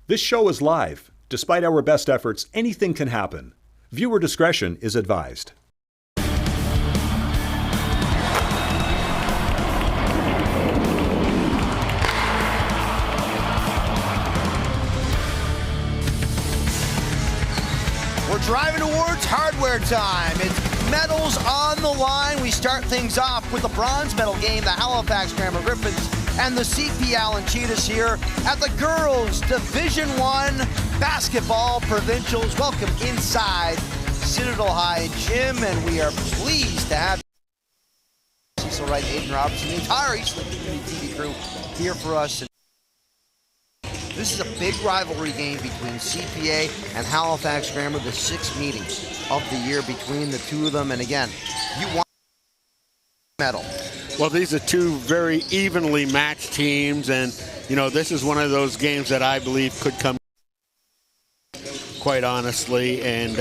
This show is live. Despite our best efforts, anything can happen. Viewer discretion is advised. We're driving towards hardware time. It's medals on the line. We start things off with the bronze medal game, the Halifax Grammar Griffins and the CP Allen Cheetahs here at the Girls Division I Basketball Provincials. Welcome inside Citadel High Gym, and we are pleased to have Cecil Wright, Aiden Robertson, the entire Eastland Community TV crew here for us. This is a big rivalry game between CPA and Halifax Grammar, the sixth meeting of the year between the two of them. And again, you want a medal. Well, these are two very evenly matched teams, and you know, this is one of those games that I believe could come, quite honestly. And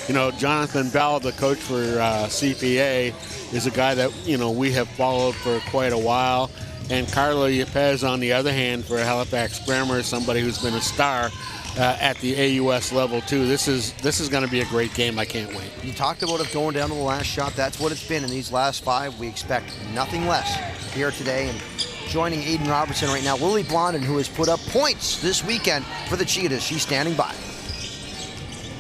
you know, Jonathan Bell, the coach for CPA, is a guy that, you know, we have followed for quite a while. And Carlo Yepes, on the other hand, for Halifax Grammar, is somebody who's been a star at the AUS level too. This is going to be a great game. I can't wait. You talked about it going down to the last shot. That's what it's been in these last five. We expect nothing less here today. And joining Aiden Robertson right now, Lily Blondin, who has put up points this weekend for the Cheetahs. She's standing by.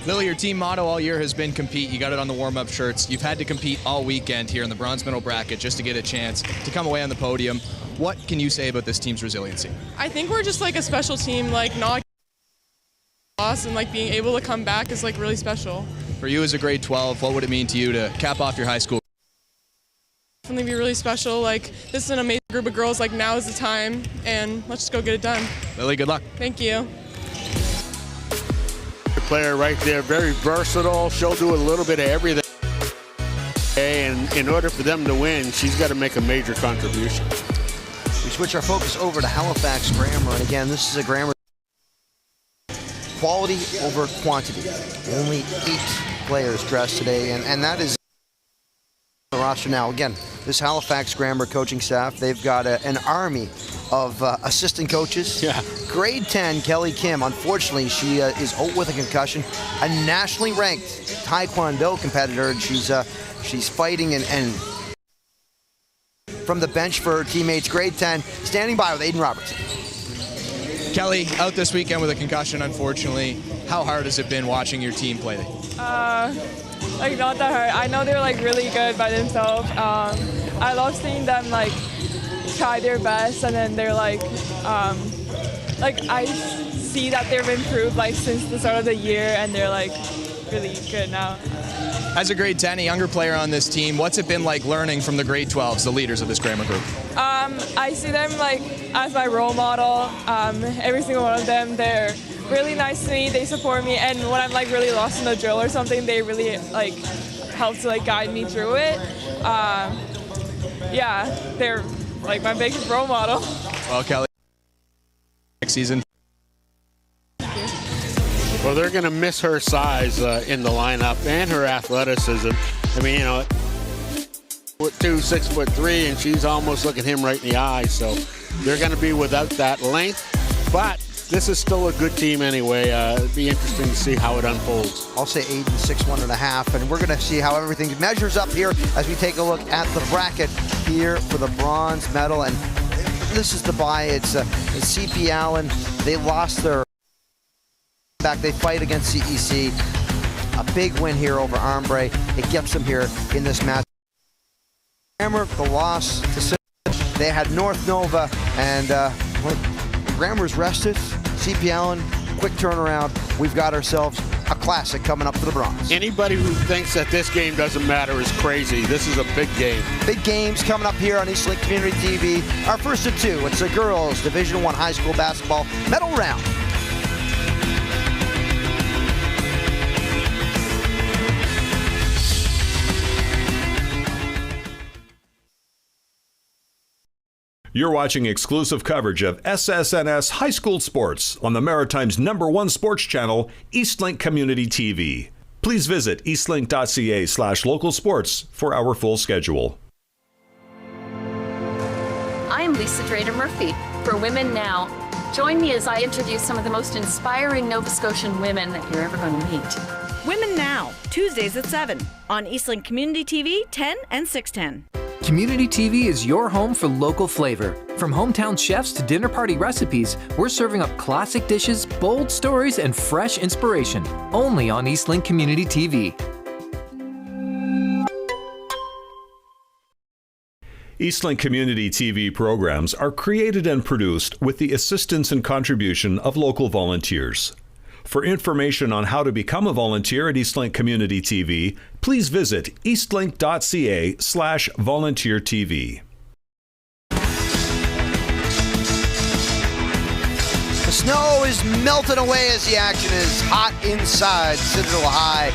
Lily, your team motto all year has been compete. You got it on the warm-up shirts. You've had to compete all weekend here in the bronze medal bracket just to get a chance to come away on the podium. What can you say about this team's resiliency? I think we're just like a special team, like not lost and like being able to come back is like really special. For you as a grade 12, what would it mean to you to cap off your high school? Definitely be really special. Like, this is an amazing group of girls. Like, now is the time, and let's just go get it done. Lily, good luck. Thank you. Player right there, very versatile. She'll do a little bit of everything. And in order for them to win, she's got to make a major contribution. We switch our focus over to Halifax Grammar, and again, this is a Grammar quality over quantity. Only 8 players dressed today, and that is the roster now. Again, this Halifax Grammar coaching staff, they've got an army of assistant coaches. Yeah. Grade 10, Kelly Kim, unfortunately, she is out with a concussion. A nationally ranked Taekwondo competitor, and she's fighting and from the bench for her teammates. Grade 10, standing by with Aiden Robertson. Kelly, out this weekend with a concussion, unfortunately. How hard has it been watching your team play? Like, not that hard. I know they're like really good by themselves. I love seeing them like try their best, and then they're like I see that they've improved like since the start of the year, and they're like really good now. As a grade 10, a younger player on this team, what's it been like learning from the grade 12s, the leaders of this Grammar group? I see them like as my role model. Every single one of them, they're really nice to me. They support me, and when I'm like really lost in the drill or something, they really like help to like guide me through it. Yeah, they're like my biggest role model. Well, Kelly, next season. Well, they're going to miss her size in the lineup and her athleticism. I mean, you know, 6'2", 6'3", and she's almost looking him right in the eye. So they're going to be without that length. But this is still a good team anyway. It'll be interesting to see how it unfolds. I'll say Aiden 6'1.5", and we're going to see how everything measures up here as we take a look at the bracket here for the bronze medal. And this is the bye. It's CP Allen. They lost their back. They fight against CEC. A big win here over Armbray. It gets them here in this match. Grammar, the loss to Citadel. They had North Nova, and Grammar's rested. CP Allen, quick turnaround. We've got ourselves a classic coming up for the bronze. Anybody who thinks that this game doesn't matter is crazy. This is a big game. Big games coming up here on Eastlink Community TV. Our first of two, it's the girls Division I high school basketball medal round. You're watching exclusive coverage of SSNS high school sports on the Maritime's #1 sports channel, Eastlink Community TV. Please visit eastlink.ca/local sports for our full schedule. I'm Lisa Drader Murphy for Women Now. Join me as I introduce some of the most inspiring Nova Scotian women that you're ever going to meet. Women Now, Tuesdays at 7 on Eastlink Community TV 10 and 610. Community TV is your home for local flavor. From hometown chefs to dinner party recipes, we're serving up classic dishes, bold stories, and fresh inspiration. Only on Eastlink Community TV. Eastlink Community TV programs are created and produced with the assistance and contribution of local volunteers. For information on how to become a volunteer at Eastlink Community TV, please visit eastlink.ca/volunteertv. The snow is melting away as the action is hot inside Citadel High.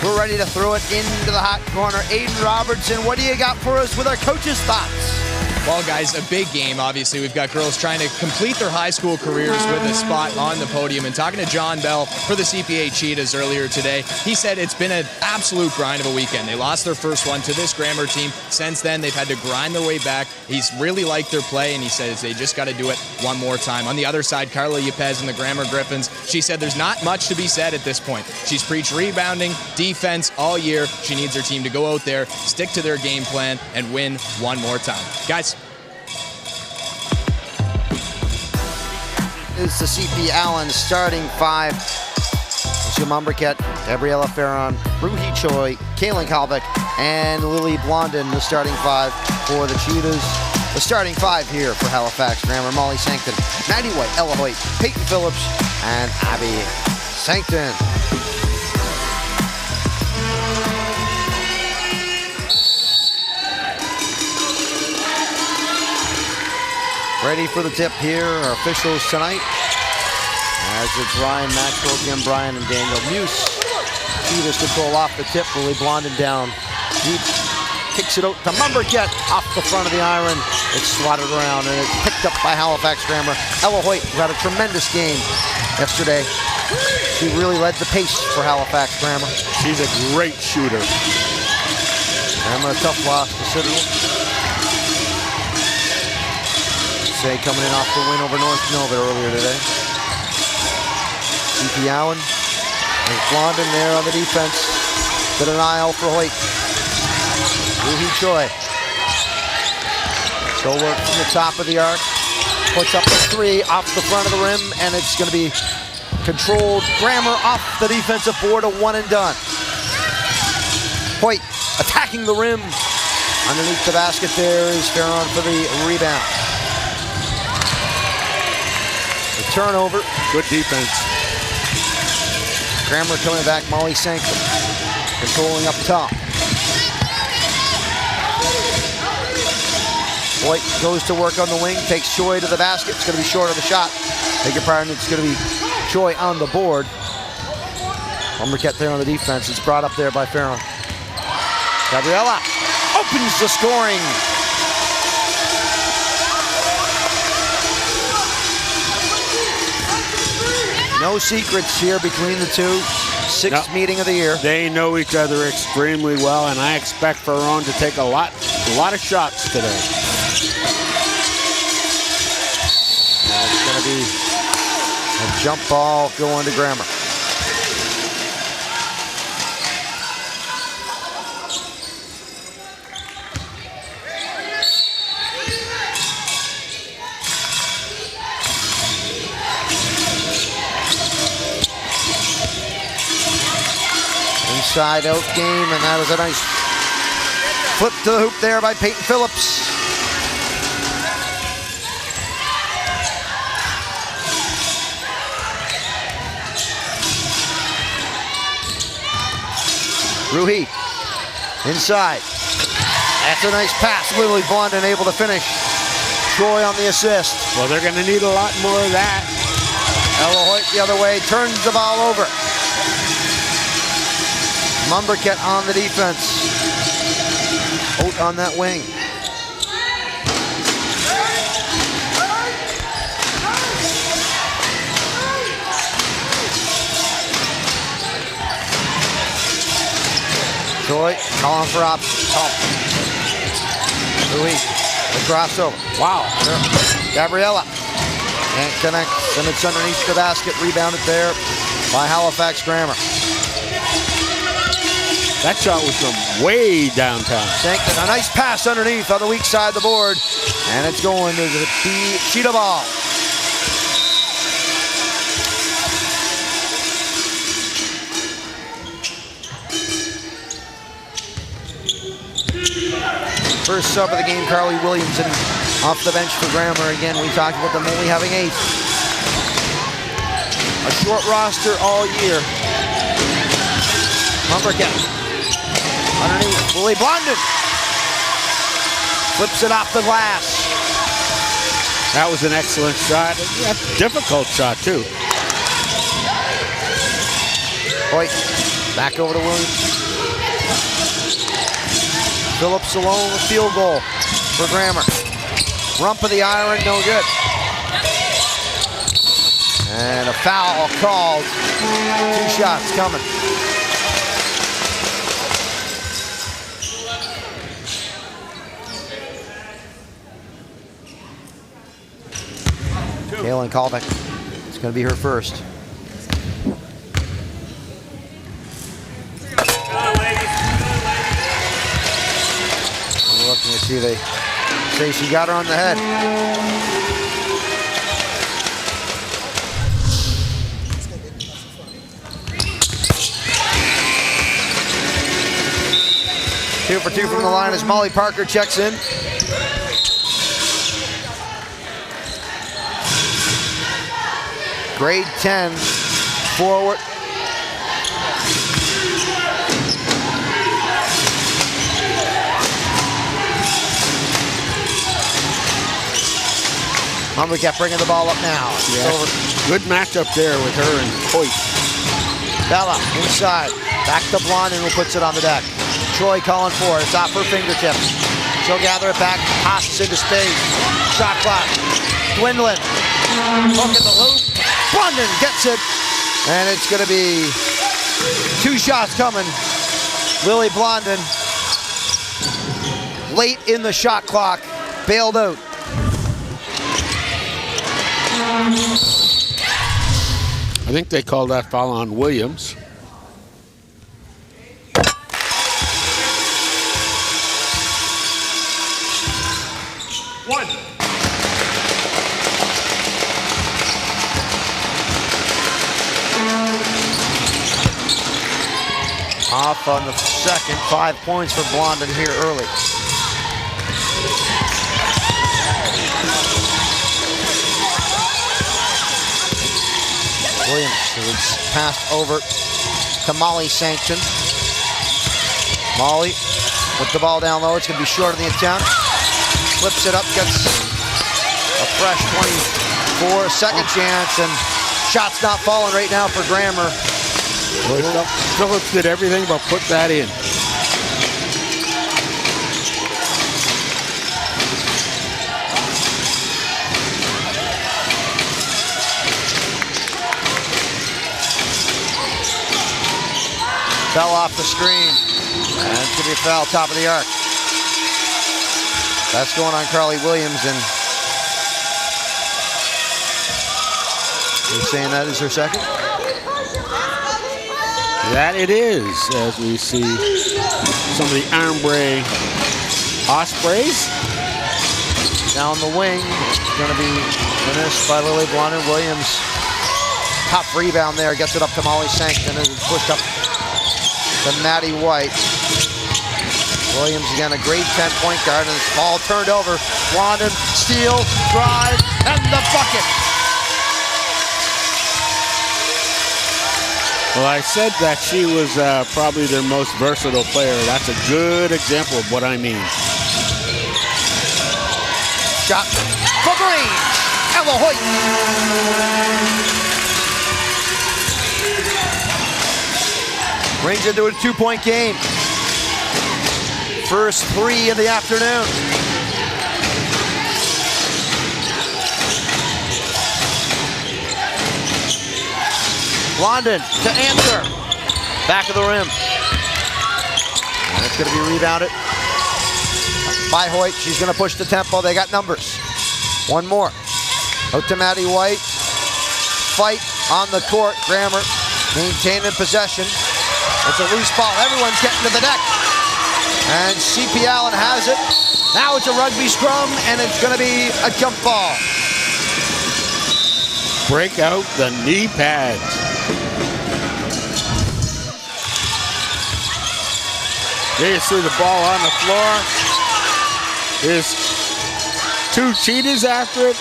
We're ready to throw it into the hot corner. Aiden Robertson, what do you got for us with our coaches' thoughts? Well, guys, a big game. Obviously, we've got girls trying to complete their high school careers with a spot on the podium. And talking to John Bell for the CPA Cheetahs earlier today, he said it's been an absolute grind of a weekend. They lost their first one to this Grammar team. Since then, they've had to grind their way back. He's really liked their play, and he says they just got to do it one more time. On the other side, Carla Yepez and the Grammar Griffins, she said there's not much to be said at this point. She's preached rebounding, defense all year. She needs her team to go out there, stick to their game plan, and win one more time. Guys, is the CP Allen starting five. Jim Umbercat, Gabriella Farron, Ruhi Choi, Kaylin Kalbeck, and Lily Blondin, the starting five for the Cheetahs. The starting five here for Halifax Grammar: Molly Sankton, Maddie White, Ella Hoyt, Peyton Phillips, and Abby Sankton. Ready for the tip here, our officials tonight. As it's Ryan Maxwell, Jim Bryan, and Daniel Muse. Cheetahs control off the tip. Lily Blondin down deep. Kicks it out to Mumberget off the front of the iron. It's swatted around and it's picked up by Halifax Grammar. Ella Hoyt, who had a tremendous game yesterday. She really led the pace for Halifax Grammar. She's a great shooter. Grammar, a tough loss to Citadel. Coming in off the win over North Nova earlier today. CP Allen. There's Blondin there on the defense. To denial for Hoyt. Ruhi Choi. Go work from the top of the arc. Puts up a three off the front of the rim, and it's going to be controlled. Grammar off the defensive board, a one and done. Hoyt attacking the rim. Underneath the basket there is Farron for the rebound. Turnover. Good defense. Grammar coming back, Molly Sankton controlling up top. Hoyt goes to work on the wing, takes Choi to the basket. It's going to be short of the shot. Beg your pardon, it's going to be Choi on the board. Umbercat there on the defense. It's brought up there by Farron. Gabriella opens the scoring. No secrets here between the two. Sixth meeting of the year. They know each other extremely well, and I expect Farron to take a lot of shots today. And it's going to be a jump ball going to Grammar. Inside out game, and that was a nice flip to the hoop there by Peyton Phillips. Ruhi inside. That's a nice pass. Lily Blondin able to finish. Troy on the assist. Well, they're going to need a lot more of that. Ella Hoyt the other way, turns the ball over. Mumbercat on the defense. Out on that wing. Troy calling for options. Louis, the crossover. Wow. Gabriella Can't connect, and it's underneath the basket. Rebounded there by Halifax Grammar. That shot was from way downtown. Sankton, a nice pass underneath on the weak side of the board, and it's going to the Cheetah ball. First sub of the game, Carly Williamson off the bench for Grammar. Again, we talked about them only having 8. A short roster all year. Humbercat underneath, Willie Blondin flips it off the glass. That was an excellent shot. A difficult shot, too. Hoyt back over to Williams. Phillips alone with field goal for Grammar. Rump of the iron, no good. And a foul called. 2 shots coming. Kaylin Kalbeck. It's going to be her first. We're looking to see they say she got her on the head. Two for 2 from the line as Molly Parker checks in. Grade 10 forward. Humbercat bringing the ball up now. Yeah. Good matchup there with her and Hoyt. Bella inside. Back to Blondin, who puts it on the deck. Troy calling for it. It's off her fingertips. She'll gather it back. Passes into space. Shot clock. Dwindling. Look at the loop. Blondin gets it. And it's going to be 2 shots coming. Lily Blondin, late in the shot clock, bailed out. I think they called that foul on Williams. Off on the second, 5 points for Blondin here early. Williams, who's passed over to Molly Sankton. Molly with the ball down low. It's going to be short of the attempt. Flips it up, gets a fresh 24, second chance, and shots not falling right now for Grammar. Phillips did everything but put that in. Fell off the screen. And it's going to be a foul, top of the arc. That's going on Carly Williams, and you're saying that is her second? That it is, as we see some of the Armbre Ospreys. Down the wing, going to be finished by Lily Blondin. Williams, top rebound there, gets it up to Molly Sankton, and it's pushed up to Maddie White. Williams again, a great 10-point guard, and this ball turned over. Blondin, steal, drive, and the bucket. Well, I said that she was probably their most versatile player. That's a good example of what I mean. Shot for Green. Ella Hoyt. Brings into a 2-point game. First 3 of the afternoon. Blondin to answer. Back of the rim. And it's going to be rebounded by Hoyt. She's going to push the tempo. They got numbers. One more. Out to Maddie White. Fight on the court. Grammer maintaining possession. It's a loose ball. Everyone's getting to the deck. And CP Allen has it. Now it's a rugby scrum, and it's going to be a jump ball. Break out the knee pads. There you see the ball on the floor. There's 2 cheetahs after it.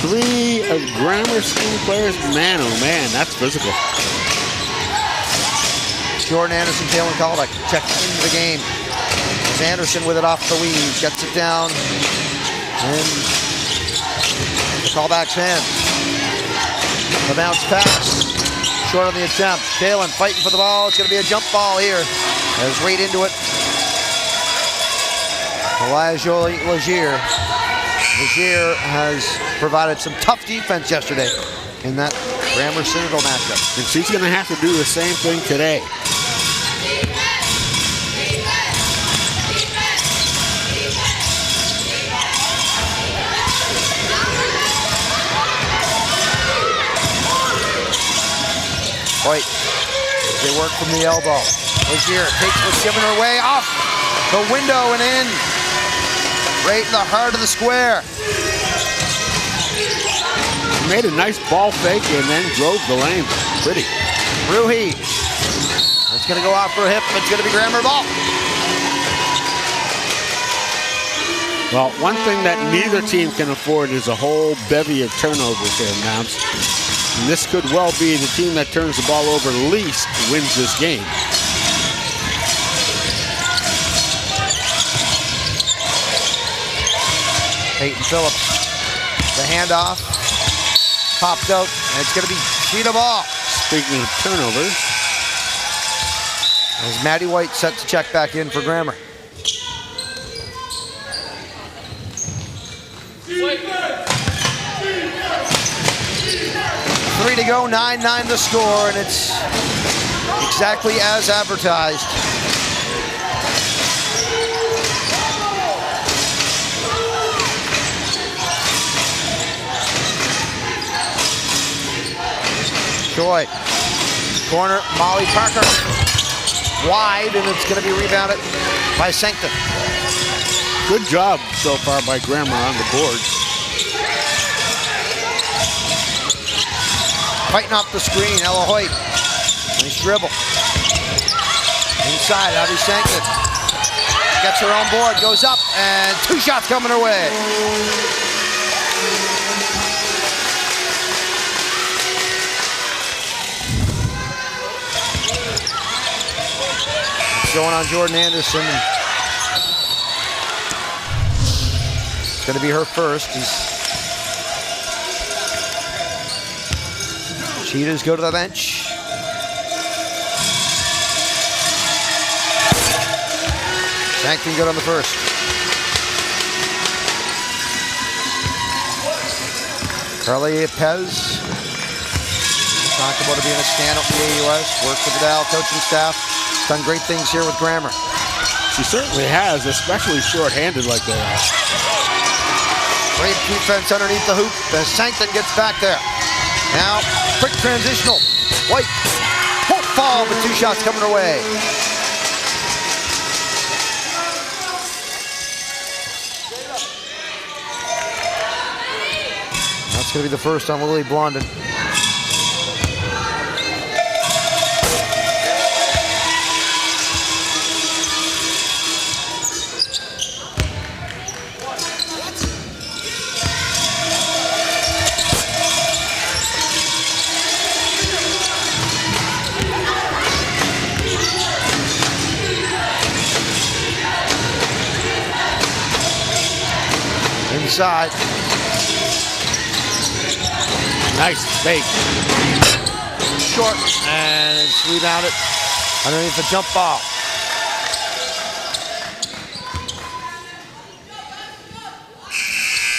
3 of Grammar School players. Man, oh man, that's physical. Jordan Anderson, Taylor Callback checks into the game. As Anderson with it off the weave, gets it down. And the callback's hand. The bounce pass. Short on the attempt. Taylor fighting for the ball. It's going to be a jump ball here. As right into it. Elijah Legier. Legier has provided some tough defense yesterday in that Grammar Citadel matchup. And she's going to have to do the same thing today. White, they work from the elbow. Legier takes the skimmer away off the window and in. Right in the heart of the square. Made a nice ball fake and then drove the lane. Pretty. Ruhi. It's going to go out for a hip. It's going to be Grammar ball. Well, one thing that neither team can afford is a whole bevy of turnovers here, Mounts. And this could well be the team that turns the ball over least wins this game. Peyton Phillips, the handoff, popped out, and it's going to be cheetah ball. Speaking of turnovers, as Maddie White sets the check back in for Grammar. Three to go, 9-9 the score, and it's exactly as advertised. Joy, corner, Molly Parker, wide, and it's going to be rebounded by Sancton. good job so far by Grammar on the board. Fighting off the screen, Ella Hoyt. Nice dribble. Inside, Abby Sankton. Gets her on board, goes up, and two shots coming her way. It's going on Jordan Anderson. It's going to be her first. Cheetahs go to the bench. Sankton good on the first. Carly Pez. Talked about it being a stand-up in the AUS. Worked with the Dow coaching staff. Done great things here with Grammar. She certainly has, especially short-handed like they are. Great defense underneath the hoop as Sankton gets back there. Now, quick transitional. White won't fall, but two shots coming her way. That's going to be the first on Lily Blondin. Inside. Nice fake. Short, and it's rebounded underneath the jump ball.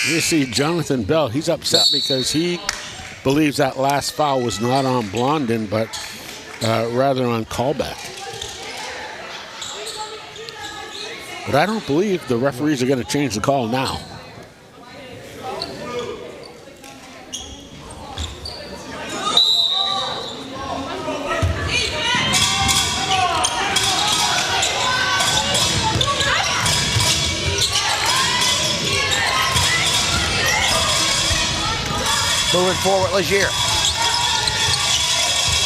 You see Jonathan Bell, he's upset because he believes that last foul was not on Blondin, but rather on callback. But I don't believe the referees are going to change the call now. Moving forward, Legier.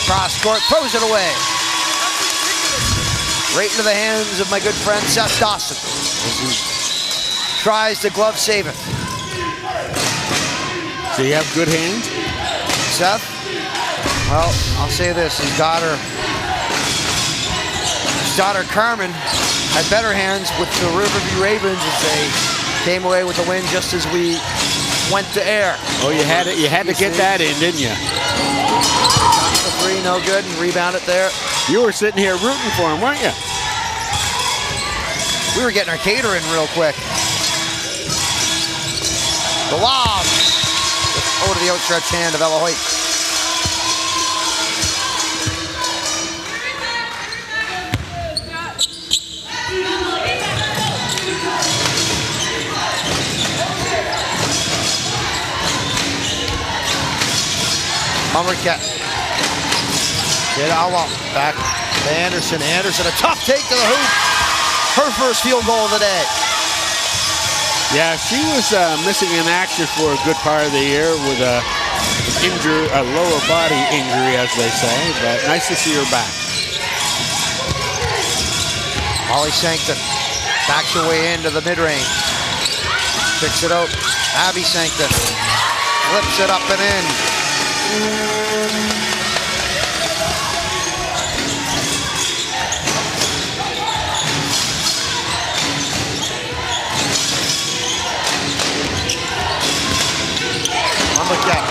Cross court, throws it away. Right into the hands of my good friend Seth Dawson as he tries to glove save it. So you have good hands? Seth? Well, I'll say this, his daughter Carmen had better hands with the Riverview Ravens as they came away with the win just as we went to air. Oh, you had to get that in, didn't you? The three, no good, and rebound it there. You were sitting here rooting for him, weren't you? We were getting our catering real quick. The lob over to the outstretched hand of Ella Hoyt. Mummercat. Get Alwam back to Anderson. Anderson, a tough take to the hoop. Her first field goal of the day. Yeah, she was missing in action for a good part of the year with a lower body injury, as they say, but nice to see her back. Molly Sancton backs her way into the mid-range. Picks it out. Abby Sancton flips it up and in.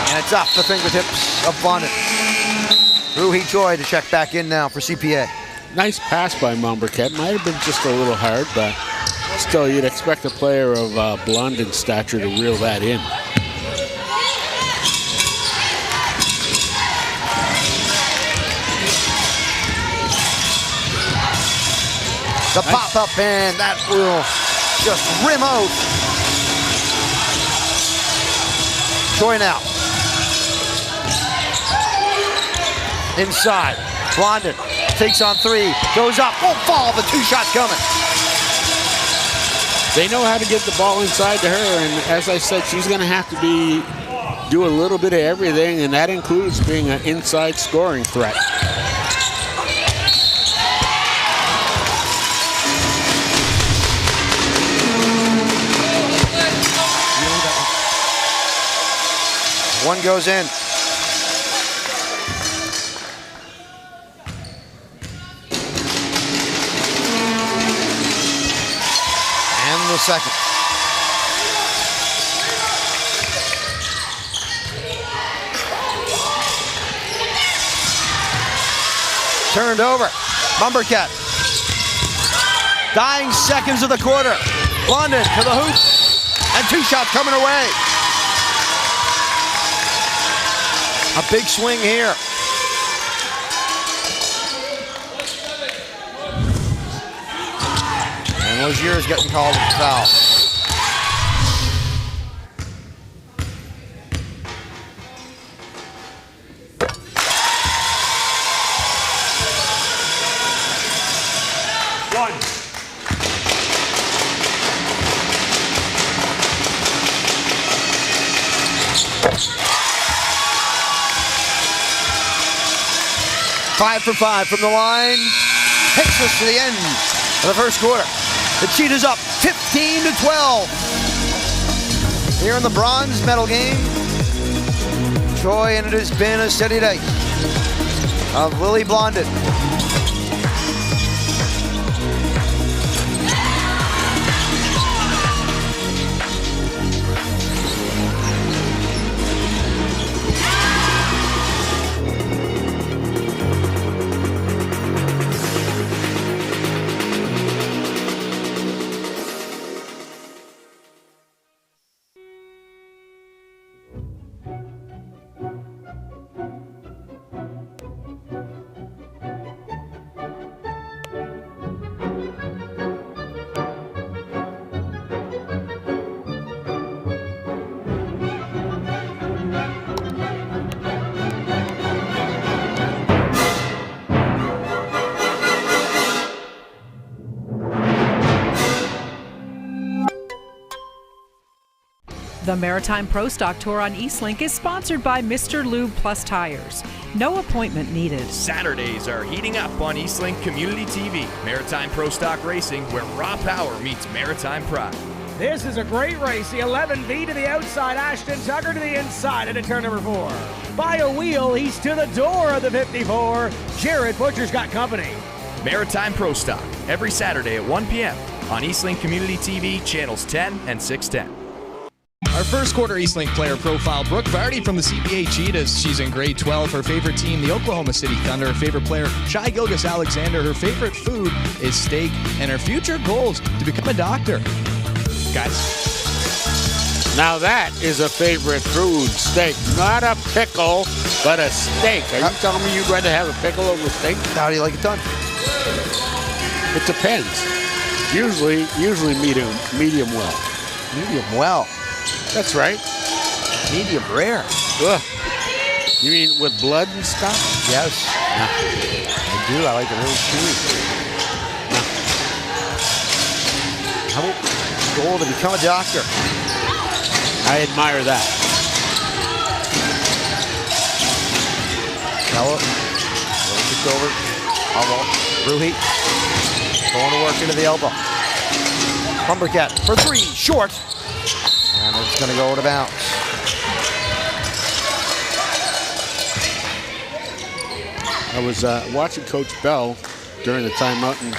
And it's off the fingertips of Blondin. Ruhi Joy to check back in now for CPA. Nice pass by Mumbercat. Might have been just a little hard, but still you'd expect a player of Blondin's stature to reel that in. The pop-up, and that will just rim out. Joy now. Inside. Blondin takes on three. Goes up. Won't fall. The two shots coming. They know how to get the ball inside to her, and as I said, she's going to have to do a little bit of everything, and that includes being an inside scoring threat. One goes in. And the second. Turned over. Mumbercat. Dying seconds of the quarter. Blondin to the hoop. And two shots coming away. A big swing here. And Lozier is getting called a foul. One. 5 for 5 from the line. Takes us to the end of the first quarter. The Cheetahs up 15-12. Here in the bronze medal game. Troy, and it has been a steady day of Lily Blondin. The Maritime Pro Stock Tour on Eastlink is sponsored by Mr. Lube Plus Tires. No appointment needed. Saturdays are heating up on Eastlink Community TV. Maritime Pro Stock Racing, where raw power meets maritime pride. This is a great race. The 11V to the outside. Ashton Tucker to the inside into turn number 4. By a wheel, he's to the door of the 54. Jared Butcher's got company. Maritime Pro Stock, every Saturday at 1 p.m. on Eastlink Community TV, channels 10 and 610. Our first quarter Eastlink player profile, Brooke Vardy from the CPA Cheetahs. She's in grade 12. Her favorite team, the Oklahoma City Thunder. Her favorite player, Shai Gilgeous-Alexander. Her favorite food is steak. And her future goals, to become a doctor. Guys. Now that is a favorite food, steak. Not a pickle, but a steak. Are you telling me you'd rather have a pickle over steak? How do you like it done? It depends. Usually medium well. Medium well. That's right. Medium rare. Ugh. You mean with blood and stuff? Yes. I do. I like it really chewy. How about goal to become a doctor? I admire that. Hello. Kicked over. Almost. Ruhi. Going to work into the elbow. Humbercat for 3. Short. And it's going to go to bounce. I was watching Coach Bell during the timeout, and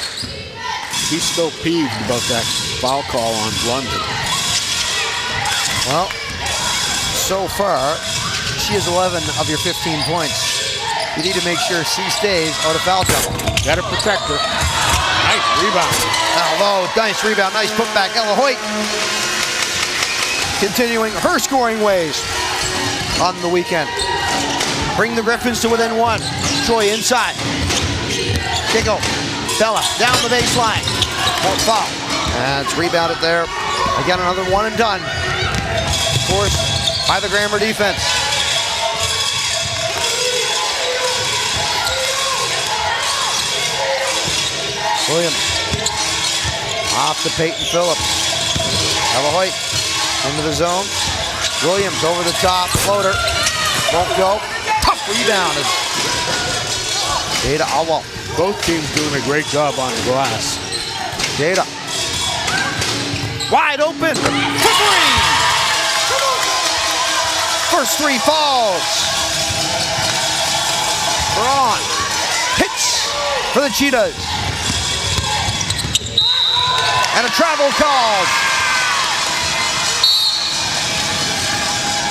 he's still peeved about that foul call on London. Well, so far, she has 11 of your 15 points. You need to make sure C stays out of foul trouble. Got to protect her. Nice rebound. Although, nice rebound, nice putback. Ella Hoyt continuing her scoring ways on the weekend. Bring the Griffins to within 1. Troy inside. Kicko. Bella down the baseline. Won't foul. And it's rebounded there. Again, another one and done. Of course, by the Grammar defense. Williams. Off to Peyton Phillips. Ella Hoyt into the zone. Williams over the top. Floater. Won't go. Tough rebound. Jada Awal. Both teams doing a great job on the glass. Jada. Wide open for 3. First 3 falls. Braun hits for the Cheetahs. And a travel called.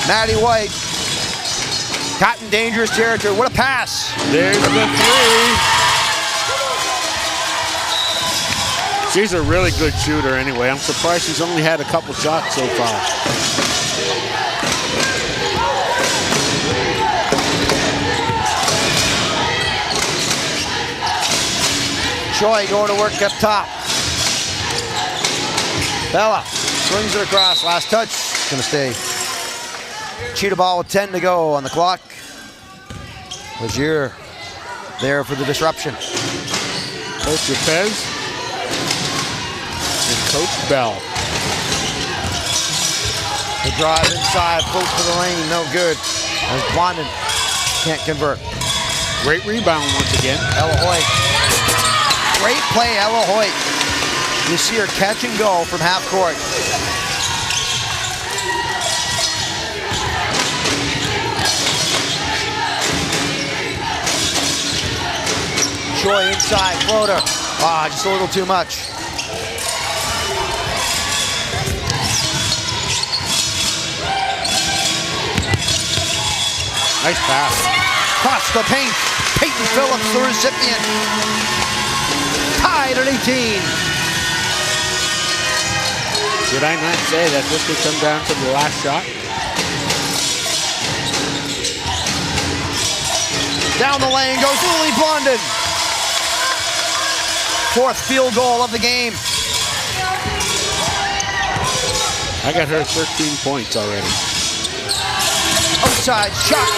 Maddie White caught in dangerous territory. What a pass. There's the 3. She's a really good shooter anyway. I'm surprised she's only had a couple shots so far. Choi going to work up top. Bella swings it across. Last touch. Going to stay. Cheetah ball with 10 to go on the clock. Lazier there for the disruption. Coach Lopez and Coach Bell. The drive inside, float to the lane, no good. As Blondin can't convert. Great rebound once again. Ella Hoyt. Great play, Ella Hoyt. You see her catch and go from half court. Choi inside, floater. Ah, just a little too much. Nice pass. Cross the paint. Peyton Phillips, the recipient. Tied at 18. Did I not say that this would come down to the last shot? Down the lane goes Lily Blondin. 4th field goal of the game. I got her 13 points already. Outside shot.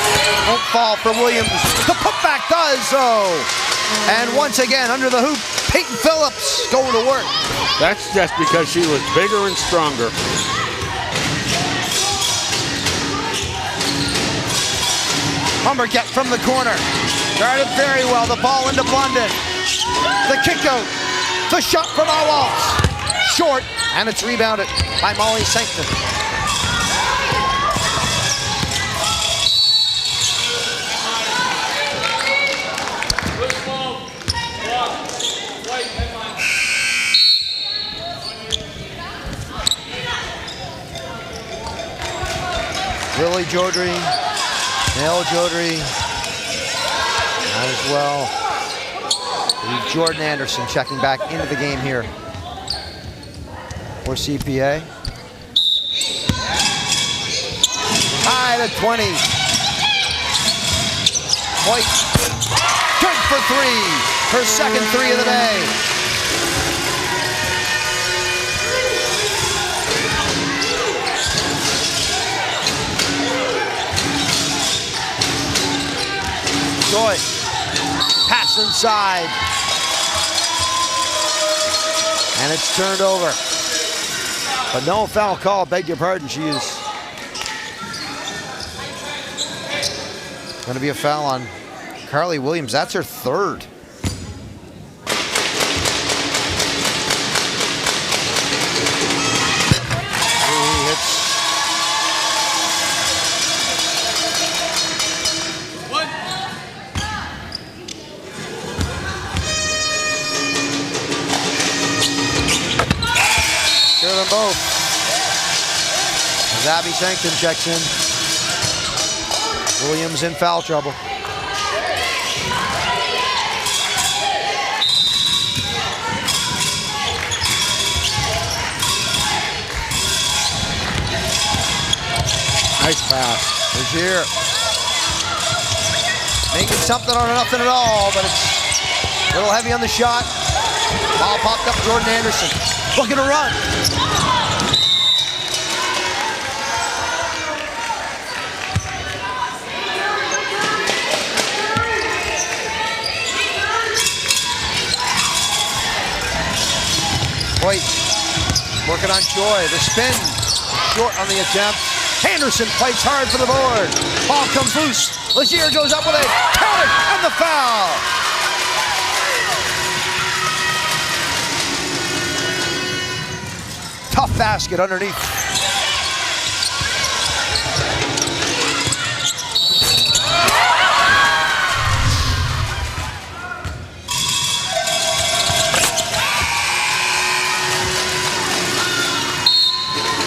Won't fall for Williams. The putback does so. And once again, under the hoop, Peyton Phillips going to work. That's just because she was bigger and stronger. Humberget from the corner. Guarded very well. The ball into Blunden. The kick out. The shot from Awaltz. Short, and it's rebounded by Molly Sancton. Lily Jodry, Nell Jodry, not as well. Jordan Anderson checking back into the game here for CPA. Tied at 20. White, good for three. Her second three of the day. Joy, pass inside. And it's turned over. But no foul call, beg your pardon. She is going to be a foul on Carly Williams. That's her third. Both. As Abby Sancton checks in. Williams in foul trouble. Nice pass. Rozier making something out of nothing at all, but it's a little heavy on the shot. Ball popped up, Jordan Anderson looking to run. White working on Joy. The spin short on the attempt. Anderson fights hard for the board. Ball comes loose. Lazier goes up with it. Counted and the foul. Tough basket underneath.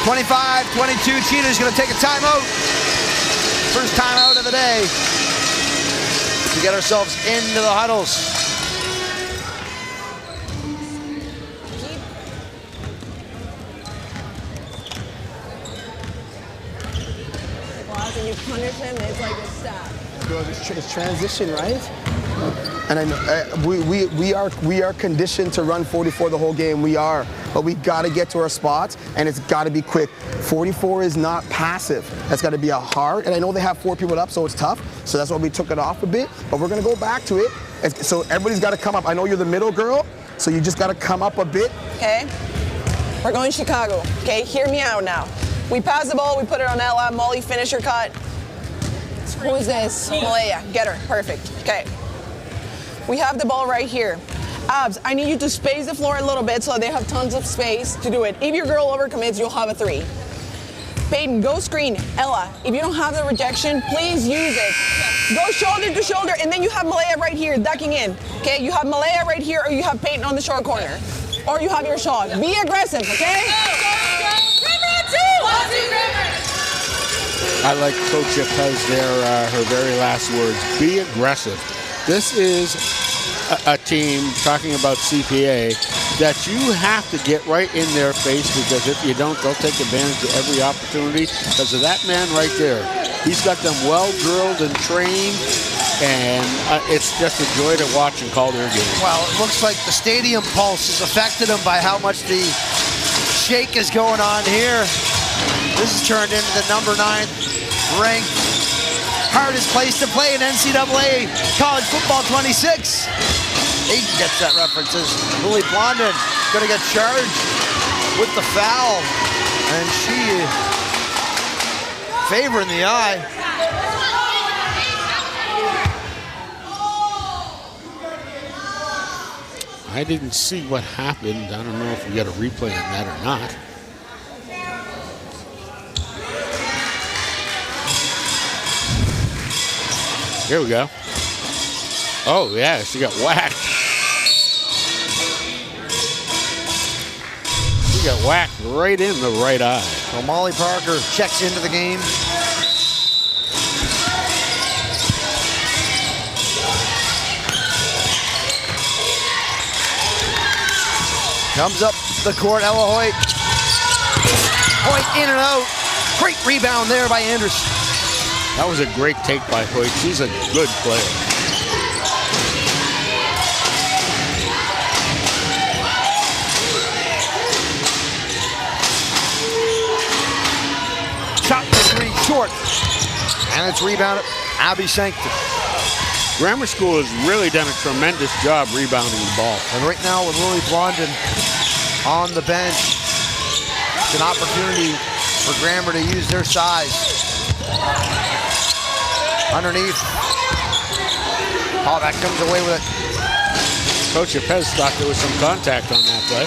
.25-22, Cheetah's gonna take a timeout. First timeout of the day to get ourselves into the huddles. And you punish him, it's like a stop. It's transition, right? And I know, we are conditioned to run 44 the whole game. We are, but we got to get to our spots, and it's got to be quick. 44 is not passive. That's got to be a hard. And I know they have 4 people up, so it's tough. So that's why we took it off a bit. But we're gonna go back to it. So everybody's got to come up. I know you're the middle girl, so you just got to come up a bit. Okay. We're going Chicago. Okay. Hear me out now. We pass the ball. We put it on Ella. Molly, finish her cut. Who is this? Malaya. Get her. Perfect. Okay. We have the ball right here. Abs, I need you to space the floor a little bit so they have tons of space to do it. If your girl overcommits, you'll have a 3. Peyton, go screen. Ella, if you don't have the rejection, please use it. Go shoulder to shoulder, and then you have Malaya right here, ducking in. Okay, you have Malaya right here, or you have Peyton on the short corner. Or you have your shot. Be aggressive, okay? I like Coach Yepez there, her very last words. Be aggressive. This is a team, talking about CPA, that you have to get right in their face, because if you don't, they'll take advantage of every opportunity because of that man right there. He's got them well drilled and trained, and it's just a joy to watch and call their game. Well, it looks like the stadium pulse has affected them by how much the shake is going on here. This has turned into the number 9 ranked hardest place to play in NCAA college football 26. Aiden gets that reference as Lily Blondin going to get charged with the foul. And she favoring the eye. I didn't see what happened. I don't know if we got a replay on that or not. Here we go. Oh, yeah, she got whacked. She got whacked right in the right eye. So Molly Parker checks into the game. Comes up the court, Ella Hoyt. Hoyt in and out. Great rebound there by Anderson. That was a great take by Hoyt. She's a good player. Shot for three, short. And it's rebounded, Abby Sankton. Grammar School has really done a tremendous job rebounding the ball. And right now with Lily Blondin on the bench, it's an opportunity for Grammar to use their size. Underneath. Oh, that comes away with it. Coach Yepez thought there was some contact on that play.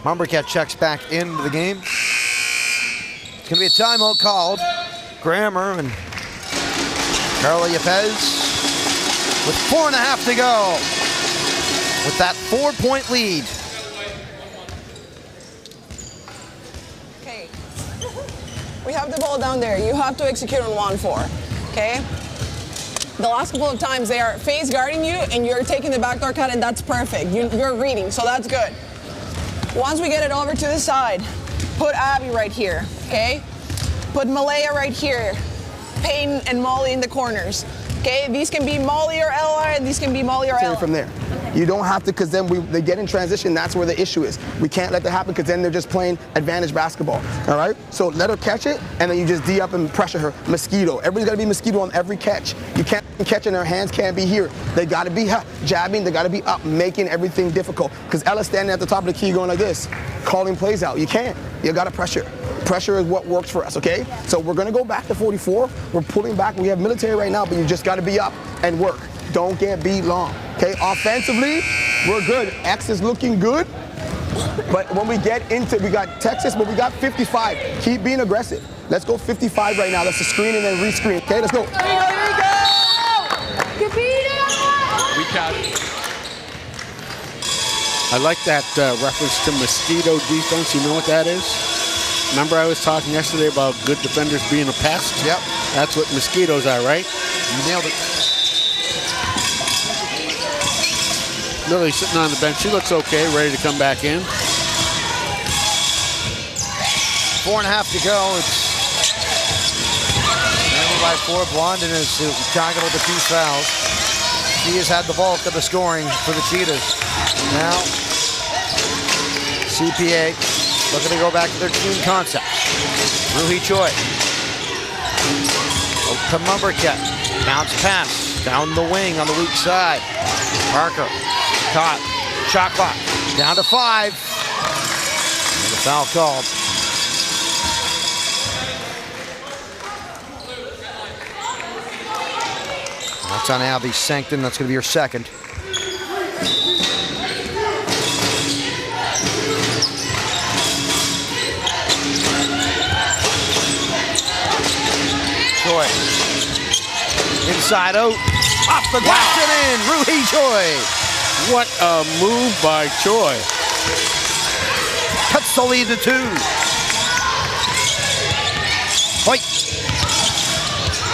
Mumbercat checks back into the game. It's going to be a timeout called. Grammar and Carla Yepez with 4.5 to go. With that 4-point lead. Okay. We have the ball down there. You have to execute on 1-4. Okay? The last couple of times they are face guarding you and you're taking the backdoor cut, and that's perfect. You're reading, so that's good. Once we get it over to the side, put Abby right here, okay? Put Malaya right here. Peyton and Molly in the corners, okay? These can be Molly or Ella, and these can be Molly or Ella. From there. You don't have to, because then they get in transition. That's where the issue is. We can't let that happen because then they're just playing advantage basketball. All right? So let her catch it, and then you just D up and pressure her. Mosquito. Everybody's got to be mosquito on every catch. You can't catch it, and her hands can't be here. They got to be jabbing. They got to be up, making everything difficult. Because Ella's standing at the top of the key going like this, calling plays out. You can't. You got to pressure. Pressure is what works for us, okay? So we're going to go back to 44. We're pulling back. We have military right now, but you just got to be up and work. Don't get beat long, okay? Offensively, we're good. X is looking good. But when we get into, we got Texas, but we got 55. Keep being aggressive. Let's go 55 right now. That's a screen and then rescreen, okay? Let's go. We got it. I like that reference to mosquito defense. You know what that is? Remember I was talking yesterday about good defenders being a pest? Yep. That's what mosquitoes are, right? You nailed it. Lily sitting on the bench. She looks okay, ready to come back in. 4.5 to go. It's Grammar by 4. Blondin is talking about the 2 fouls. She has had the bulk of the scoring for the Cheetahs. Now, CPA looking to go back to their team concept. Ruhi Choi. Out to Mumbercat. Bounce pass. Down the wing on the weak side. Parker. Caught. Shot clock. Down to 5. And the foul called. That's on Abby Sankton. That's going to be your second. Choi. Inside out. Off the glass and in. Ruhi Choi. What a move by Choi. Cuts the lead to 2. Hoyt.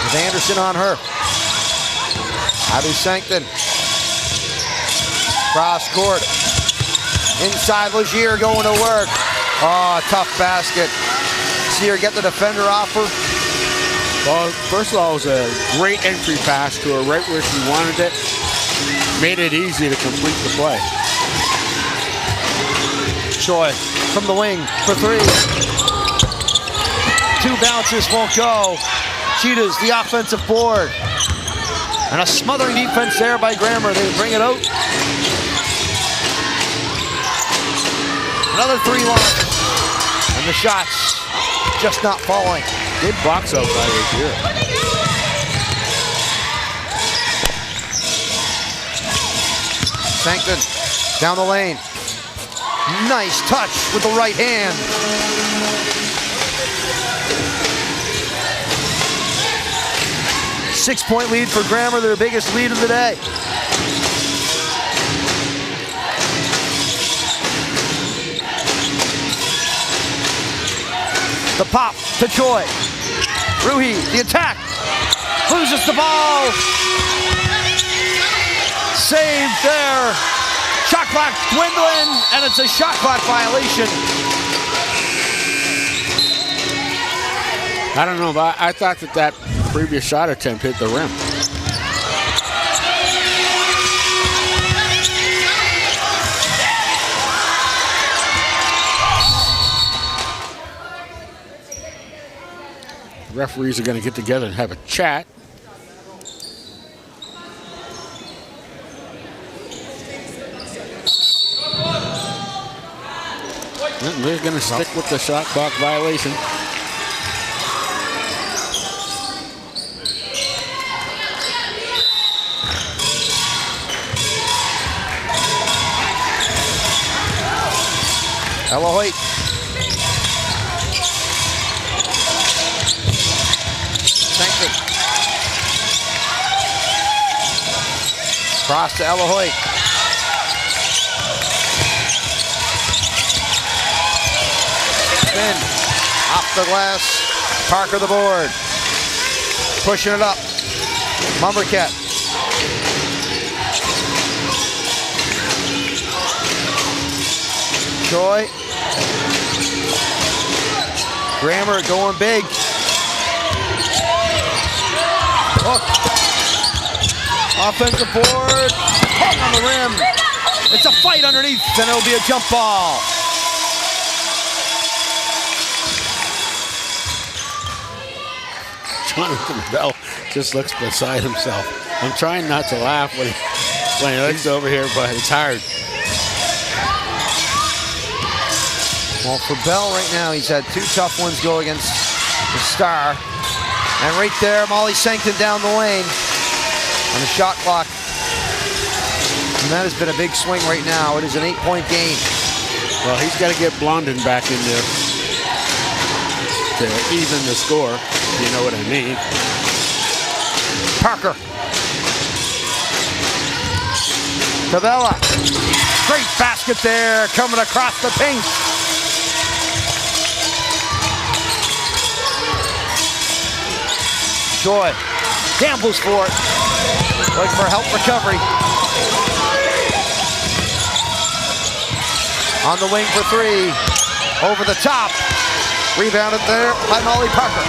With Anderson on her. Abby Sankton. Cross court. Inside Legier going to work. Oh, tough basket. See her get the defender off her. Well, first of all, it was a great entry pass to her right where she wanted it. Made it easy to complete the play. Choi from the wing for 3. 2 bounces won't go. Cheetahs the offensive board. And a smothering defense there by Grammar. They bring it out. Another 3 launch. And the shots just not falling. Good box out by Legier. Sankton down the lane. Nice touch with the right hand. Six-point lead for Grammar, their biggest lead of the day. The pop to Choi. Ruhi, the attack. Loses the ball. Saved there. Shot clock dwindling, and it's a shot clock violation. I don't know, but I thought that previous shot attempt hit the rim. Referees are going to get together and have a chat. And they're going to stick with the shot clock violation. Elohoit. Sankton. Cross to Elohoit. Spin. Off the glass. Parker the board. Pushing it up. Mumbercat. Choi. Grammar going big. Hook. Offensive board. Hook on the rim. It's a fight underneath, and it'll be a jump ball. Jonathan Bell just looks beside himself. I'm trying not to laugh when he looks over here, but it's hard. Well, for Bell right now, he's had two tough ones go against the Star. And right there, Molly Sankton down the lane on the shot clock. And that has been a big swing right now. It is an 8-point game. Well, he's got to get Blondin back in there to even the score, if you know what I mean. Parker. Tabella. Great basket there, coming across the paint. Choi gambles for it. Looking for help recovery. On the wing for three. Over the top. Rebounded there by Molly Parker.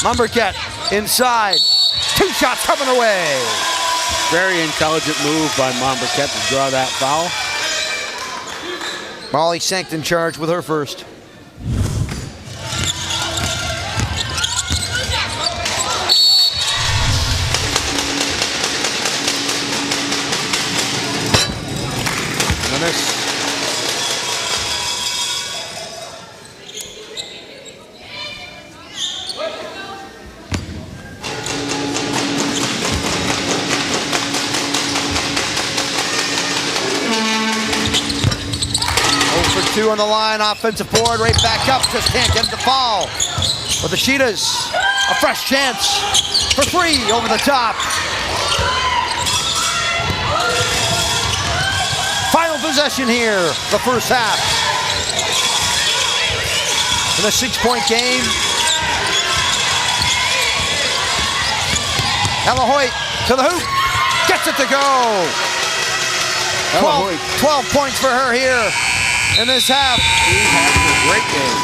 Mumbercat inside. Two shots coming away. Very intelligent move by Mumbercat to draw that foul. Molly Sankton charged with her first. Miss. For 2 on the line, offensive board, right back up, just can't get it to fall. But the Cheetahs, a fresh chance for 3 over the top. Final possession here, the first half. In a 6-point game. Elohoit to the hoop, gets it to go. 12 points for her here in this half. She's having a great game.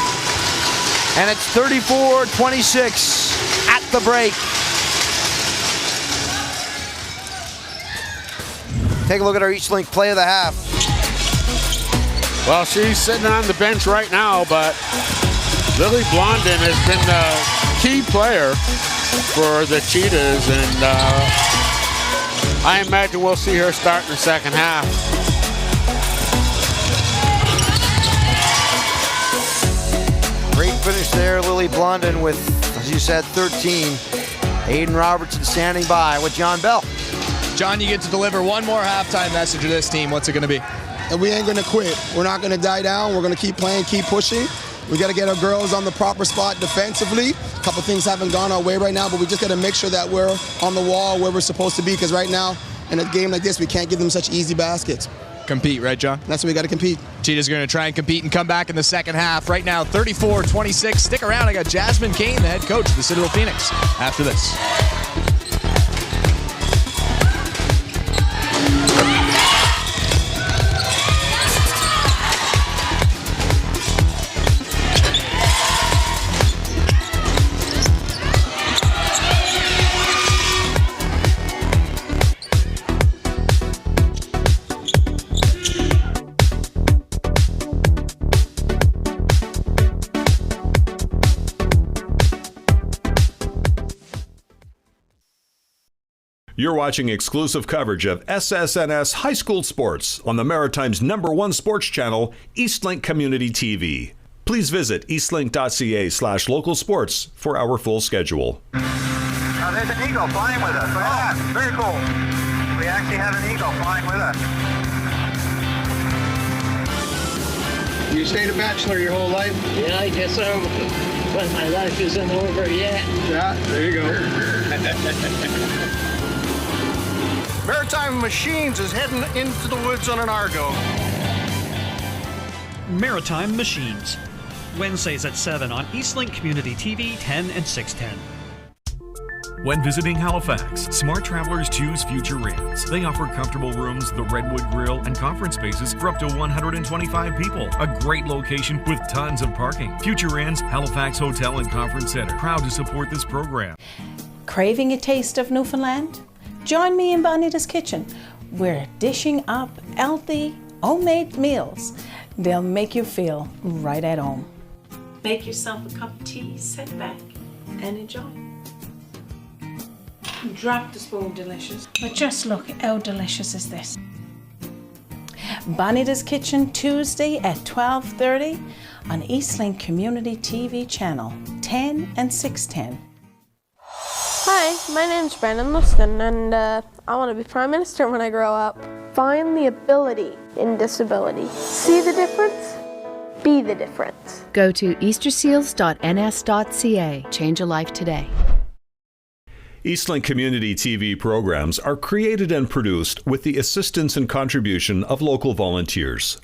And it's 34-26 at the break. Take a look at our Eastlink play of the half. Well, she's sitting on the bench right now, but Lily Blondin has been the key player for the Cheetahs, and I imagine we'll see her start in the second half. Great finish there, Lily Blondin with, as you said, 13. Aiden Robertson standing by with John Bell. John, you get to deliver one more halftime message to this team. What's it going to be? And we ain't going to quit. We're not going to die down. We're going to keep playing, keep pushing. We got to get our girls on the proper spot defensively. A couple things haven't gone our way right now, but we just got to make sure that we're on the wall where we're supposed to be, because right now, in a game like this, we can't give them such easy baskets. Compete, right, John? That's what we got to compete. Cheetahs are going to try and compete and come back in the second half. Right now, 34-26. Stick around. I got Jasmine Kane, the head coach of the Citadel Phoenix, after this. You're watching exclusive coverage of SSNS high school sports on the Maritime's #1 sports channel, Eastlink Community TV. Please visit eastlink.ca/local sports for our full schedule. There's an eagle flying with us. Look at that. Very cool. We actually have an eagle flying with us. You stayed a bachelor your whole life? Yeah, I guess so. But my life isn't over yet. Yeah, there you go. Maritime Machines is heading into the woods on an Argo. Maritime Machines. Wednesdays at 7 on Eastlink Community TV 10 and 610. When visiting Halifax, smart travelers choose Future Inns. They offer comfortable rooms, the Redwood Grill, and conference spaces for up to 125 people. A great location with tons of parking. Future Inns, Halifax Hotel and Conference Center. Proud to support this program. Craving a taste of Newfoundland? Join me in Bonita's Kitchen. We're dishing up healthy, homemade meals. They'll make you feel right at home. Make yourself a cup of tea, sit back, and enjoy. Drop the spoon, delicious. But just look, how delicious is this? Bonita's Kitchen, Tuesday at 12:30 on Eastlink Community TV channel 10 and 610. Hi, my name's Brandon Liston, and I want to be Prime Minister when I grow up. Find the ability in disability. See the difference? Be the difference. Go to easterseals.ns.ca. Change a life today. Eastlink Community TV programs are created and produced with the assistance and contribution of local volunteers.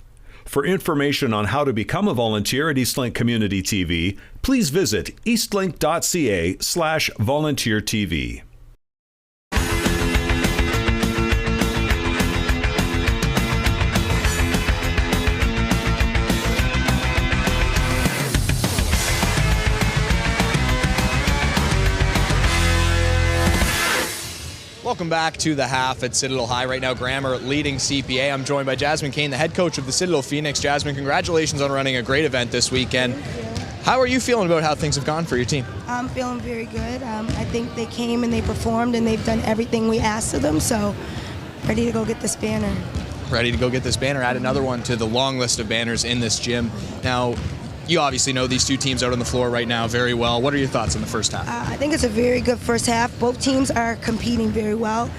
For information on how to become a volunteer at Eastlink Community TV, please visit eastlink.ca/volunteer-TV. Welcome back to the half at Citadel High. Right now, Grammer leading CPA. I'm joined by Jasmine Kane, the head coach of the Citadel Phoenix. Jasmine, congratulations on running a great event this weekend. How are you feeling about how things have gone for your team? I'm feeling very good. I think they came and they performed and they've done everything we asked of them, so ready to go get this banner. Ready to go get this banner. Add another one to the long list of banners in this gym. Now, you obviously know these two teams out on the floor right now very well. What are your thoughts on the first half? I think it's a very good first half. Both teams are competing very well.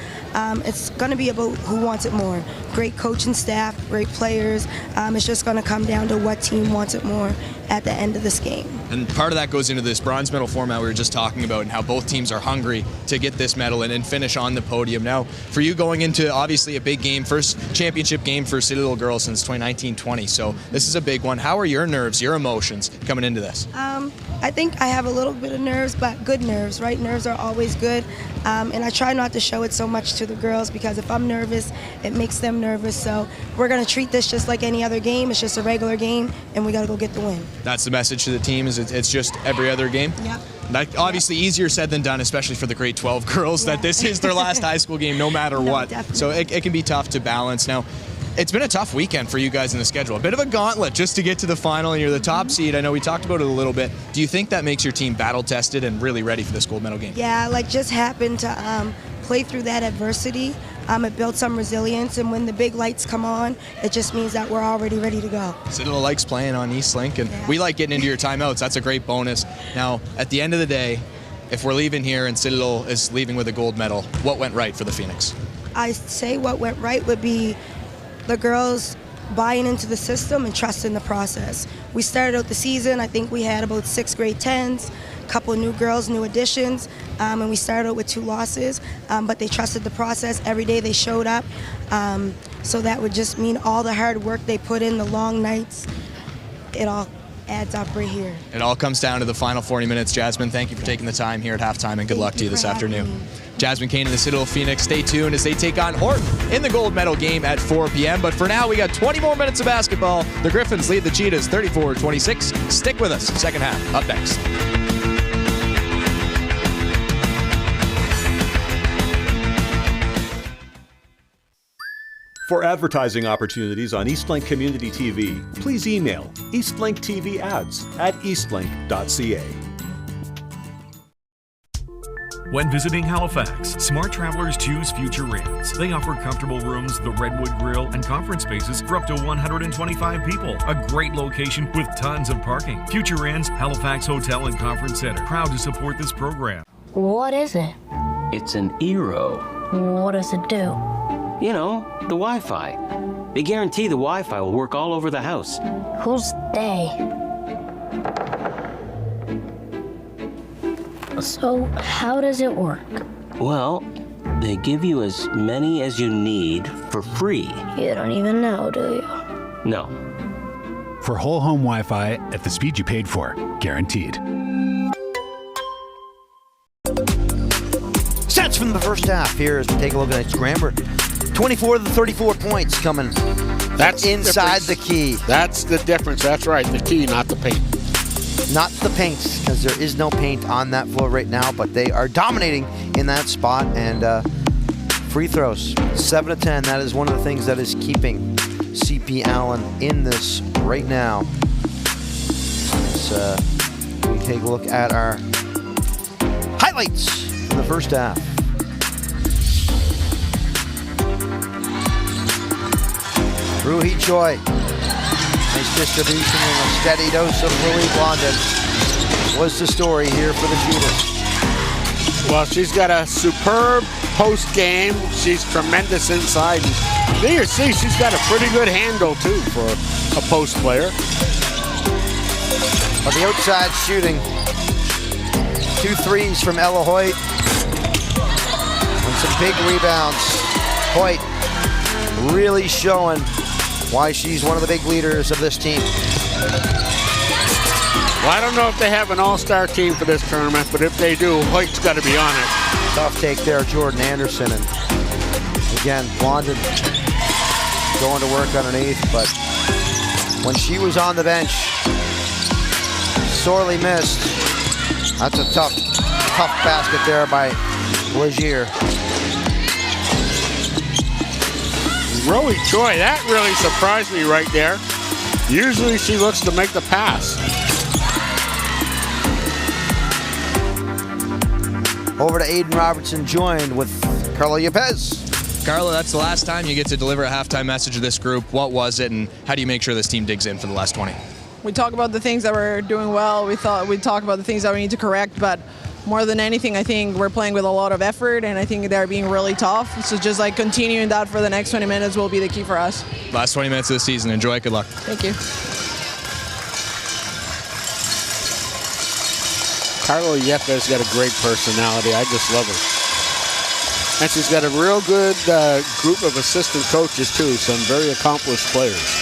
It's going to be about who wants it more. Great coaching staff, great players. It's just going to come down to what team wants it more at the end of this game. And part of that goes into this bronze medal format we were just talking about, and how both teams are hungry to get this medal and finish on the podium. Now, for you going into obviously a big game, first championship game for Citadel girls since 2019-20, so this is a big one. How are your nerves, your emotions coming into this? I think I have a little bit of nerves, but good nerves, right? Nerves are always good, and I try not to show it so much to the girls, because if I'm nervous, it makes them nervous. So we're going to treat this just like any other game. It's just a regular game, and we got to go get the win. That's the message to the team, is it's just every other game? Yep. That, obviously easier said than done, especially for the grade 12 girls, that this is their last high school game no matter what. Definitely. So it can be tough to balance. Now, it's been a tough weekend for you guys in the schedule. A bit of a gauntlet just to get to the final, and you're the top seed. I know we talked about it a little bit. Do you think that makes your team battle-tested and really ready for this gold medal game? Yeah, like just happened to play through that adversity. It built some resilience, and when the big lights come on, it just means that we're already ready to go. Citadel likes playing on Eastlink, and we like getting into your timeouts. That's a great bonus. Now, at the end of the day, if we're leaving here and Citadel is leaving with a gold medal, what went right for the Phoenix? I say what went right would be the girls buying into the system and trusting the process. We started out the season, I think we had about 6 grade 10s, a couple of new girls, new additions, and we started out with 2 losses, but they trusted the process. Every day they showed up, so that would just mean all the hard work they put in, the long nights, it all adds up right here. It all comes down to the final 40 minutes. Jasmine, thank you for taking the time here at halftime, and good luck to you this afternoon. Jasmine Kane and the Citadel Phoenix, stay tuned as they take on Horton in the gold medal game at 4 p.m. But for now, we got 20 more minutes of basketball. The Griffins lead the Cheetahs 34-26. Stick with us. Second half up next. For advertising opportunities on Eastlink Community TV, please email eastlinkTVads@eastlink.ca. When visiting Halifax, smart travelers choose Future Inns. They offer comfortable rooms, the Redwood Grill, and conference spaces for up to 125 people. A great location with tons of parking. Future Inns, Halifax Hotel and Conference Center. Proud to support this program. What is it? It's an Eero. What does it do? You know, the Wi-Fi. They guarantee the Wi-Fi will work all over the house. Who's they? So, how does it work? Well, they give you as many as you need for free. You don't even know, do you? No. For whole home Wi-Fi at the speed you paid for, guaranteed. Stats from the first half here as we take a look at Scramber. 24 to the 34 points coming. That's inside the key. That's the difference. That's right. The key, not the paint. Not the paints, because there is no paint on that floor right now, but they are dominating in that spot. And free throws, 7 to 10. That is one of the things that is keeping CP Allen in this right now. As we take a look at our highlights from the first half. Ruhi Choi. Nice distribution and a steady dose of Lily Blondin was the story here for the Cheetahs. Well, she's got a superb post game. She's tremendous inside. And there you see she's got a pretty good handle, too, for a post player. On the outside shooting, 2 threes from Ella Hoyt. And some big rebounds. Hoyt really showing why she's one of the big leaders of this team. Well, I don't know if they have an all-star team for this tournament, but if they do, Hoyt's got to be on it. Tough take there, Jordan Anderson. And again, Blondin going to work underneath, but when she was on the bench, sorely missed. That's a tough basket there by Legier. Rowie Choi, that really surprised me right there. Usually she looks to make the pass. Over to Aiden Robertson, joined with Carla Yepez. Carla, that's the last time you get to deliver a halftime message to this group. What was it, and how do you make sure this team digs in for the last 20? We talk about the things that we're doing well. We thought we'd talk about the things that we need to correct, but more than anything, I think we're playing with a lot of effort, and I think they're being really tough. So just like continuing that for the next 20 minutes will be the key for us. Last 20 minutes of the season. Enjoy. Good luck. Thank you. Carla Yepez got a great personality. I just love her. And she's got a real good group of assistant coaches, too. Some very accomplished players.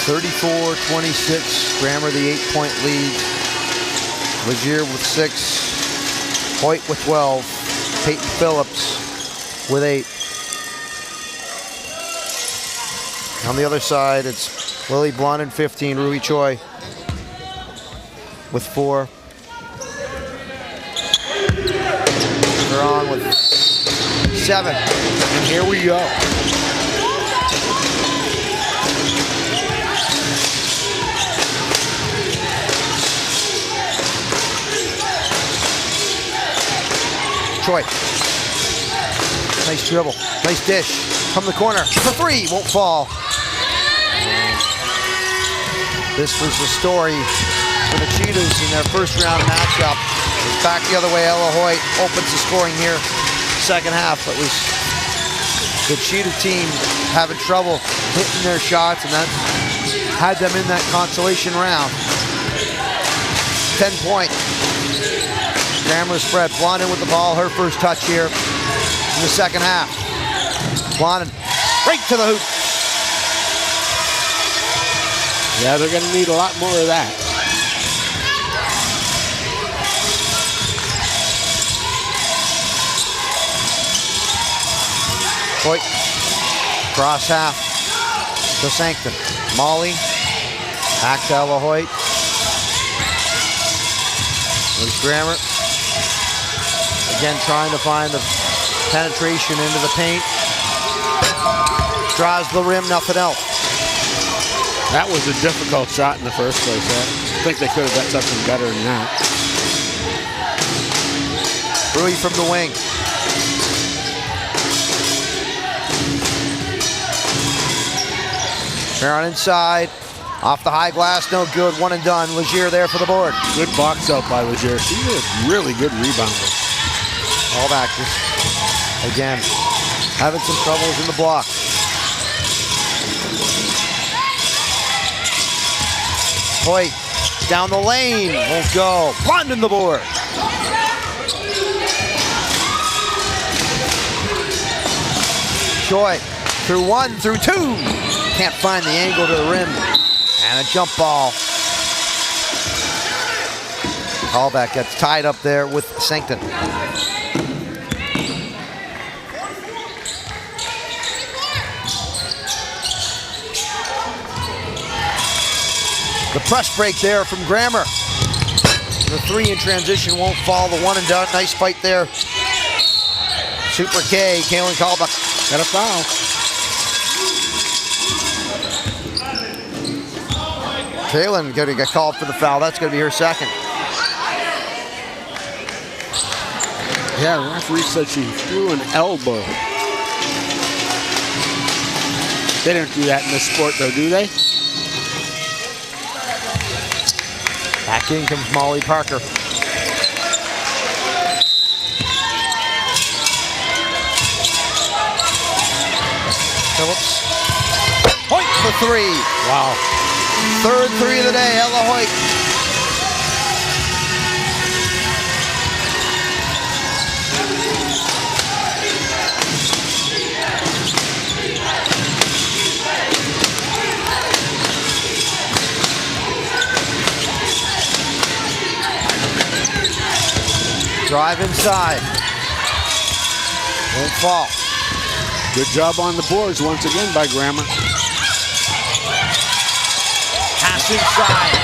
34-26, Grammer the 8-point lead. Legier with 6, Hoyt with 12, Peyton Phillips with 8. On the other side, it's Lily Blondin 15, Ruhi Choi with 4. They're on with 7. And here we go. Choi. Nice dribble. Nice dish. From the corner. For 3. Won't fall. This was the story for the Cheetahs in their first round matchup It's back the other way. Ella Hoyt opens the scoring here. Second half, but was the Cheetah team having trouble hitting their shots, and that had them in that consolation round. 10-point. Grammer spread. Blondin with the ball, her first touch here in the second half. Blondin right to the hoop. Yeah, they're going to need a lot more of that. Hoyt, cross half to Sancton. Molly, back to Ella Hoyt. There's Grammer. Again, trying to find the penetration into the paint. Draws the rim, nothing else. That was a difficult shot in the first place. I think they could have done something better than that. Rui from the wing. Barron inside. Off the high glass, no good. One and done. Legier there for the board. Good box out by Legier. She is a really good rebounder. All back. Again, having some troubles in the block. Hoyt down the lane. Won't go. Blondin the board. Choi through one, through two. Can't find the angle to the rim. And a jump ball. Callback gets tied up there with Sancton. The press break there from Grammer. The three in transition won't fall. The one and done. Nice fight there. Super K, Kaylin Callback. Got a foul. Kaylin going to get called for the foul. That's going to be her second. Yeah, the referee said she threw an elbow. They don't do that in this sport, though, do they? Back in comes Molly Parker. Phillips. Hoyt for three. Wow. Third three of the day, Ella Hoyt. Drive inside. Won't fall. Good job on the boards once again by Grammer. Pass inside.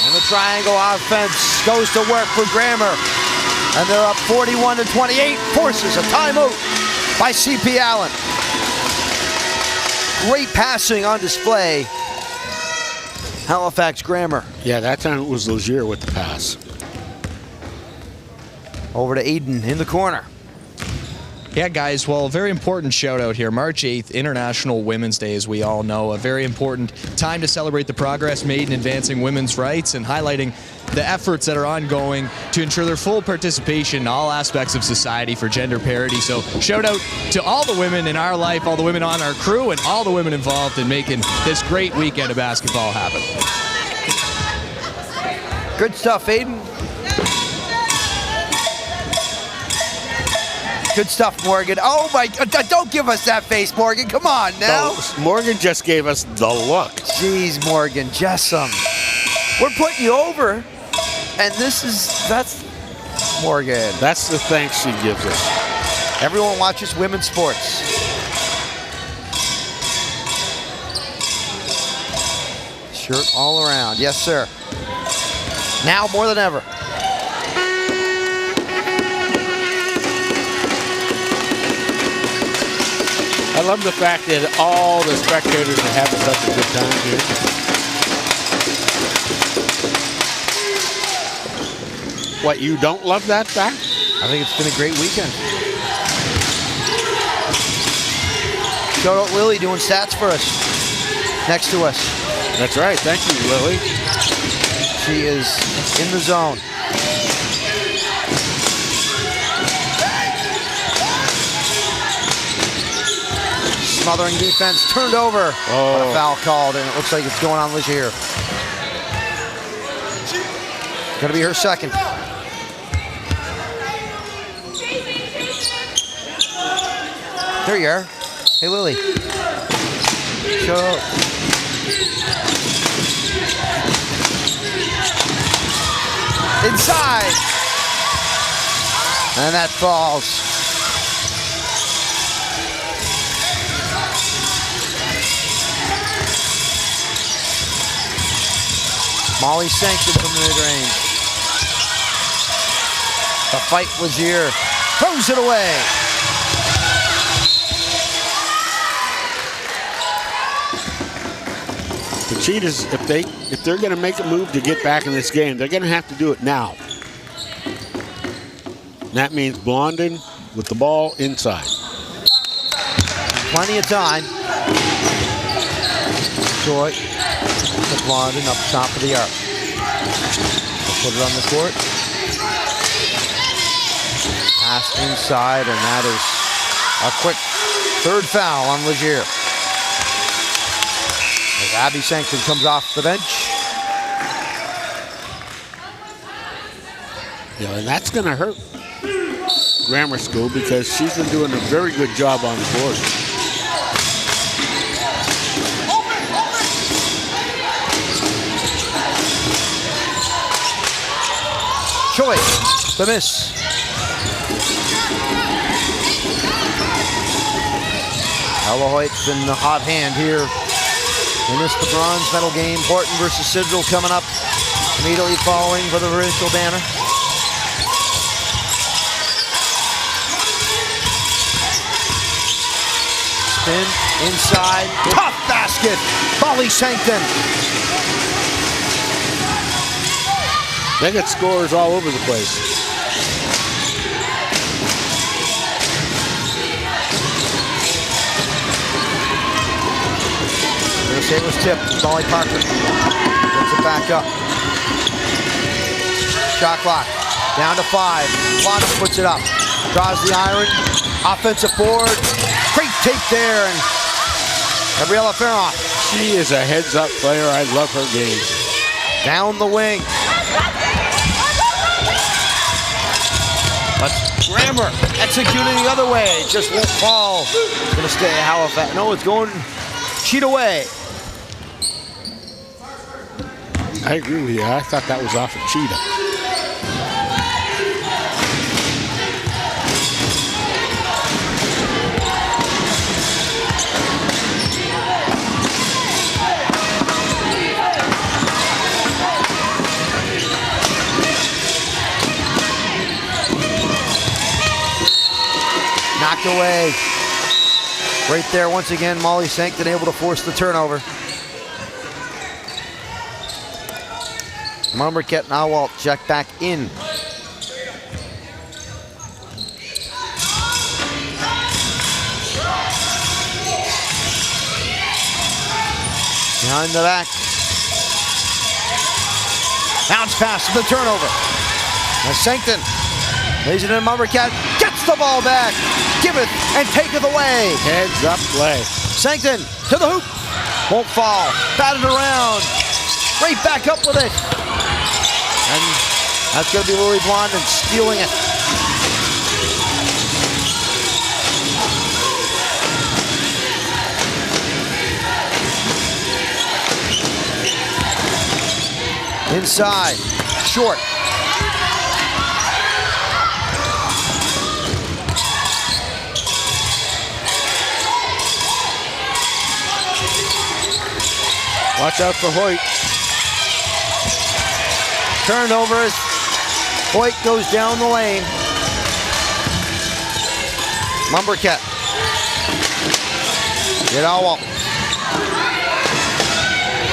And the triangle offense goes to work for Grammer. And they're up 41-28. Forces a timeout by C.P. Allen. Great passing on display. Halifax Grammer. Yeah, that time it was Legier with the pass. Over to Aiden in the corner. Yeah, guys, well, a very important shout out here. March 8th, International Women's Day, as we all know. A very important time to celebrate the progress made in advancing women's rights and highlighting the efforts that are ongoing to ensure their full participation in all aspects of society for gender parity. So shout out to all the women in our life, all the women on our crew, and all the women involved in making this great weekend of basketball happen. Good stuff, Aiden. Good stuff, Morgan. Oh my, don't give us that face, Morgan. Come on now. No, Morgan just gave us the look. Jeez, Morgan, Jessam. We're putting you over. And that's Morgan. That's the thanks she gives us. Everyone watches women's sports. Shirt all around. Yes, sir. Now more than ever. I love the fact that all the spectators are having such a good time here. What, you don't love that fact? I think it's been a great weekend. Shout out Lily doing stats for us. Next to us. That's right. Thank you, Lily. She is in the zone. Smothering defense, turned over. But a foul called, and it looks like it's going on Legier. Gonna be her second. There you are. Hey, Lily. Show up. Inside. And that falls. Molly Sancton from the mid-range. The fight was here. Throws it away. The Cheetahs, if they're going to make a move to get back in this game, they're going to have to do it now. And that means Blondin with the ball inside. Plenty of time. Short to Blondin up top of the arc. Put it on the court. Pass inside, and that is a quick third foul on Legier. As Abby Sancton comes off the bench. Yeah, and that's going to hurt Grammar School because she's been doing a very good job on the board. Choi, the miss. Alahoit's been the hot hand here in this the bronze medal game. Portland versus Sidrel coming up immediately following for the Provincial banner. Spin inside, tough basket. Molly Sancton. They got scores all over the place. It was tipped. Molly Parker gets it back up. Shot clock down to 5. Plata puts it up. Draws the iron. Offensive board. Great take there. And Gabriela Ferron. She is a heads-up player. I love her game. Down the wing. But Grammer executing the other way. Just won't fall. It's going to stay at Halifax. No, it's going cheat away. I agree with you. I thought that was off of Cheetah. Knocked away. Right there, once again, Molly Sancton able to force the turnover. Marquette and Awalt check back in. Behind the back. Bounce pass to the turnover. Now Sancton lays it in. Marquette gets the ball back. Giveth and taketh away. Heads up play. Sancton to the hoop. Won't fall. Batted around. Right back up with it. And that's going to be Lily Blondin stealing it. Inside. Short. Watch out for Hoyt. Turnovers. Hoyt goes down the lane. Marquette. Get Awalt.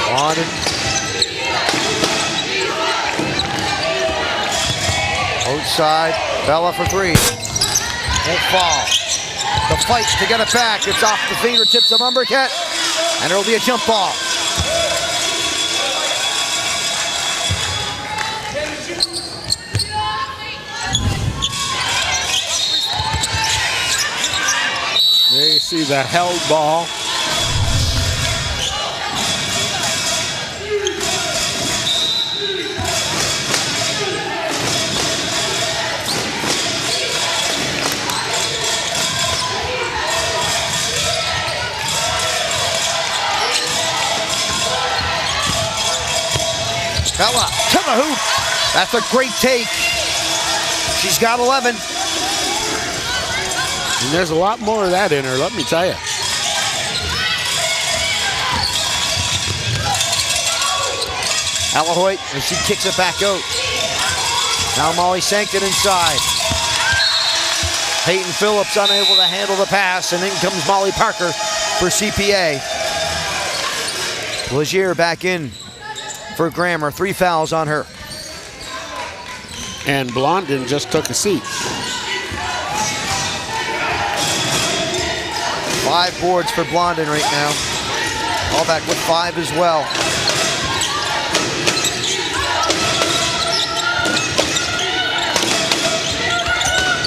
Blondin. Outside. Bella for 3. Won't fall. The fight to get it back. It's off the fingertips of Marquette. And it'll be a jump ball. They see the held ball. Bella to the hoop. That's a great take. She's got 11. And there's a lot more of that in her, let me tell you. Alahoit, and she kicks it back out. Now Molly Sankton inside. Peyton Phillips unable to handle the pass, and in comes Molly Parker for CPA. Legier back in for Grammer. 3 fouls on her. And Blondin just took a seat. 5 boards for Blondin right now. Allback with 5 as well.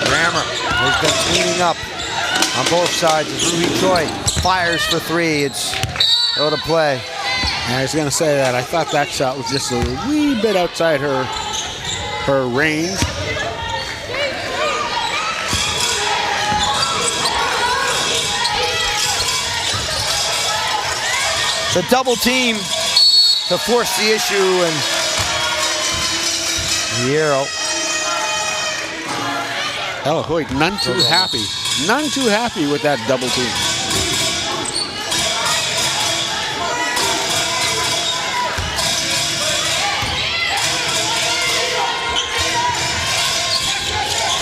Grammer has been cleaning up on both sides as Ruhi Choi fires for 3. It's out of play. I was going to say that. I thought that shot was just a wee bit outside her range. The double team to force the issue, and Hierro. Alahoit, none too happy. None too happy with that double team.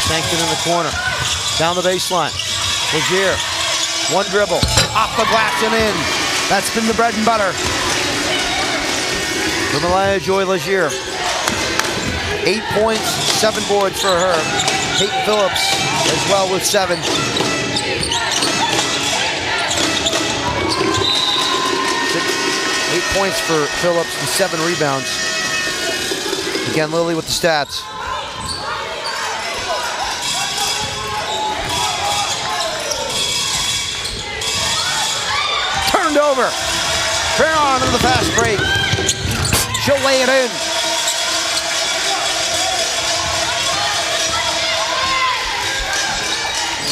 Sankton in the corner. Down the baseline. Legier. 1 dribble. Off the glass and in. That's been the bread and butter for Malaya Joy Legier. 8 points, 7 boards for her. Peyton Phillips as well with 7. 8 points for Phillips and 7 rebounds. Again, Lily with the stats. Turned over. Farron on the fast break. She'll lay it in.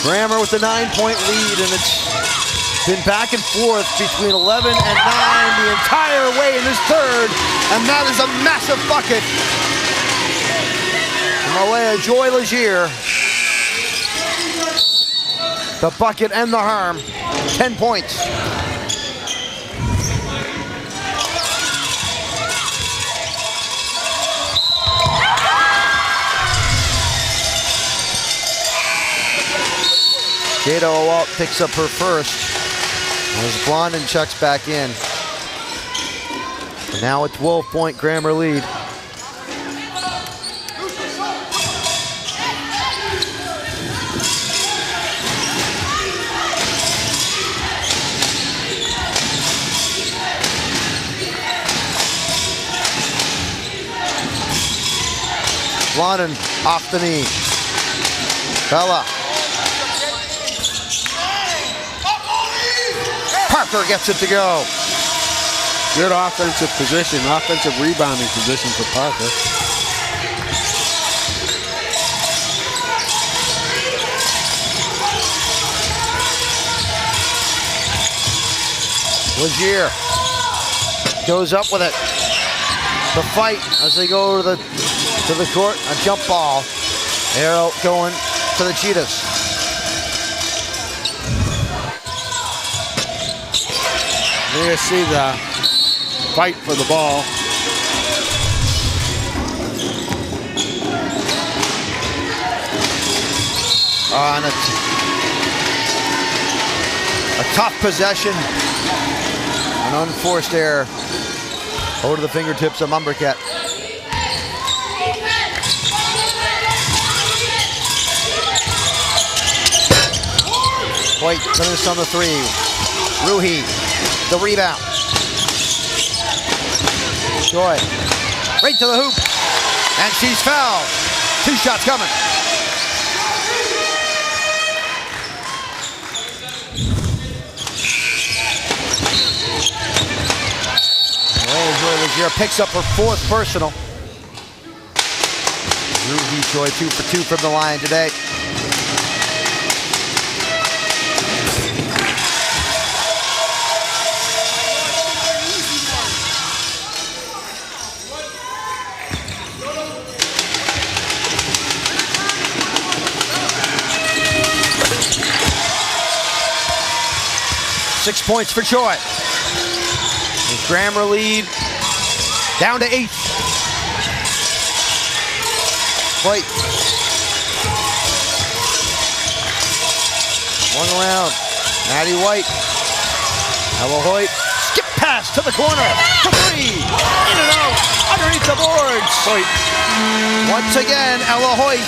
Grammer with the 9-point lead, and it's been back and forth between 11 and 9 the entire way in this third, and that is a massive bucket. Malaya Joy Legier. The bucket and the harm. 10 points. Jada Owalt picks up her first as Blondin checks back in. And now a 12-point Grammer lead. Blondin off the knee. Bella. Parker gets it to go. Good offensive position, offensive rebounding position for Parker. Legier goes up with it. The fight as they go to the court. A jump ball. Arrow going to the Cheetahs. There you see the fight for the ball. On a tough possession. An unforced error. Over to the fingertips of Umbercat. White finished on the 3. Ruhi, the rebound. Joy, right to the hoop. And she's fouled. 2 shots coming. Algier picks up her 4th personal. Ruby Choi 2 for 2 from the line today. Six points for Choi. His Grammar lead down to 8. White. One around. Maddie White. Ella Hoyt. Skip pass to the corner. For 3. In and out. Underneath the boards. Hoyt. Once again, Ella Hoyt.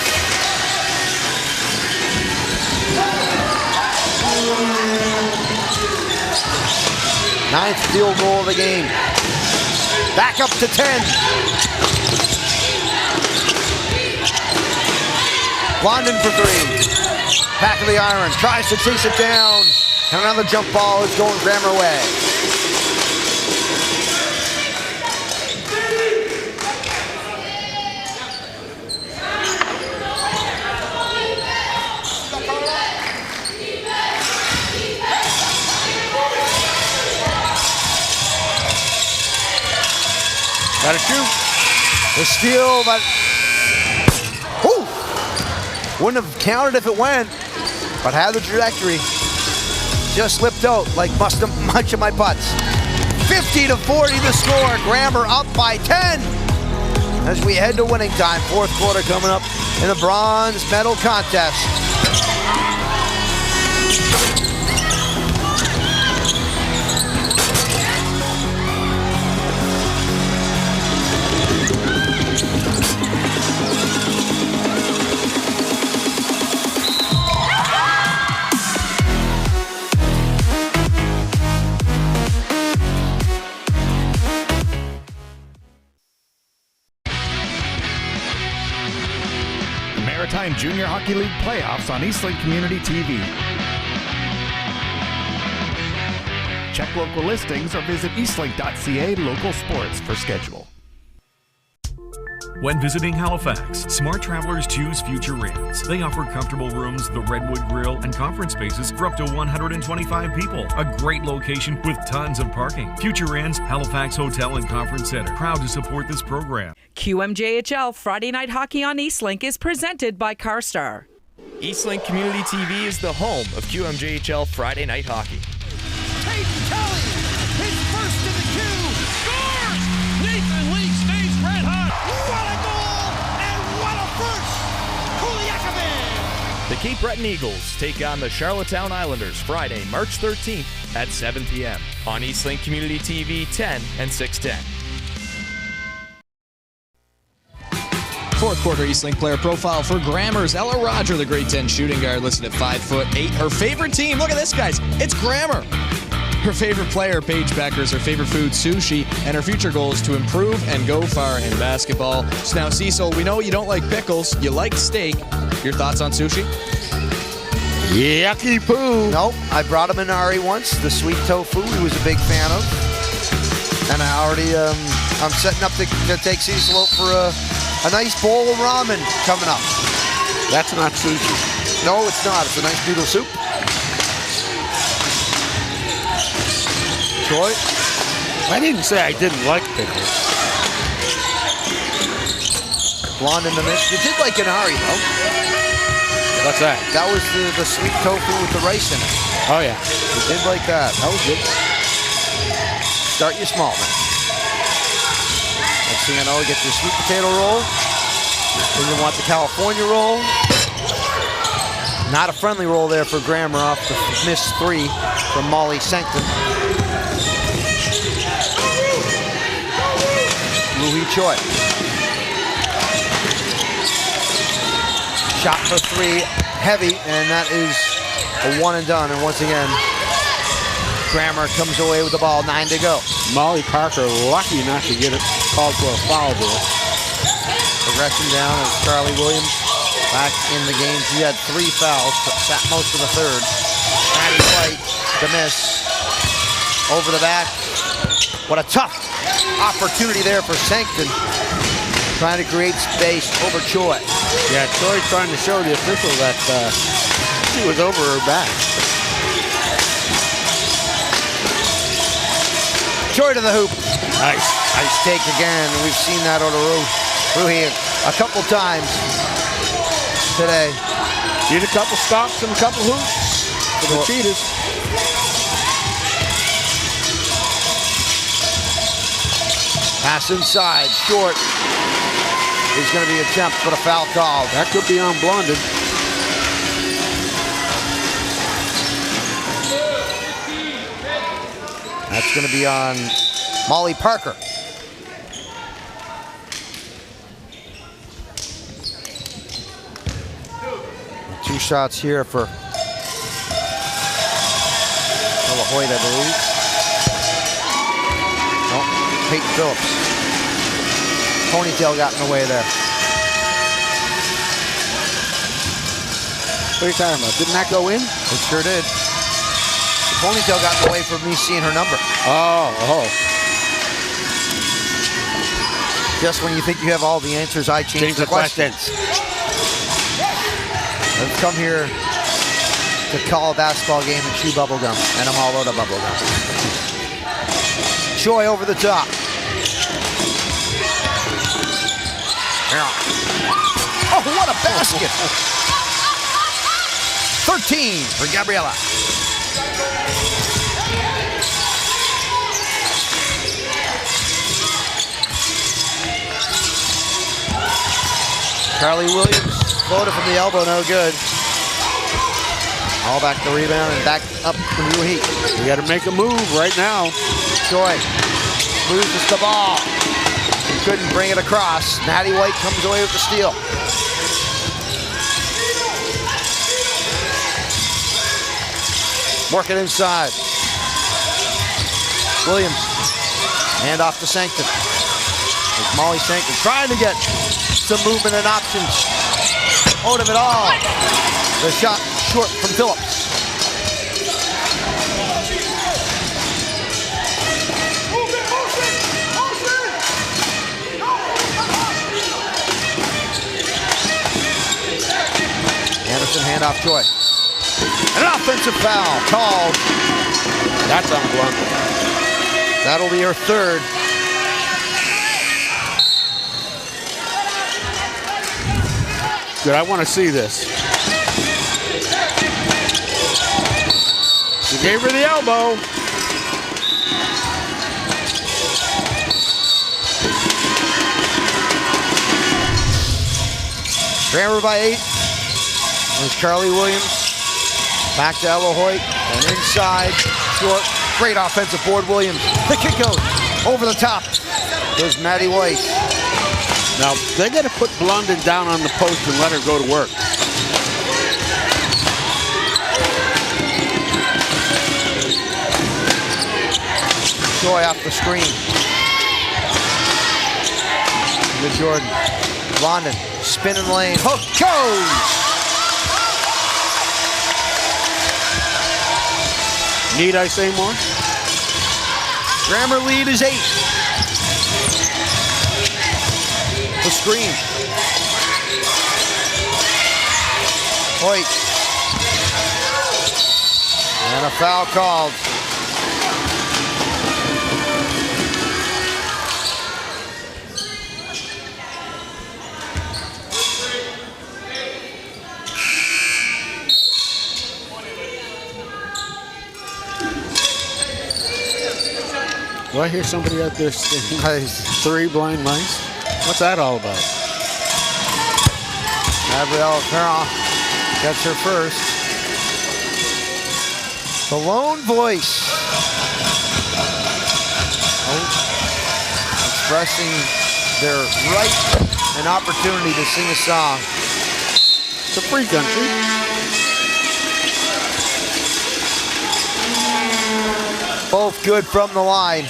Ninth field goal of the game. Back up to 10. Blondin for 3. Back of the iron. Tries to chase it down. And another jump ball is going Grammar way. Got it shoot. The steal, but wouldn't have counted if it went, but had the trajectory. Just slipped out like much of my putts. 50-40 the score. Grammar up by 10 as we head to winning time. 4th quarter coming up in the bronze medal contest. Maritime Junior Hockey League playoffs on Eastlink Community TV. Check local listings or visit eastlink.ca local sports for schedule. When visiting Halifax, smart travelers choose Future Inns. They offer comfortable rooms, the Redwood Grill, and conference spaces for up to 125 people. A great location with tons of parking. Future Inns, Halifax Hotel and Conference Center. Proud to support this program. QMJHL Friday Night Hockey on Eastlink is presented by CarStar. Eastlink Community TV is the home of QMJHL Friday Night Hockey. Peyton Kelly, his first in the queue, scores! Nathan Lee stays red hot. What a goal and what a first! Kuliakovic! The Cape Breton Eagles take on the Charlottetown Islanders Friday, March 13th at 7 p.m. on Eastlink Community TV 10 and 610. 4th quarter Eastlink player profile for Grammar's Ella Roger, the grade 10 shooting guard, listed at 5'8". Her favorite team, look at this, guys, it's Grammar. Her favorite player, Paige Beckers, her favorite food, sushi, and her future goal is to improve and go far in basketball. So now, Cecil, we know you don't like pickles, you like steak. Your thoughts on sushi? Yucky poo. Nope, I brought him in Ari once, the sweet tofu he was a big fan of. And I already, I'm setting up to take Cecil out for a nice bowl of ramen coming up. That's not sushi. No, it's not. It's a nice noodle soup. Troy? I didn't say I didn't like pickles. Blonde in the mist. You did like an Ari, though. What's that? That was the sweet tofu with the rice in it. Oh, yeah. You did like that. That was good. Start you small, man. Next thing I know, get your sweet potato roll. Then you want the California roll. Not a friendly roll there for Grammar off the missed 3 from Molly Sancton. Ruhi Choi. Shot for 3, heavy, and that is a 1 and done. And once again, Grammar comes away with the ball, 9 to go. Molly Parker lucky not to get it called for a foul there. Progression down as Charlie Williams back in the game. She had 3 fouls, sat most of the third. Maddie White, the miss. Over the back. What a tough opportunity there for Sancton. Trying to create space over Choi. Yeah, Choi trying to show the official that she was over her back. Choi to the hoop. Nice. Nice take again. We've seen that on the Ruhi a couple times today. Need a couple stops and a couple hoops for the Cheetahs. Pass inside, short. Is going to be a attempt, but a foul called. That could be on Blondin. That's going to be on Molly Parker. Two shots here for Hoyt, I believe. No, Peyton Phillips. Ponytail got in the way there. What are you talking about? Didn't that go in? It sure did. The ponytail got in the way for me seeing her number. Oh. Just when you think you have all the answers, I change the questions. Let's come here to call a basketball game and chew bubble gum, and I'm all out of bubble gum. Choi over the top. Oh, what a basket! 13 for Gabriella. Carly Williams floated from the elbow, no good. All back to rebound and back up to New Heat. You got to make a move right now. Choi loses the ball. He couldn't bring it across. Maddie White comes away with the steal. Working inside. Williams. Hand off to Sancton. It's Molly Sancton trying to get some movement and options. Out of it all. The shot short from Phillips. Anderson handoff Choi. An offensive foul called. That's on Blondin. That'll be her third. Good, I want to see this. She gave her the elbow. Grammer by 8. There's Carly Williams. Back to Ella Hoyt. And inside. Short. Great offensive board, Williams. The kick goes over the top. There's Maddie White. Now, they got to put Blondin down on the post and let her go to work. Joy off the screen. Good Jordan. Blondin, spinning lane. Hook goes! Need I say more? Grammer lead is 8. The screen. Hoyt. And a foul called. Do I hear somebody out there saying 3 blind mice? What's that all about? Gabrielle Ferrand gets her first. The lone voice. Expressing their right and opportunity to sing a song. It's a free country. Both good from the line.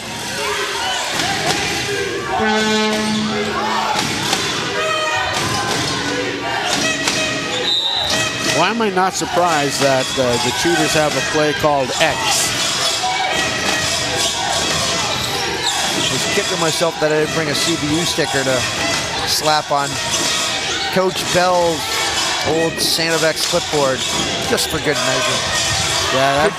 Why am I not surprised that the Cheaters have a play called X? was kicking myself that I didn't bring a CBU sticker to slap on Coach Bell's old Sanovex clipboard, just for good measure. Yeah,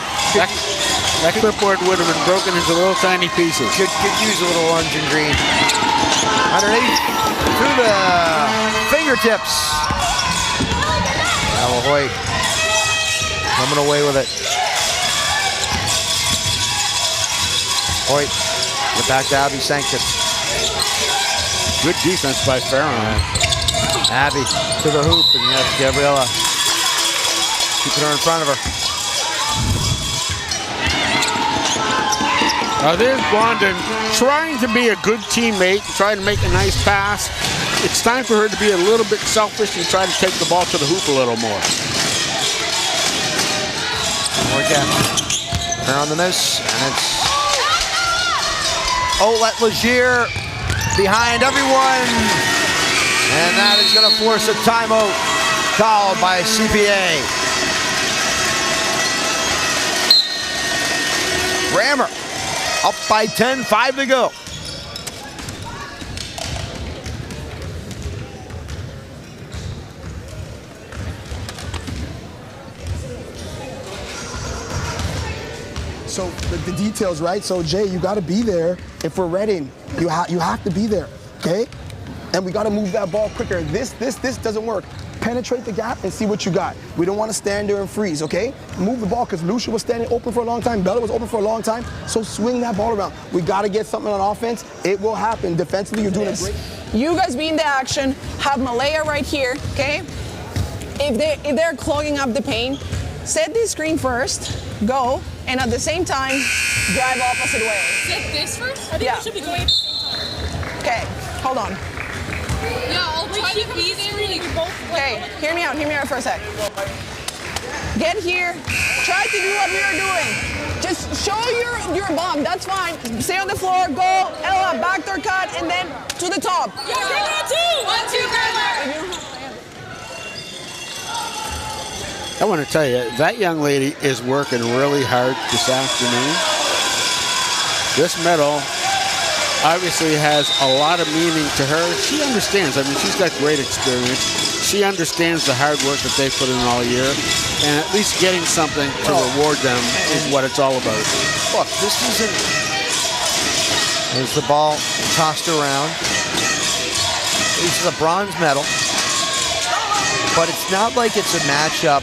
that clipboard would have been broken into little tiny pieces. Could use a little orange and green. Underneath, through the fingertips. Alahoy coming away with it. Hoyt, get back to Abby Sanctum. Good defense by Farron. Abby to the hoop, and that's Gabriella keeping her in front of her. There's Blondin trying to be a good teammate, trying to make a nice pass. It's time for her to be a little bit selfish and try to take the ball to the hoop a little more. More again. Her on the miss, and it's Olette Legier behind everyone. And that is going to force a timeout called by CPA. Grammer up by 10, 5 to go. So the details, right? So Jay, you got to be there. If we're Reading, you have to be there, okay? And we got to move that ball quicker. This doesn't work. Penetrate the gap and see what you got. We don't want to stand there and freeze, okay? Move the ball, because Lucia was standing open for a long time. Bella was open for a long time. So swing that ball around. We got to get something on offense. It will happen. Defensively, you're doing a great. You guys be in the action. Have Malaya right here, okay? If they're clogging up the paint, set the screen first, go, and at the same time, drive opposite way. Set this first? I think we should be going at the same time. Okay, hold on. Yeah, I'll try to be there really both. Okay, hear me out for a sec. Get here, try to do what we are doing. Just show your bomb, that's fine. Stay on the floor, go, Ella, backdoor cut, and then to the top. Yeah, Grandma too! 1, 2, Grandma! I want to tell you, that young lady is working really hard this afternoon. This medal obviously has a lot of meaning to her. She understands. I mean, she's got great experience. She understands the hard work that they put in all year, and at least getting something to reward them is what it's all about. Look, this isn't. There's the ball tossed around. This is a bronze medal, but it's not like it's a matchup.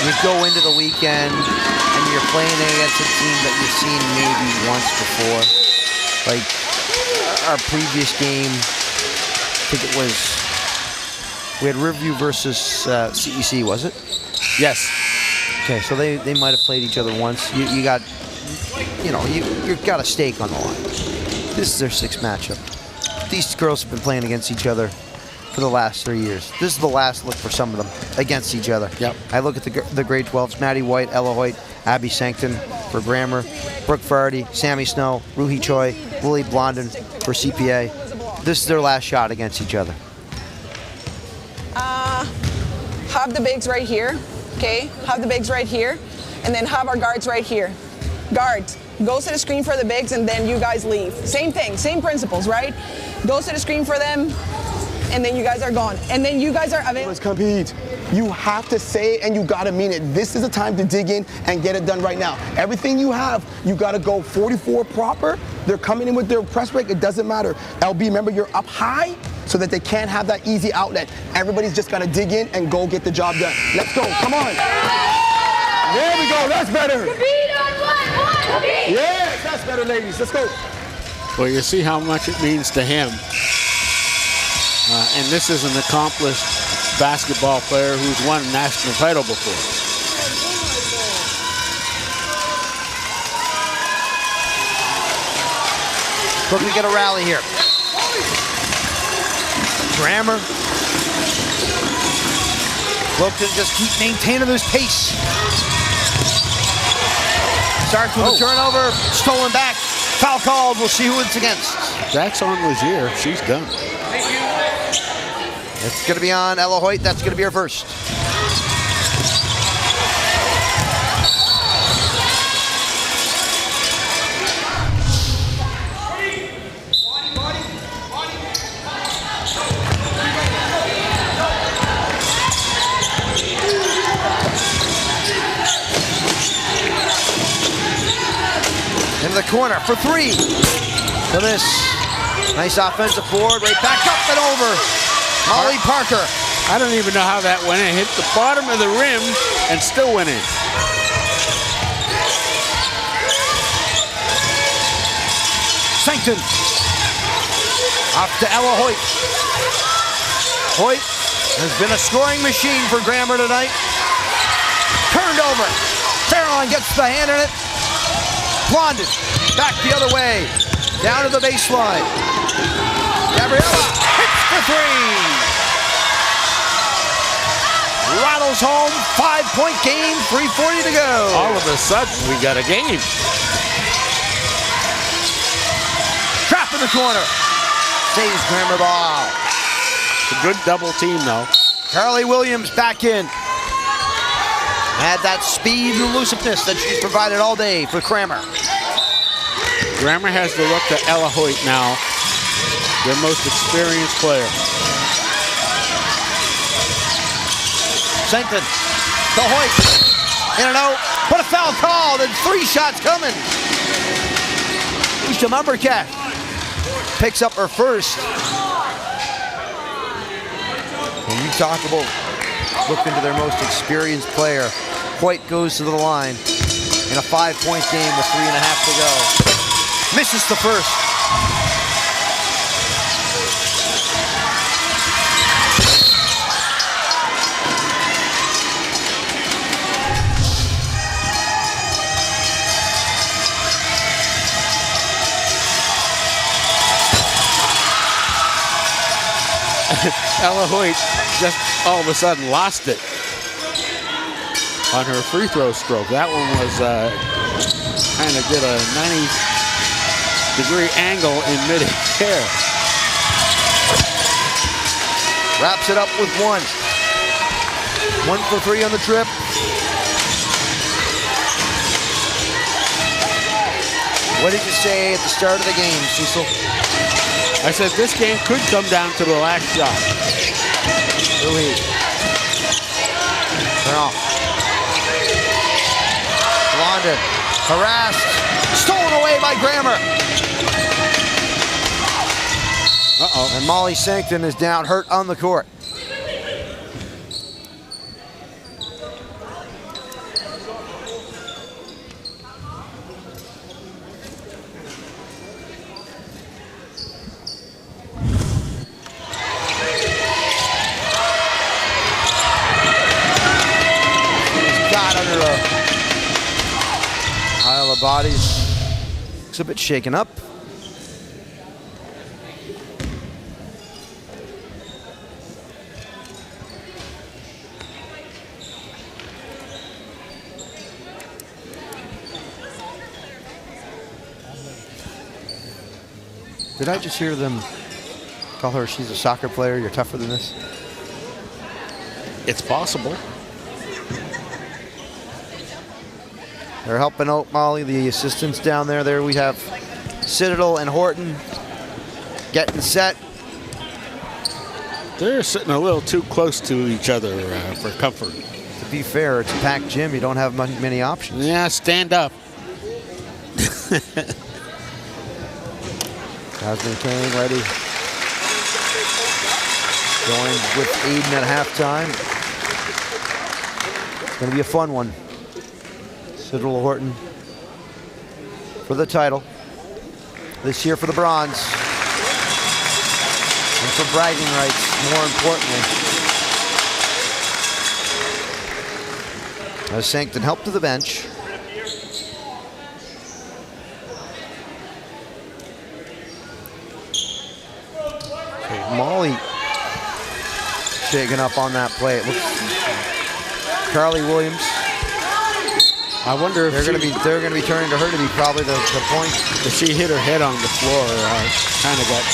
You go into the weekend and you're playing against a team that you've seen maybe once before. Like our previous game, I think it was, we had Riverview versus CEC, was it? Yes. Okay, so they might have played each other once. You got, you've got a stake on the line. This is their sixth matchup. These girls have been playing against each other for the last 3 years. This is the last look for some of them against each other. Yep. I look at the grade 12s, Maddie White, Ella Hoyt, Abby Sancton for Grammer, Brooke Farty, Sammy Snow, Ruhi Choi, Lily Blondin for CPA. This is their last shot against each other. Have the bigs right here, okay? Have the bigs right here, and then have our guards right here. Guards, goes to the screen for the bigs, and then you guys leave. Same thing, same principles, right? Goes to the screen for them, and then you guys are gone. And then you guys are... Let's compete. You have to say it and you gotta mean it. This is the time to dig in and get it done right now. Everything you have, you gotta go 44 proper. They're coming in with their press break, it doesn't matter. LB, remember you're up high so that they can't have that easy outlet. Everybody's just gotta dig in and go get the job done. Let's go, come on. There we go, that's better. Yes, that's better, ladies, let's go. Well, you see how much it means to him. And this is an accomplished basketball player who's won a national title before. Looking to get a rally here. Grammer. Looking to just keep maintaining this pace. Starts with a turnover, stolen back, foul called. We'll see who it's against. That's on Legier. She's done. It's going to be on Ella Hoyt. That's going to be her first. corner for three. To this. Nice offensive board. Right back up and over. Molly Parker. I don't even know how that went in. Hit the bottom of the rim and still went in. Sankton. Off to Ella Hoyt. Hoyt has been a scoring machine for Grammer tonight. Turned over. Farrellon gets the hand in it. Blondin back the other way. Down to the baseline. Gabriella hits for three. Rattles home, 5-point game, 3:40 to go. All of a sudden, we got a game. Trap in the corner. Saves Grammer ball. A good double team, though. Carly Williams back in. Had that speed and elusiveness that she's provided all day for Cramer. Grammer has to look to Ella Hoyt now, their most experienced player. Sankton to Hoyt. In and out. But a foul called and 3 shots coming. Usha Mumbercat picks up her first. When you talk about looking to their most experienced player, Hoyt goes to the line in a 5-point game with 3.5 to go. Misses the first. Ella Hoyt just all of a sudden lost it on her free throw stroke. That one was kind of did a 90-degree angle in mid-air. Wraps it up with 1. 1 for 3 on the trip. What did you say at the start of the game, Cecil? I said this game could come down to the last shot. Louis. Blondin. Harassed. Stolen away by Grammer. Uh-oh. And Molly Sankton is down hurt on the court. Bodies. Looks a bit shaken up. Did I just hear them tell her she's a soccer player? You're tougher than this? It's possible. They're helping out Molly, the assistants down there. There we have Citadel and Horton getting set. They're sitting a little too close to each other for comfort. To be fair, it's a packed gym. You don't have many options. Yeah, stand up. Jasmine Kane ready. Going with Aiden at halftime. It's going to be a fun one. Citadel Horton for the title. This year for the bronze. And for bragging rights, more importantly. As Sankton helped to the bench. Molly shaking up on that play. It looks Carly Williams. I wonder if they're going to be turning to her to be probably the point. If she hit her head on the floor, kind of got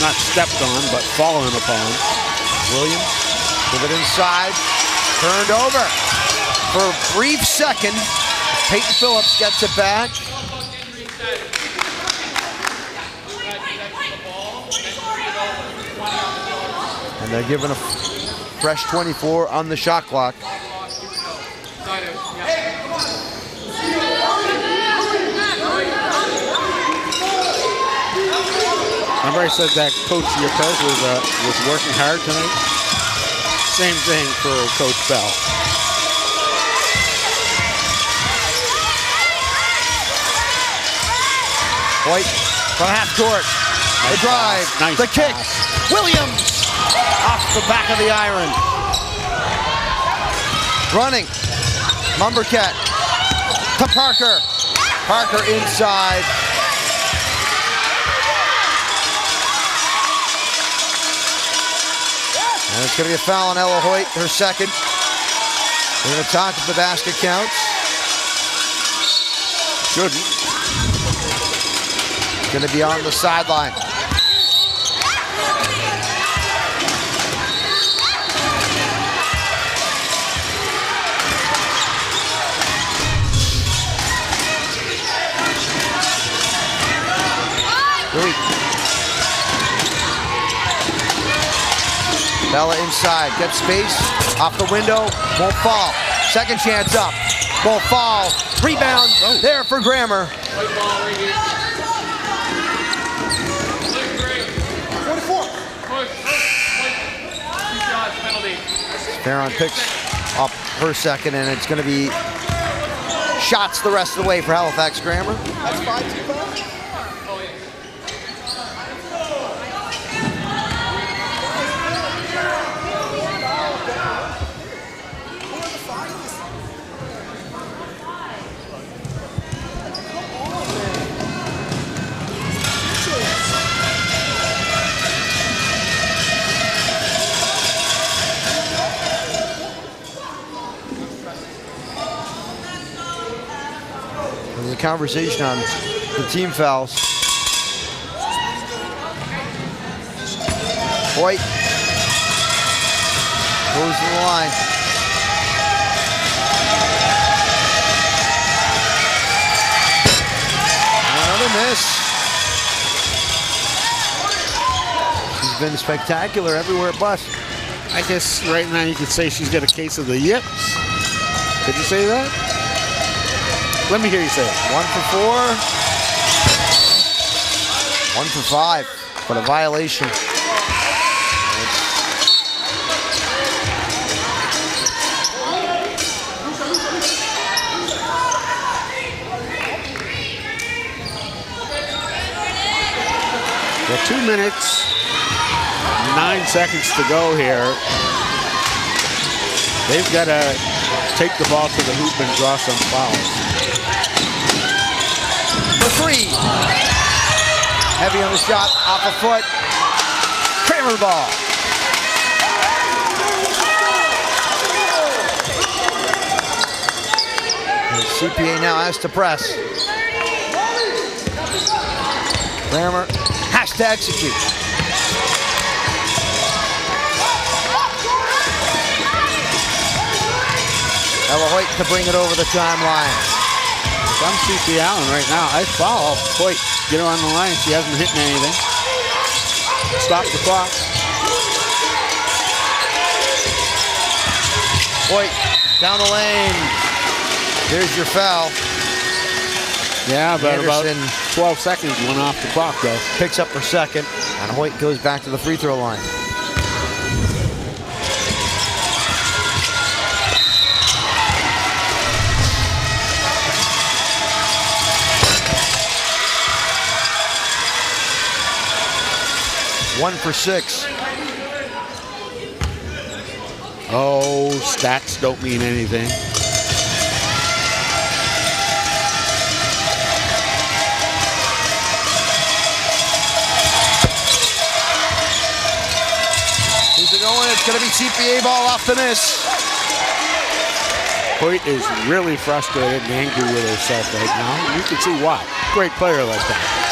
not stepped on, but fallen upon. Williams with it inside, turned over for a brief second. Peyton Phillips gets it back. And they're giving a fresh 24 on the shot clock. Remember I said that Coach Yepes was working hard tonight? Same thing for Coach Bell. Hoyt from half court. The drive, nice the kick. pass. Williams off the back of the iron. Running. Mumbercat to Parker. Parker inside. And it's going to be a foul on Ella Hoyt, her second. We're going to talk if the basket counts. Shouldn't. Going to be on the sideline. Bella inside, gets space, off the window, won't fall. Second chance up, won't fall. Rebound there for Grammer. Farron picks up her second, and it's going to be shots the rest of the way for Halifax Grammer. That's 5-2 foul? There's a conversation on the team fouls. Hoyt goes to the line. Another miss. She's been spectacular everywhere but. I guess right now you could say she's got a case of the yips. Did you say that? Let me hear you say it. 1 for 4. 1 for 5, but a violation. Well, 2 minutes, 9 seconds to go here. They've got to take the ball to the hoop and draw some fouls. For 3. Heavy on the shot, off a foot. Kramer ball. And CPA now has to press. Kramer has to execute. Ella Hoyt to bring it over the timeline. If I'm CP Allen right now, I follow Hoyt. Get her on the line. She hasn't hit anything. Stop the clock. Hoyt down the lane. Here's your foul. Yeah, but Anderson about 12 seconds went off the clock, though. Picks up her second, and Hoyt goes back to the free throw line. One for 6. Oh, stats don't mean anything. Who's it going? It's going to be CPA ball off the miss. Hoyt is really frustrated and angry with herself right now. You can see why. Great player like that.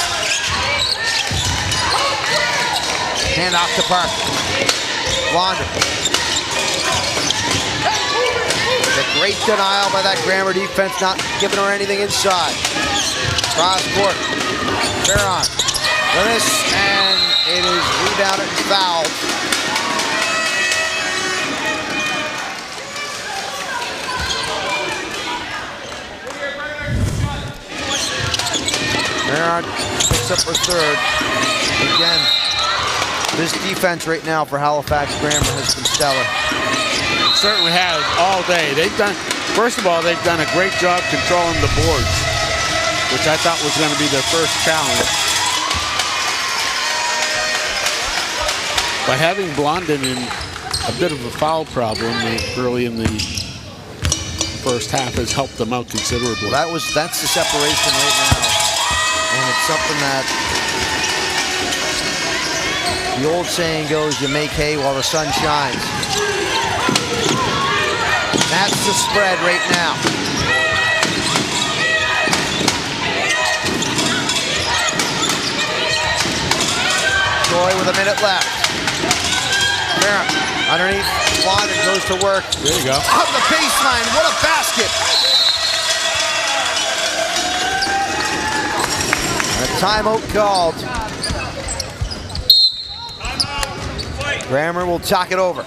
Hand off to Park. Launder. The great denial by that Grammer defense, not giving her anything inside. Cross court. Farron. The miss, and it is rebounded and fouled. Farron picks up her third. Again, this defense right now for Halifax Grammar has been stellar. It certainly has all day. First of all, they've done a great job controlling the boards, which I thought was going to be their first challenge. By having Blondin in a bit of a foul problem early in the first half has helped them out considerably. Well, that's the separation right now, and it's something that the old saying goes, you make hay while the sun shines. That's the spread right now. Troy with a minute left. Underneath, Blondin goes to work. There you go. Up the baseline, what a basket! A timeout called. Grammar will talk it over.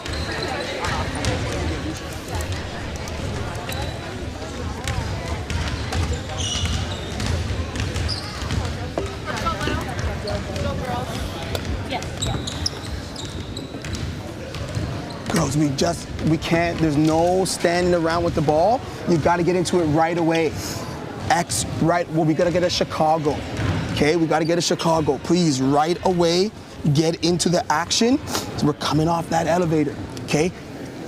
Girls, we can't, there's no standing around with the ball. You got to get into it right away. Well, we got to get a Chicago. Okay, we got to get a Chicago. Please, right away, get into the action. So we're coming off that elevator, okay?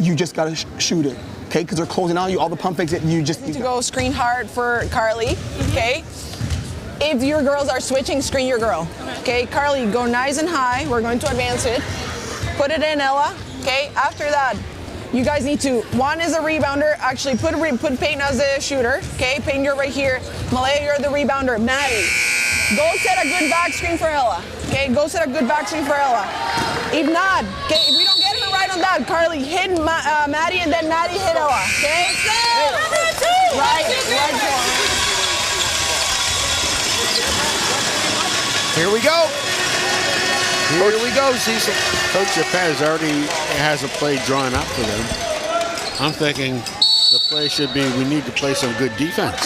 You just got to shoot it, okay? Because they're closing on you, all the pump fakes, you just need to go screen hard for Carly, okay? If your girls are switching, screen your girl. Okay, Carly, go nice and high. We're going to advance it. Put it in, Ella. Okay, after that, you guys need to, one is a rebounder, actually put Peyton as a shooter. Okay, Peyton, you're right here. Malaya, you're the rebounder. Maddie, go set a good back screen for Ella. Okay, go set a good back screen for Ella. If not, okay, if we don't get her right on that, Carly hit Maddie and then Maddie hit Ella. Okay? Right. Here we go. Here we go, Cecil. Coach Yepez already has a play drawn up for them. I'm thinking the play should be, we need to play some good defense.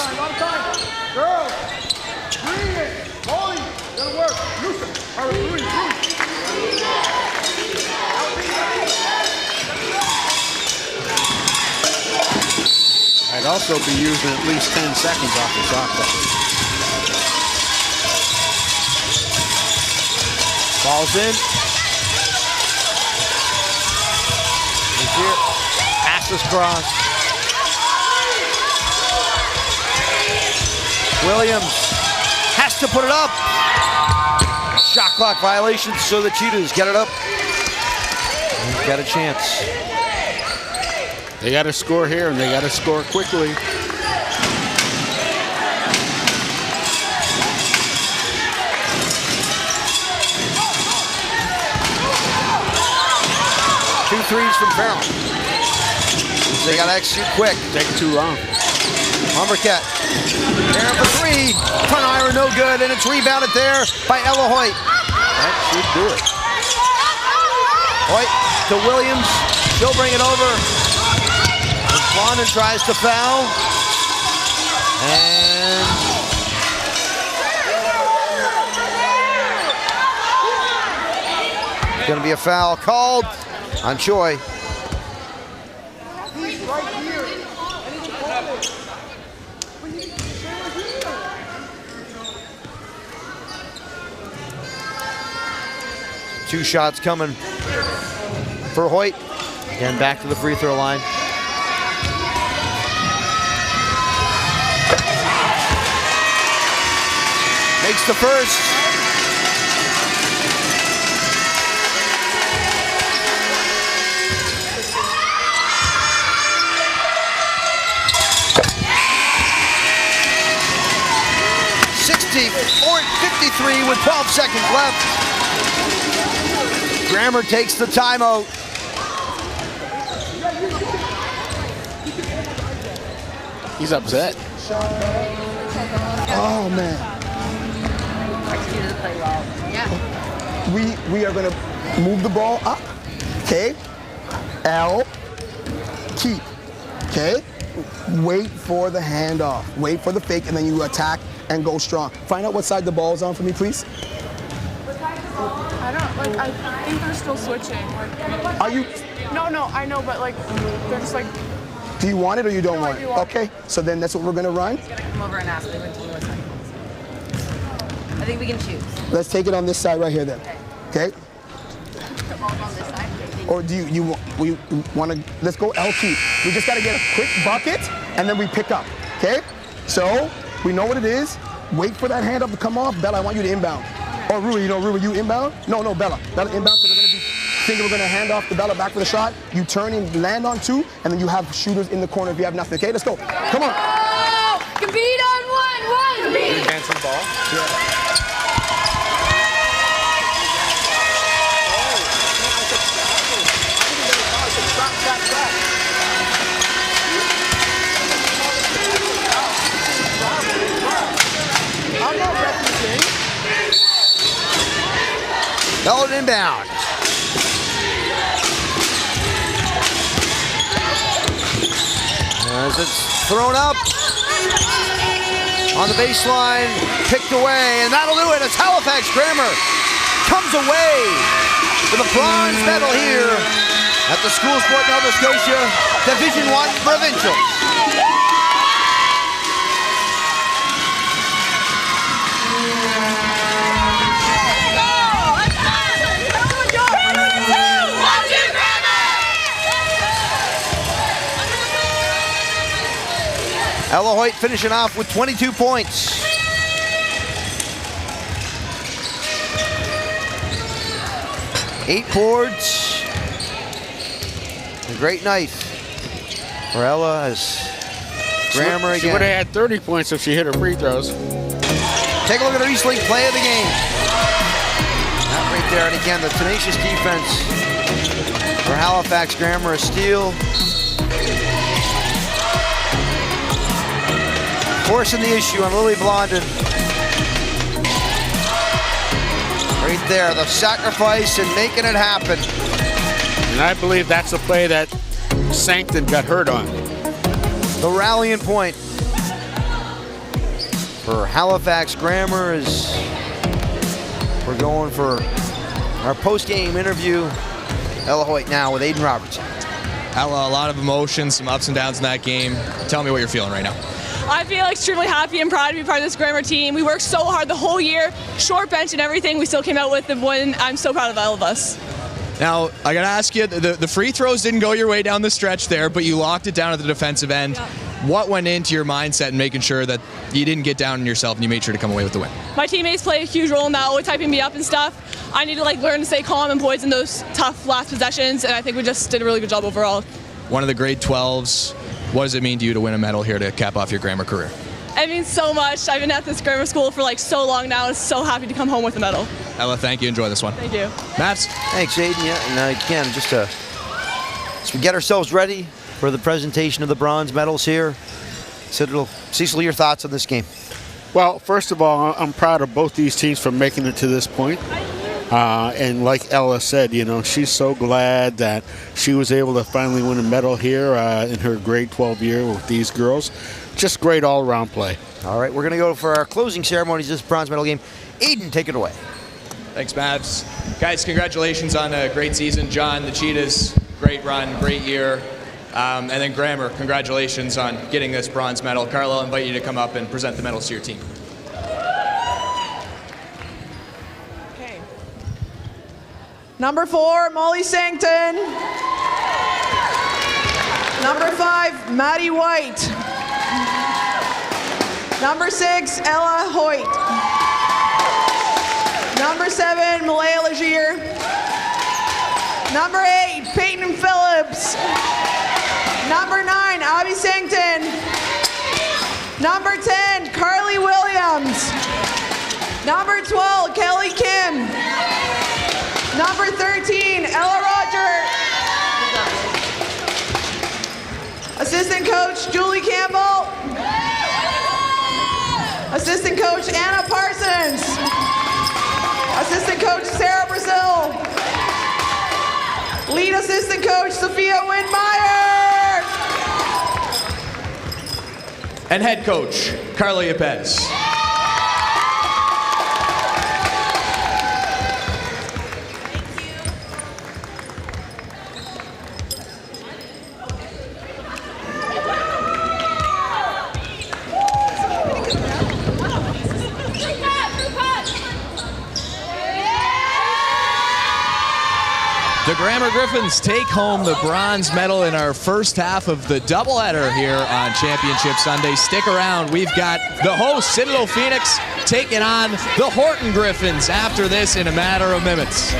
Girls, bring it. Molly, that'll work. Loosen. I'd also be using at least 10 seconds off the shot clock. Ball's in. He's here. Passes cross. Williams has to put it up. Shot clock violation, so the Cheetahs get it up. He's got a chance. They got to score here, and they got to score quickly. Two threes from Farrell. They got to execute quick. Take too long. Humbercat. Farrell for three. Front iron, no good, and it's rebounded there by Ella Hoyt. That should do it. Hoyt to Williams. She'll bring it over. Blondin tries to foul. And it's going to be a foul called on Choi. Two shots coming for Hoyt. Again, back to the free throw line. Makes the first. Or 53 with 12 seconds left. Grammar takes the timeout. He's upset. Oh, man. We are going to move the ball up. Okay. L. Keep. Okay. Wait for the handoff. Wait for the fake, and then you attack and go strong. Find out what side the ball's on for me, please. I don't, like, I think they're still switching. Like, Are you? No, I know, but, like, they're just, like... Do you want it or you don't No, want I it? do want Okay, so then that's what we're gonna run. Come over and ask them what team was that. I think we can choose. Let's take it on this side right here then. Okay? On this side. Or do you want to, let's go LT. We just got to get a quick bucket and then we pick up, okay? So we know what it is. Wait for that hand up to come off. Bella, I want you to inbound. Or Rui, Rui, you inbound? No, Bella. Bella inbound, so they're going to be thinking we're going to hand off to Bella back for the shot. You turn and land on two, and then you have shooters in the corner if you have nothing, okay? Let's go. Come on. Oh, compete on one. You're dancing the ball? Yeah. Held inbound. As it's thrown up on the baseline, picked away, and that'll do it as Halifax Grammar comes away with a bronze medal here at the School Sport Nova Scotia Division I Provincial. Ella Hoyt finishing off with 22 points. Eight boards. A great night for Ella as Grammar again. She would have had 30 points if she hit her free throws. Take a look at her Eastlink play of the game. That right there, and again, the tenacious defense for Halifax Grammar. A steal. Forcing the issue on Lily Blondin. Right there, the sacrifice and making it happen. And I believe that's the play that Sancton got hurt on. The rallying point for Halifax Grammar is we're going for our post-game interview. Ella Hoyt now with Aiden Robertson. Ella, a lot of emotions, some ups and downs in that game. Tell me what you're feeling right now. I feel extremely happy and proud to be part of this Grammar team. We worked so hard the whole year, short bench and everything. We still came out with the win. I'm so proud of all of us. Now, I got to ask you, the free throws didn't go your way down the stretch there, but you locked it down at the defensive end. Yeah. What went into your mindset in making sure that you didn't get down on yourself and you made sure to come away with the win? My teammates play a huge role in that, always hyping me up and stuff. I need to learn to stay calm and poised in those tough last possessions, and I think we just did a really good job overall. One of the grade 12s. What does it mean to you to win a medal here to cap off your Grammar career? It means so much. I've been at this Grammar school for so long now. I'm so happy to come home with a medal. Ella, thank you. Enjoy this one. Thank you. Mavs. Thanks, Aiden. Yeah, and again, just as we get ourselves ready for the presentation of the bronze medals here. Cecil, your thoughts on this game? Well, first of all, I'm proud of both these teams for making it to this point. And like Ella said, she's so glad that she was able to finally win a medal here in her grade 12 year with these girls. Just great all-around play. All right, we're going to go for our closing ceremonies this bronze medal game. Aiden, take it away. Thanks, Mavs. Guys, congratulations on a great season. John, the Cheetahs, great run, great year. And then Grammar, congratulations on getting this bronze medal. Carla, I'll invite you to come up and present the medals to your team. Number 4, Molly Sancton. Number 5, Maddie White. Number 6, Ella Hoyt. Number 7, Malaya Legier. Number 8, Peyton Phillips. Number 9, Abby Sancton. Number 10, Carly Williams. Number 12, Kelly Kim. Number 13, Ella Roger. Assistant coach, Julie Campbell. Assistant coach, Anna Parsons. Assistant coach, Sarah Brazil. Lead assistant coach, Sophia Windmeyer. And head coach, Carla Yepes. Grammar Griffins take home the bronze medal in our first half of the doubleheader here on Championship Sunday. Stick around. We've got the host, Citadel Phoenix, taking on the Horton Griffins after this in a matter of minutes.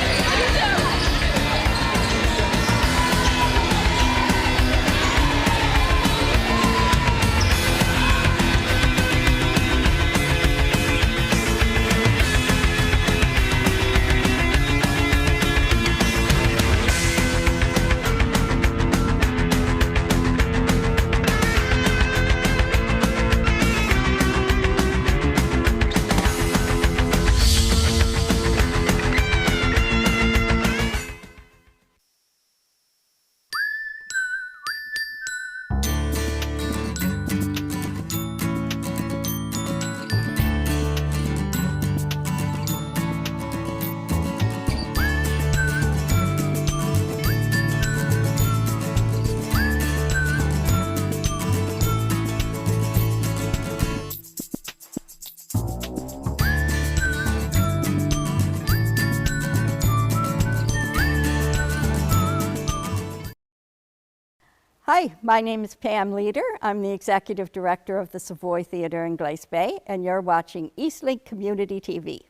Hi, my name is Pam Leader. I'm the Executive Director of the Savoy Theatre in Glace Bay, and you're watching Eastlink Community TV.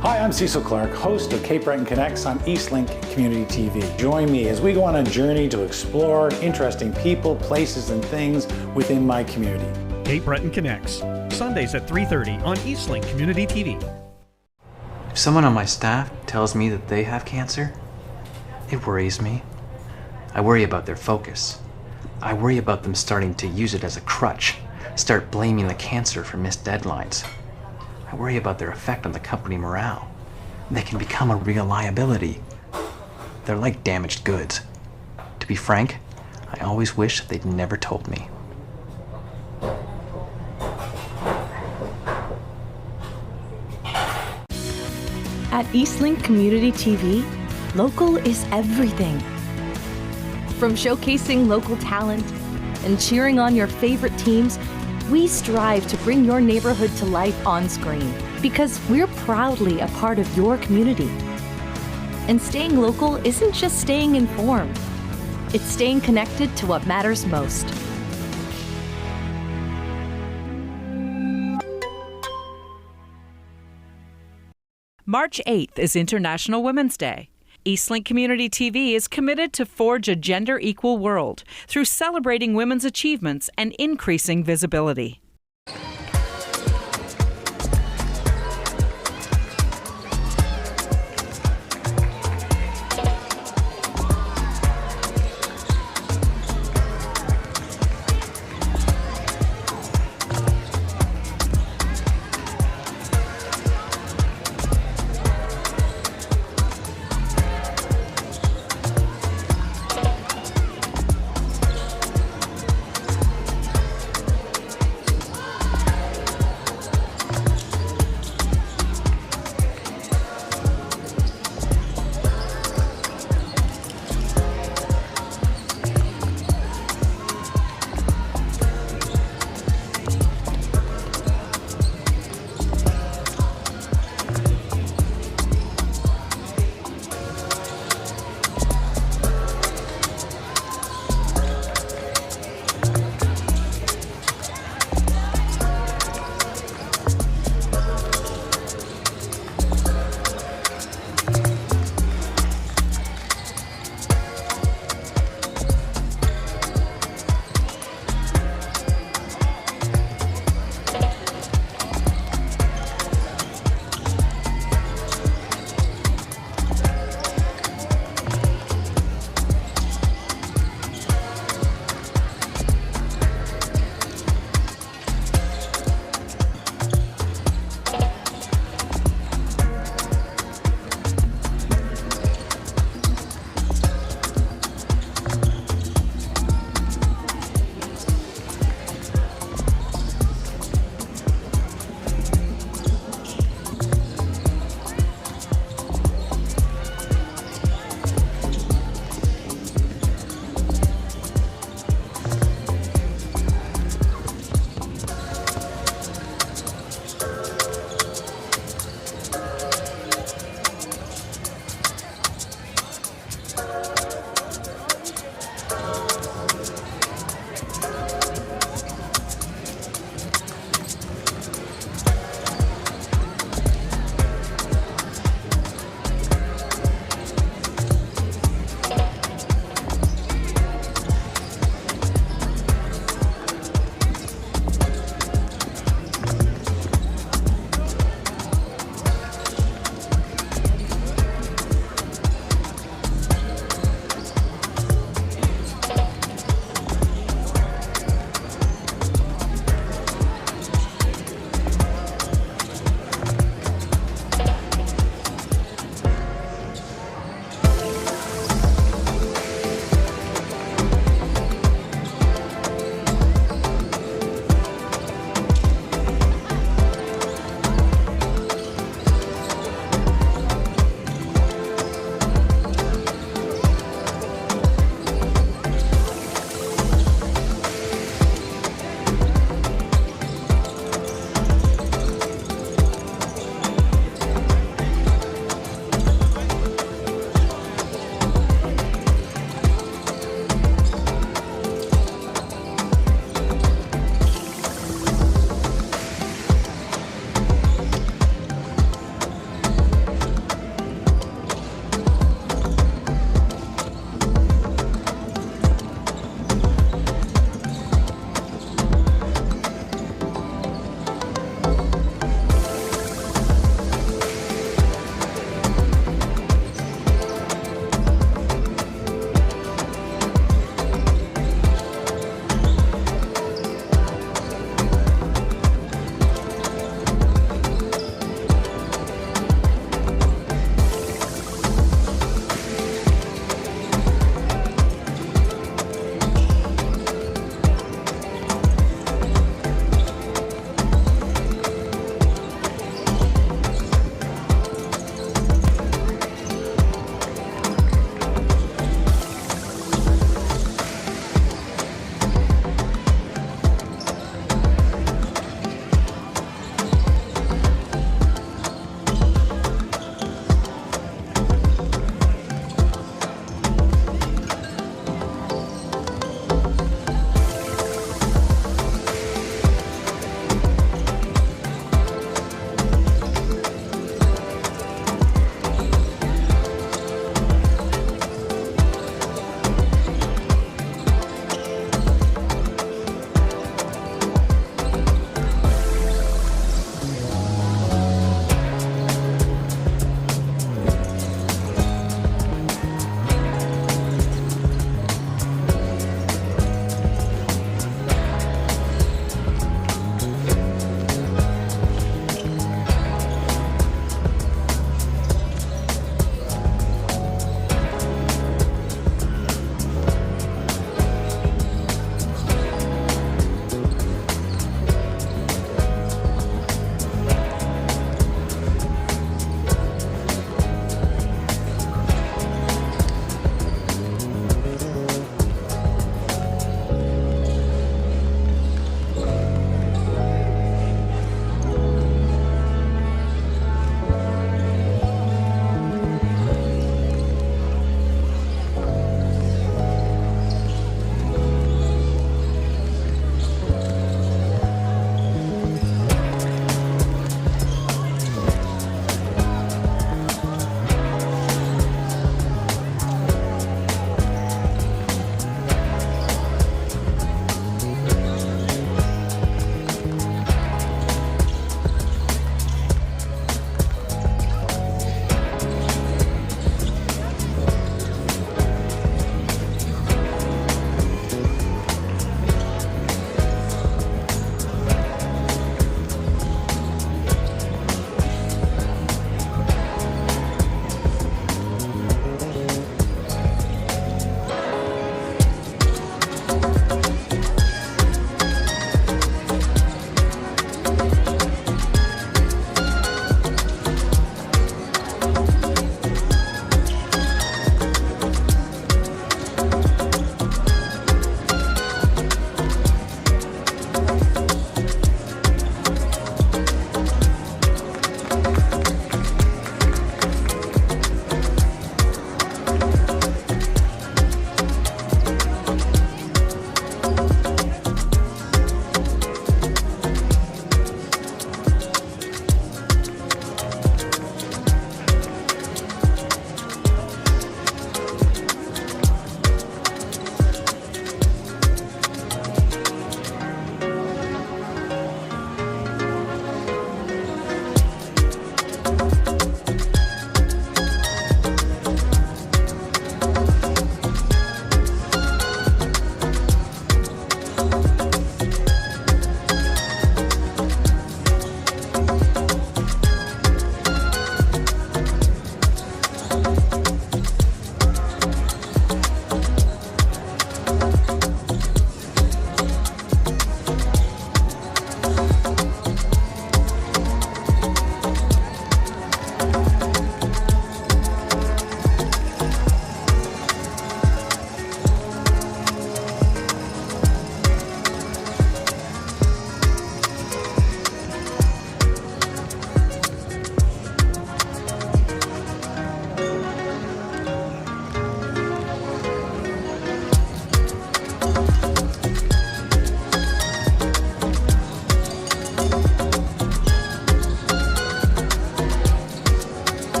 Hi, I'm Cecil Clark, host of Cape Breton Connects on Eastlink Community TV. Join me as we go on a journey to explore interesting people, places, and things within my community. Cape Breton Connects, Sundays at 3:30 on Eastlink Community TV. If someone on my staff tells me that they have cancer, it worries me. I worry about their focus. I worry about them starting to use it as a crutch, start blaming the cancer for missed deadlines. I worry about their effect on the company morale. They can become a real liability. They're like damaged goods. To be frank, I always wish they'd never told me. At Eastlink Community TV, local is everything. From showcasing local talent and cheering on your favorite teams, we strive to bring your neighborhood to life on screen because we're proudly a part of your community. And staying local isn't just staying informed, it's staying connected to what matters most. March 8th is International Women's Day. Eastlink Community TV is committed to forge a gender-equal world through celebrating women's achievements and increasing visibility.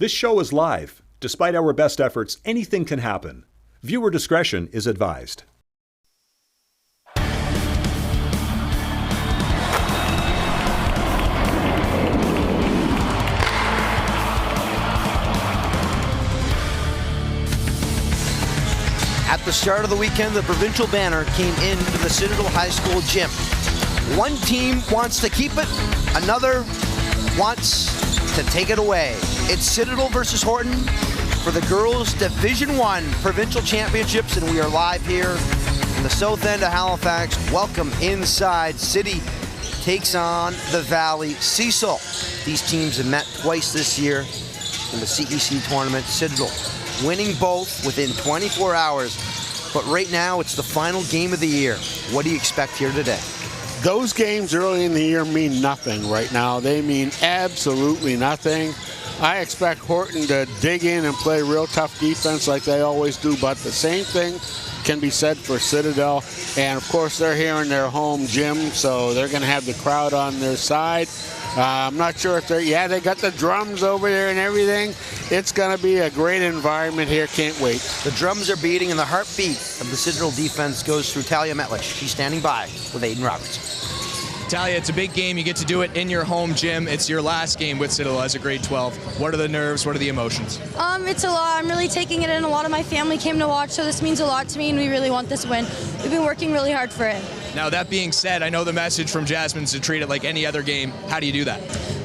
This show is live. Despite our best efforts, anything can happen. Viewer discretion is advised. At the start of the weekend, the Provincial banner came into the Citadel High School gym. One team wants to keep it, another wants to take it away. It's Citadel versus Horton for the girls' Division I Provincial Championships, and we are live here in the south end of Halifax. Welcome inside. City takes on the Valley Cecil. These teams have met twice this year in the CEC tournament. Citadel winning both within 24 hours. But right now, it's the final game of the year. What do you expect here today? Those games early in the year mean nothing right now. They mean absolutely nothing. I expect Horton to dig in and play real tough defense like they always do, but the same thing can be said for Citadel. And, of course, they're here in their home gym, so they're going to have the crowd on their side. I'm not sure if they're, yeah, they got the drums over there and everything. It's going to be a great environment here. Can't wait. The drums are beating, and the heartbeat of the Citadel defense goes through Talia Metlich. She's standing by with Aiden Roberts. Talia, it's a big game. You get to do it in your home gym. It's your last game with Citadel as a grade 12. What are the nerves? What are the emotions? It's a lot. I'm really taking it in. A lot of my family came to watch, so this means a lot to me, and we really want this win. We've been working really hard for it. Now, that being said, I know the message from Jasmine's to treat it like any other game. How do you do that?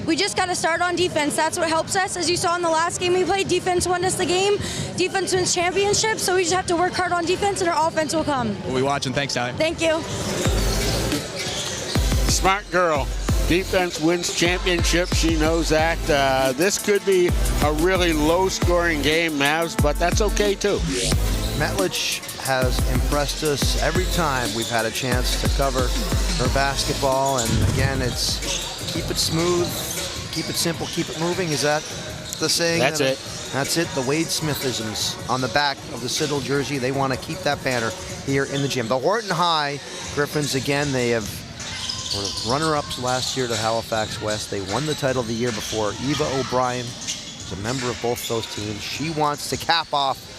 We just got to start on defense. That's what helps us. As you saw in the last game we played, defense won us the game. Defense wins championships, so we just have to work hard on defense, and our offense will come. We'll be watching. Thanks, Talia. Thank you. Smart girl. Defense wins championship. She knows that. This could be a really low-scoring game, Mavs, but that's okay, too. Metlich has impressed us every time we've had a chance to cover her basketball. And again, it's keep it smooth, keep it simple, keep it moving. Is that the saying? That's it. That's it. The Wade Smithisms on the back of the Citadel jersey. They want to keep that banner here in the gym. The Horton High Griffins, again, they have runner-ups last year to Halifax West. They won the title the year before. Eva O'Brien is a member of both those teams. She wants to cap off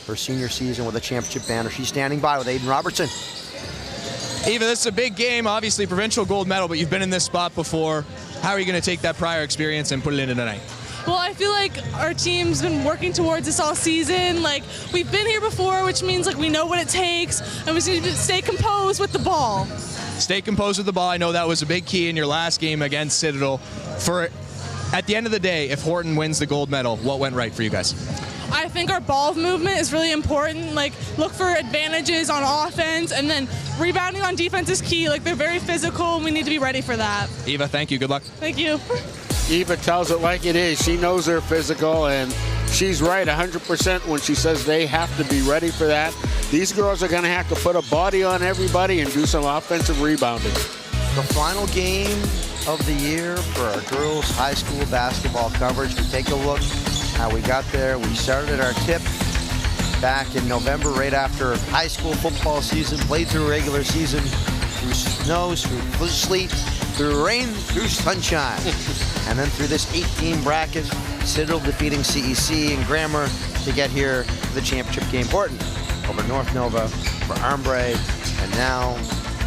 her senior season with a championship banner. She's standing by with Aiden Robertson. Eva, this is a big game, obviously provincial gold medal, but you've been in this spot before. How are you going to take that prior experience and put it into tonight? Well, I feel like our team's been working towards this all season. Like, we've been here before, which means like we know what it takes, and we just need to stay composed with the ball. Stay composed with the ball. I know that was a big key in your last game against Citadel. At the end of the day, if Horton wins the gold medal, what went right for you guys? I think our ball movement is really important. Like, look for advantages on offense, and then rebounding on defense is key. Like, they're very physical, and we need to be ready for that. Eva, thank you. Good luck. Thank you. Eva tells it like it is. She knows they're physical, and she's right 100% when she says they have to be ready for that. These girls are going to have to put a body on everybody and do some offensive rebounding. The final game of the year for our girls high school basketball coverage. We take a look how we got there. We started our tip back in November, right after high school football season, played through a regular season, through snow, through sleet, through rain, through sunshine. And then through this 8-team bracket, Citadel defeating CEC and Grammar to get here to the championship game. Horton over North Nova for Armbray, and now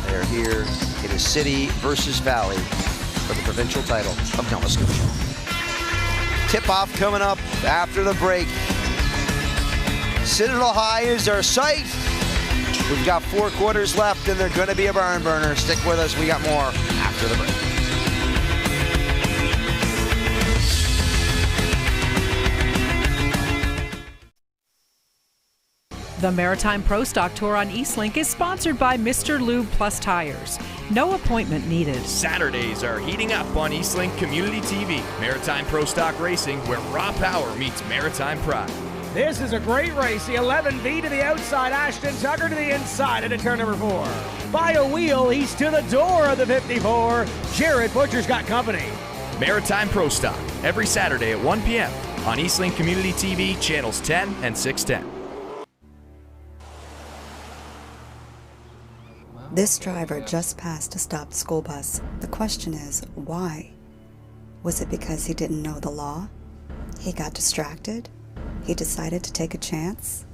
they are here. It is City versus Valley for the provincial title of Nova Scotia. Tip-off coming up after the break. Citadel High is our sight. We've got 4 quarters left, and they're going to be a barn burner. Stick with us. We got more after the break. The Maritime Pro Stock Tour on Eastlink is sponsored by Mr. Lube Plus Tires. No appointment needed. Saturdays are heating up on Eastlink Community TV. Maritime Pro Stock Racing, where raw power meets maritime pride. This is a great race. The 11V to the outside, Ashton Tucker to the inside into turn number 4. By a wheel, he's to the door of the 54. Jared Butcher's got company. Maritime Pro Stock, every Saturday at 1 p.m. on Eastlink Community TV, channels 10 and 610. This driver just passed a stopped school bus. The question is, why? Was it because he didn't know the law? He got distracted? He decided to take a chance?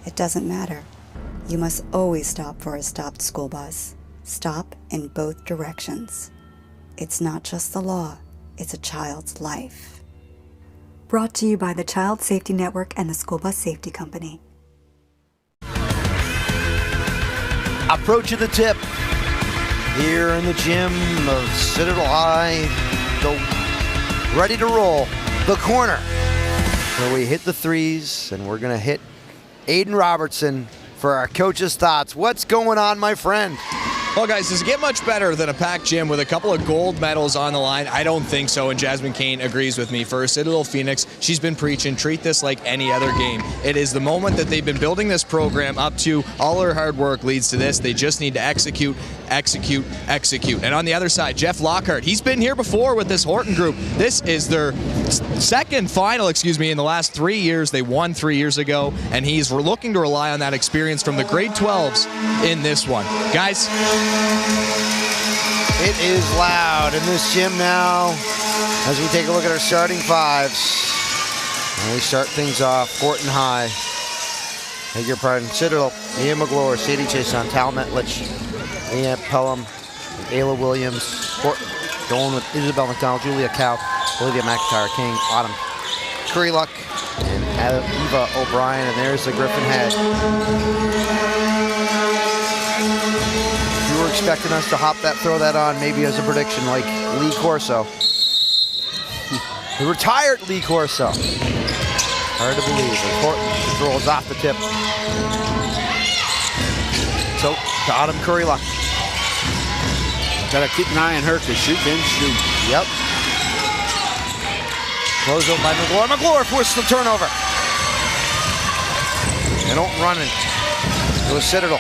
It doesn't matter. You must always stop for a stopped school bus. Stop in both directions. It's not just the law, it's a child's life. Brought to you by the Child Safety Network and the School Bus Safety Company. Approach of the tip here in the gym of Citadel High. Ready to roll. The corner where we hit the threes, and we're going to hit Aiden Robertson for our coach's thoughts. What's going on, my friend? Well, guys, does it get much better than a packed gym with a couple of gold medals on the line? I don't think so, and Jasmine Kane agrees with me. For Citadel Phoenix, she's been preaching, treat this like any other game. It is the moment that they've been building this program up to. All her hard work leads to this. They just need to execute, execute, execute. And on the other side, Jeff Lockhart, he's been here before with this Horton group. This is their second final, in the last 3 years. They won 3 years ago, and he's looking to rely on that experience from the grade 12s in this one. Guys, it is loud in this gym now as we take a look at our starting fives. And we start things off. Horton High. Beg your pardon. Citadel, Ian McGlure, Sadie Chason, Tal Metlich, Leanne Pelham, Ayla Williams. Horton going with Isabel McDonald, Julia Cow, Olivia McIntyre, King, Autumn Curryluck, and Eva O'Brien. And there's the Griffin head. We're expecting us to throw that on maybe as a prediction like Lee Corso. The retired Lee Corso. Hard to believe. Horton controls off the tip. So, to Autumn Curryluck. Gotta keep an eye on her because she can shoot. Yep. Close out by McGlure. McGlure forces the turnover. And Horton running. It was Citadel.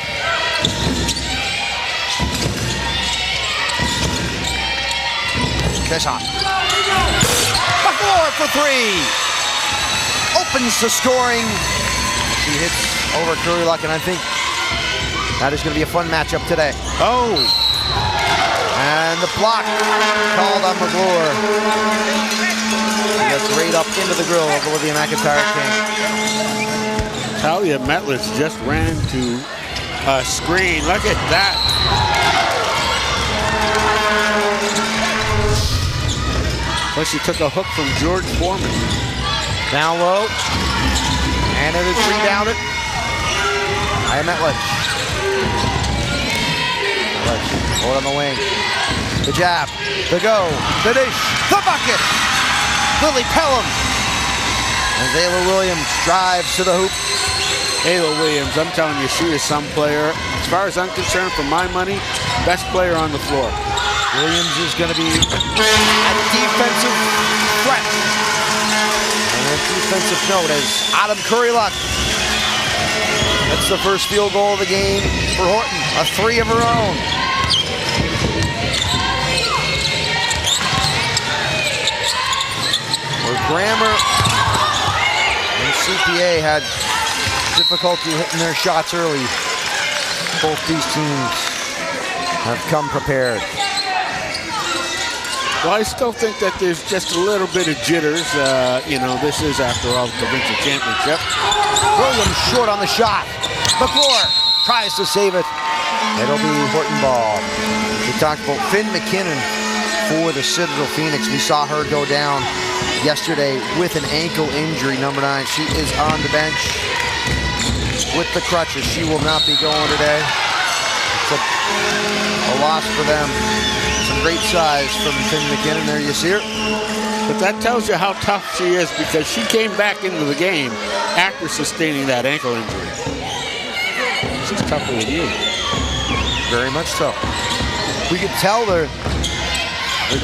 Kishon. McGlure for three. Opens the scoring. She hits over Curryluck, and I think that is going to be a fun matchup today. Oh. And the block called on McGlure. Gets right up into the grill of Olivia McIntyre King. Talia Metlis just ran to a screen. Look at that. But she took a hook from George Foreman. Down low. And it is rebounded. I am Metlich. Hold on the wing. The jab. The go. The dish. The bucket. Lily Pelham. And Ayla Williams drives to the hoop. Ayla Williams, I'm telling you, she is some player. As far as I'm concerned, for my money, best player on the floor. Williams is going to be a defensive threat. And a defensive note as Autumn Curryluck. That's the first field goal of the game for Horton. A three of her own. Where Grammer and CPA had difficulty hitting their shots early. Both these teams have come prepared. Well, I still think that there's just a little bit of jitters. This is, after all, the provincial championship. Williams short on the shot. McGlure tries to save it. It'll be Horton ball. We talked about Finn McKinnon for the Citadel Phoenix. We saw her go down yesterday with an ankle injury, number 9. She is on the bench with the crutches. She will not be going today. It's a loss for them. Some great size from Finn McKinnon. There you see her. But that tells you how tough she is, because she came back into the game after sustaining that ankle injury. She's tougher than you. Very much so. We could tell the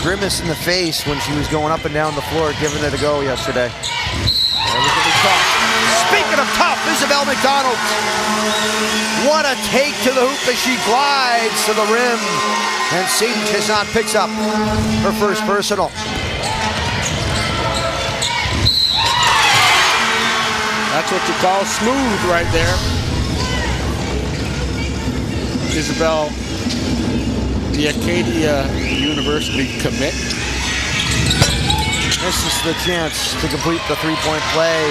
grimace in the face when she was going up and down the floor, giving it a go yesterday. Everything is tough. Speaking of tough, Isabel McDonald. What a take to the hoop as she glides to the rim. And Sadie Chesson picks up her first personal. That's what you call smooth right there. Isabel, the Acadia University commit. Misses the chance to complete the three-point play.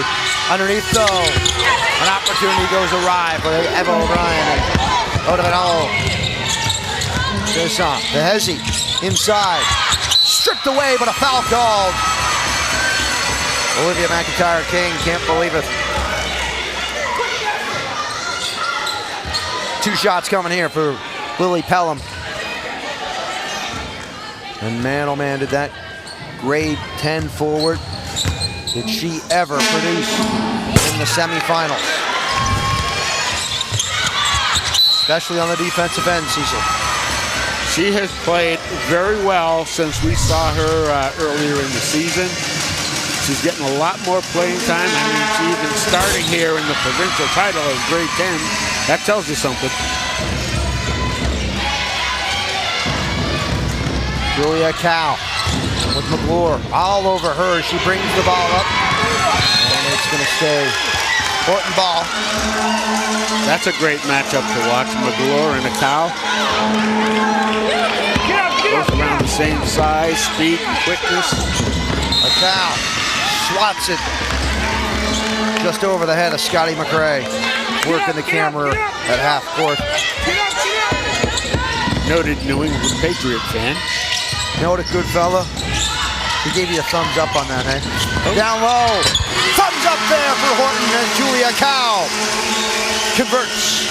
Underneath, though, an opportunity goes awry for Eva O'Brien. Out of it all. Desant, the Hezi, inside. Stripped away, but a foul called. Olivia McIntyre-King can't believe it. 2 shots coming here for Lily Pelham. And man, oh man, did that grade 10 forward, did she ever produce in the semifinals? Especially on the defensive end, Cecil. She has played very well since we saw her earlier in the season. She's getting a lot more playing time. I mean, she's even starting here in the provincial title as grade 10. That tells you something. Julia Cow with McClure all over her. She brings the ball up, and it's going to stay. Horton ball. That's a great matchup to watch. McClure and a Cow. Both around the same size, speed, and quickness. A Cow swats it just over the head of Scotty McRae. Working the camera at half court. Noted New England Patriot fan. Noted good fella. He gave you a thumbs up on that, hey? Down low. Thumbs up there for Horton as Julia Cow converts.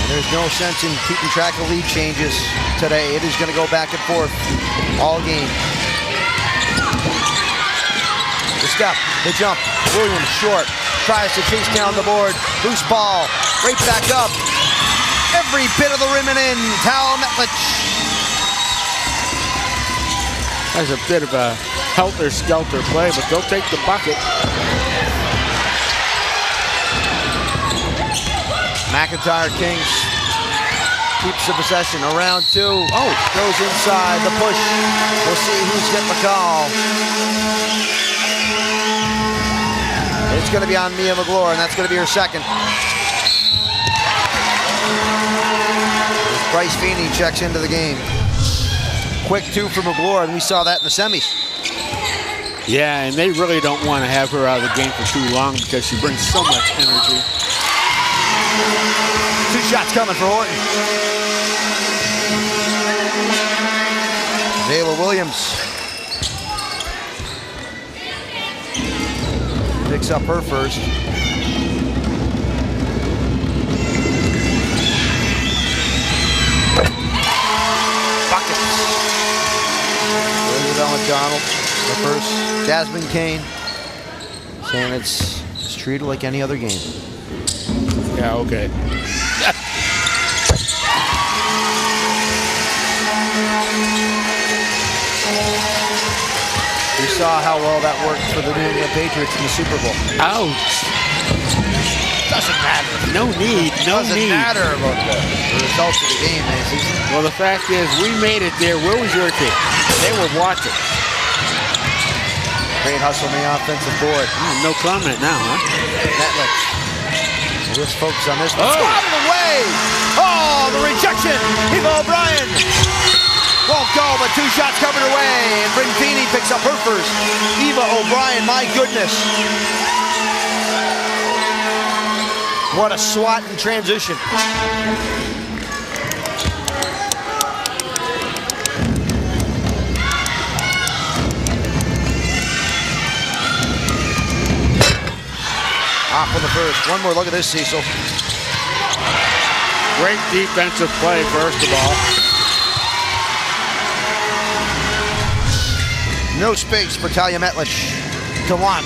And there's no sense in keeping track of lead changes today. It is going to go back and forth all game. The step, the jump. Williams short. Tries to chase down the board. Loose ball. Right back up. Every bit of the rim and in. Tal Metlich. That's a bit of a helter-skelter play, but they'll take the bucket. McIntyre Kings keeps the possession. Around 2. Oh, goes inside. The push. We'll see who's getting the call. It's going to be on Mia McClure, and that's going to be her second. Bryce Feeney checks into the game. Quick 2 for McClure, and we saw that in the semis. Yeah, and they really don't want to have her out of the game for too long because she brings so much energy. 2 shots coming for Horton. Ayla Williams picks up her first. Buckets. Elizabeth McDonald, the first. Jasmine Kane saying it's treated like any other game. Yeah, okay. We saw how well that worked for the New England Patriots in the Super Bowl. Ouch. Doesn't matter. No need, no Doesn't need. matter about the results of the game, Macy. Well, the fact is, we made it there. Where was your team? They were watching. Great hustle on the offensive board. No comment now, huh? Metlich. Let's focus on this one. Oh. Out of the way! Oh, the rejection! Eva O'Brien! Won't go, but 2 shots coming her way. And Bryn Feeney picks up her first. Eva O'Brien, my goodness. What a swat in transition. Off on the first. One more look at this, Cecil. Great defensive play, first of all. No space for Talia Metlich to launch.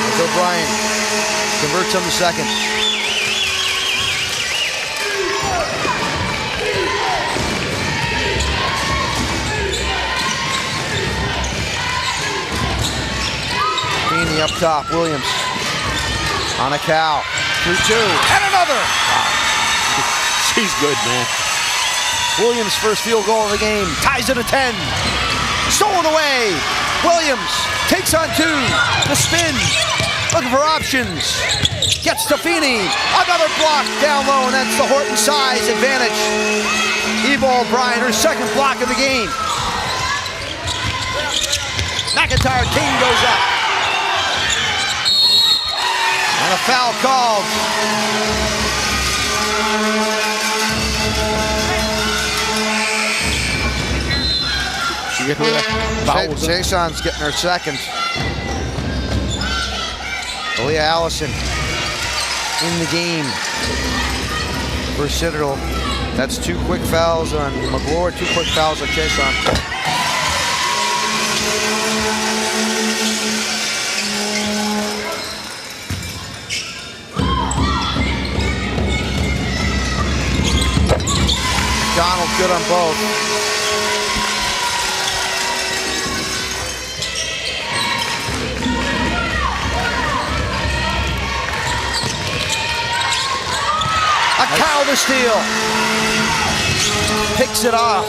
As O'Brien converts on the second. Feeney up top, Williams on a Cow. 3-2, and another! Wow. She's good, man. Williams' first field goal of the game, ties it at 10. Stolen away. Williams takes on 2. The spin, looking for options. Gets to Feeney. Another block down low, and that's the Horton size advantage. Eva O'Brien, her second block of the game. McIntyre King goes up. And a foul called. She get her foul. Jason's getting her second. Leah Allison in the game for Citadel. That's 2 quick fouls on McGlure, 2 quick fouls on Jason. Donald good on both. A counter steal. Picks it off.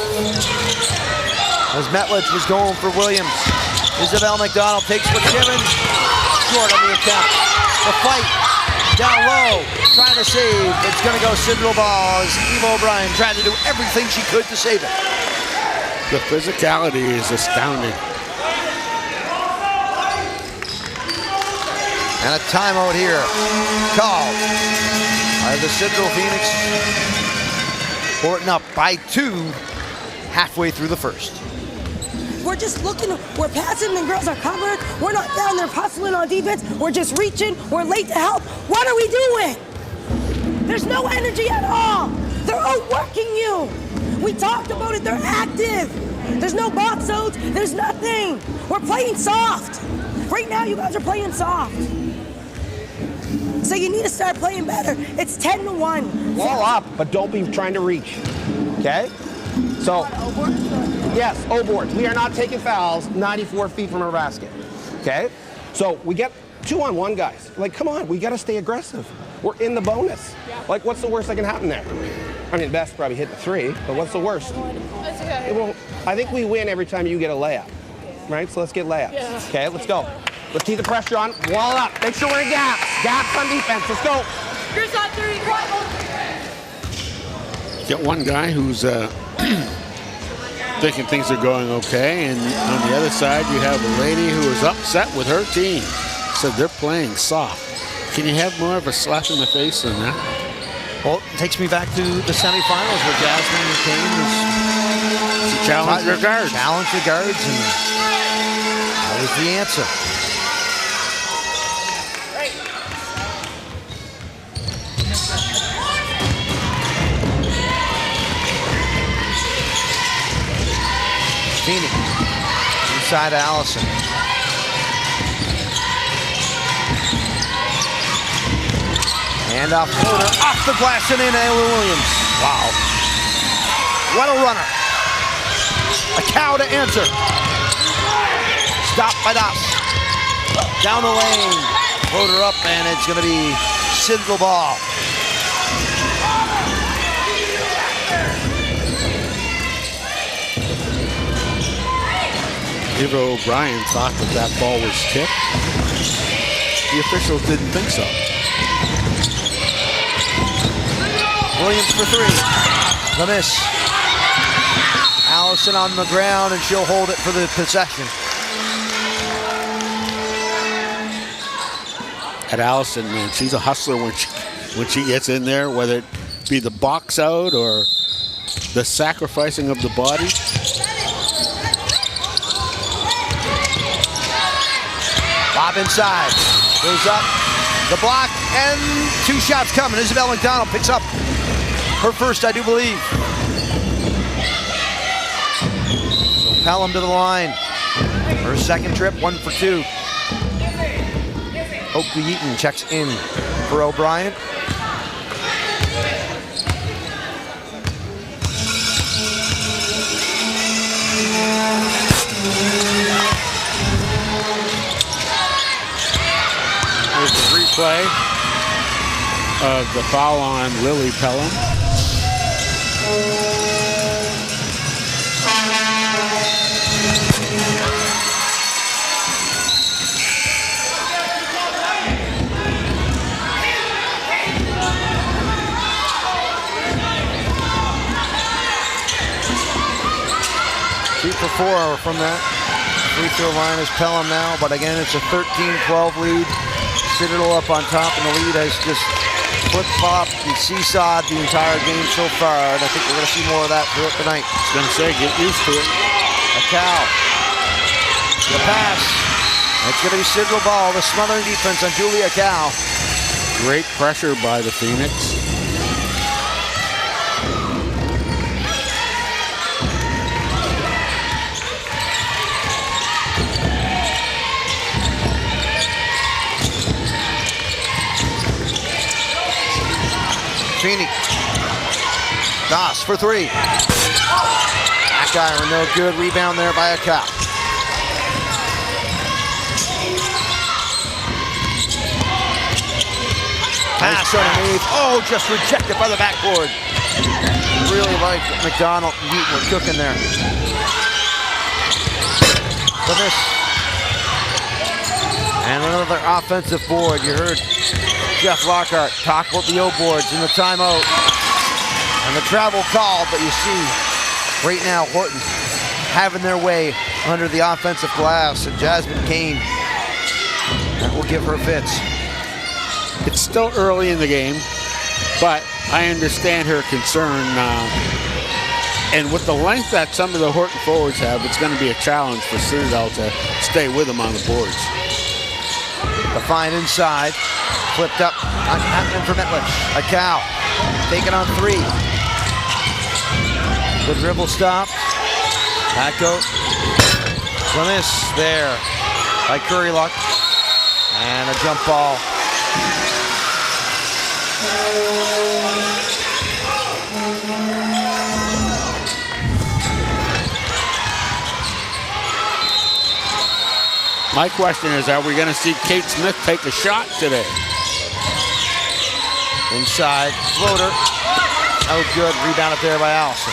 As Metledge was going for Williams. Isabel McDonald takes McKibben. Short on the attempt. The fight down low. Trying to save. It's going to go Citadel ball as Eva O'Brien trying to do everything she could to save it. The physicality is astounding. And a timeout here. Called by the Citadel Phoenix. Horton up by 2 halfway through the first. We're just looking, we're passing, the girls are covered. We're not down there hustling on defense. We're just reaching, we're late to help. What are we doing? There's no energy at all. They're outworking you. We talked about it, they're active. There's no box outs, there's nothing. We're playing soft. Right now, you guys are playing soft. So you need to start playing better. It's 10-1. Ball up, but don't be trying to reach, okay? So, yes, O boards. We are not taking fouls 94 feet from our basket, okay? So we get 2-on-1 guys. Like, come on, we got to stay aggressive. We're in the bonus. Like, what's the worst that can happen there? I mean, best probably hit the 3, but what's the worst? That's okay. Well, I think we win every time you get a layup, right? So let's get layups. Yeah. Okay, let's go. Let's keep the pressure on. Wall up. Make sure we're in gaps. Gaps on defense. Let's go. Chris on 3, Get one guy who's thinking things are going okay, and on the other side you have a lady who is upset with her team. Said they're playing soft. Can you have more of a slap in the face than that? Well, it takes me back to the semifinals where Jasmine Kane was challenged her guards. Challenged the guards, and that was the answer. Phoenix inside Allison. And a floater off the glass and in Ayla Williams. Wow. What a runner. A cow to answer. Stopped by Das. Down the lane. Floater up, and it's going to be Citadel ball. Eva O'Brien thought that ball was tipped. The officials didn't think so. Williams for 3. The miss. Allison on the ground, and she'll hold it for the possession. At Allison, man, she's a hustler when she gets in there, whether it be the box out or the sacrificing of the body. Bob inside. Goes up. The block, and 2 shots coming. Isabel McDonald picks up her first, I do believe. So Pelham to the line. Her second trip, 1 for 2. Oakley Eaton checks in for O'Brien. Here's the replay of the foul on Lily Pelham. 4 from that free throw line is Pelham now, but again, it's a 13-12 lead. Citadel up on top, and the lead has just flip-flopped and seesawed the entire game so far, and I think we're going to see more of that throughout the night. I was going to say, get used to it. A cow. The pass. It's going to be Citadel ball. The smothering defense on Julia Cow. Great pressure by the Phoenix. Feeney. Das for 3. That guy no good. Rebound there by a cow. Pass underneath. Oh, just rejected by the backboard. Really like McDonald and Newton were cooking there. For this. And another offensive board. You heard Jeff Lockhart talk about the O-boards in the timeout. And the travel call, but you see right now Horton having their way under the offensive glass, and Jasmine Kane, that will give her fits. It's still early in the game, but I understand her concern. And with the length that some of the Horton forwards have, it's going to be a challenge for Citadel to stay with them on the boards. The fine inside, flipped up, happening for Metlich. A cow, taken on 3. The dribble stop. Back out. Clemis there by Curry Luck. And a jump ball. My question is, are we going to see Kate Smith take a shot today? Inside, floater. Oh, good. Rebounded there by Allison.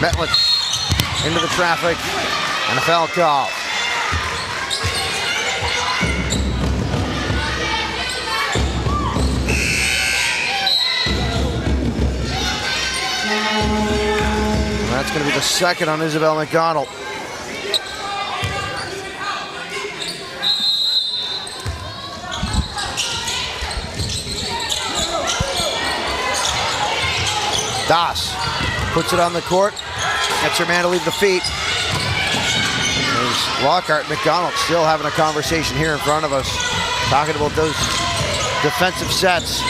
Metlich into the traffic, and a foul call. That's going to be the second on Isabel McDonald. Das puts it on the court. Gets her man to leave the feet. There's Lockhart and McDonald still having a conversation here in front of us. Talking about those defensive sets.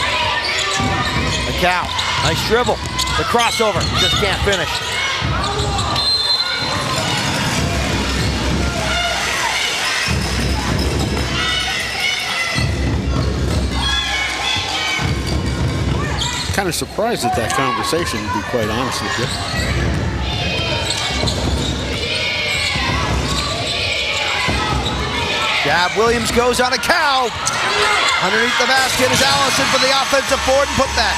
The cow. Nice dribble. The crossover. Just can't finish. Kind of surprised at that conversation, to be quite honest with you. Gab Williams goes on a cow. Underneath the basket is Allison for the offensive board and put that.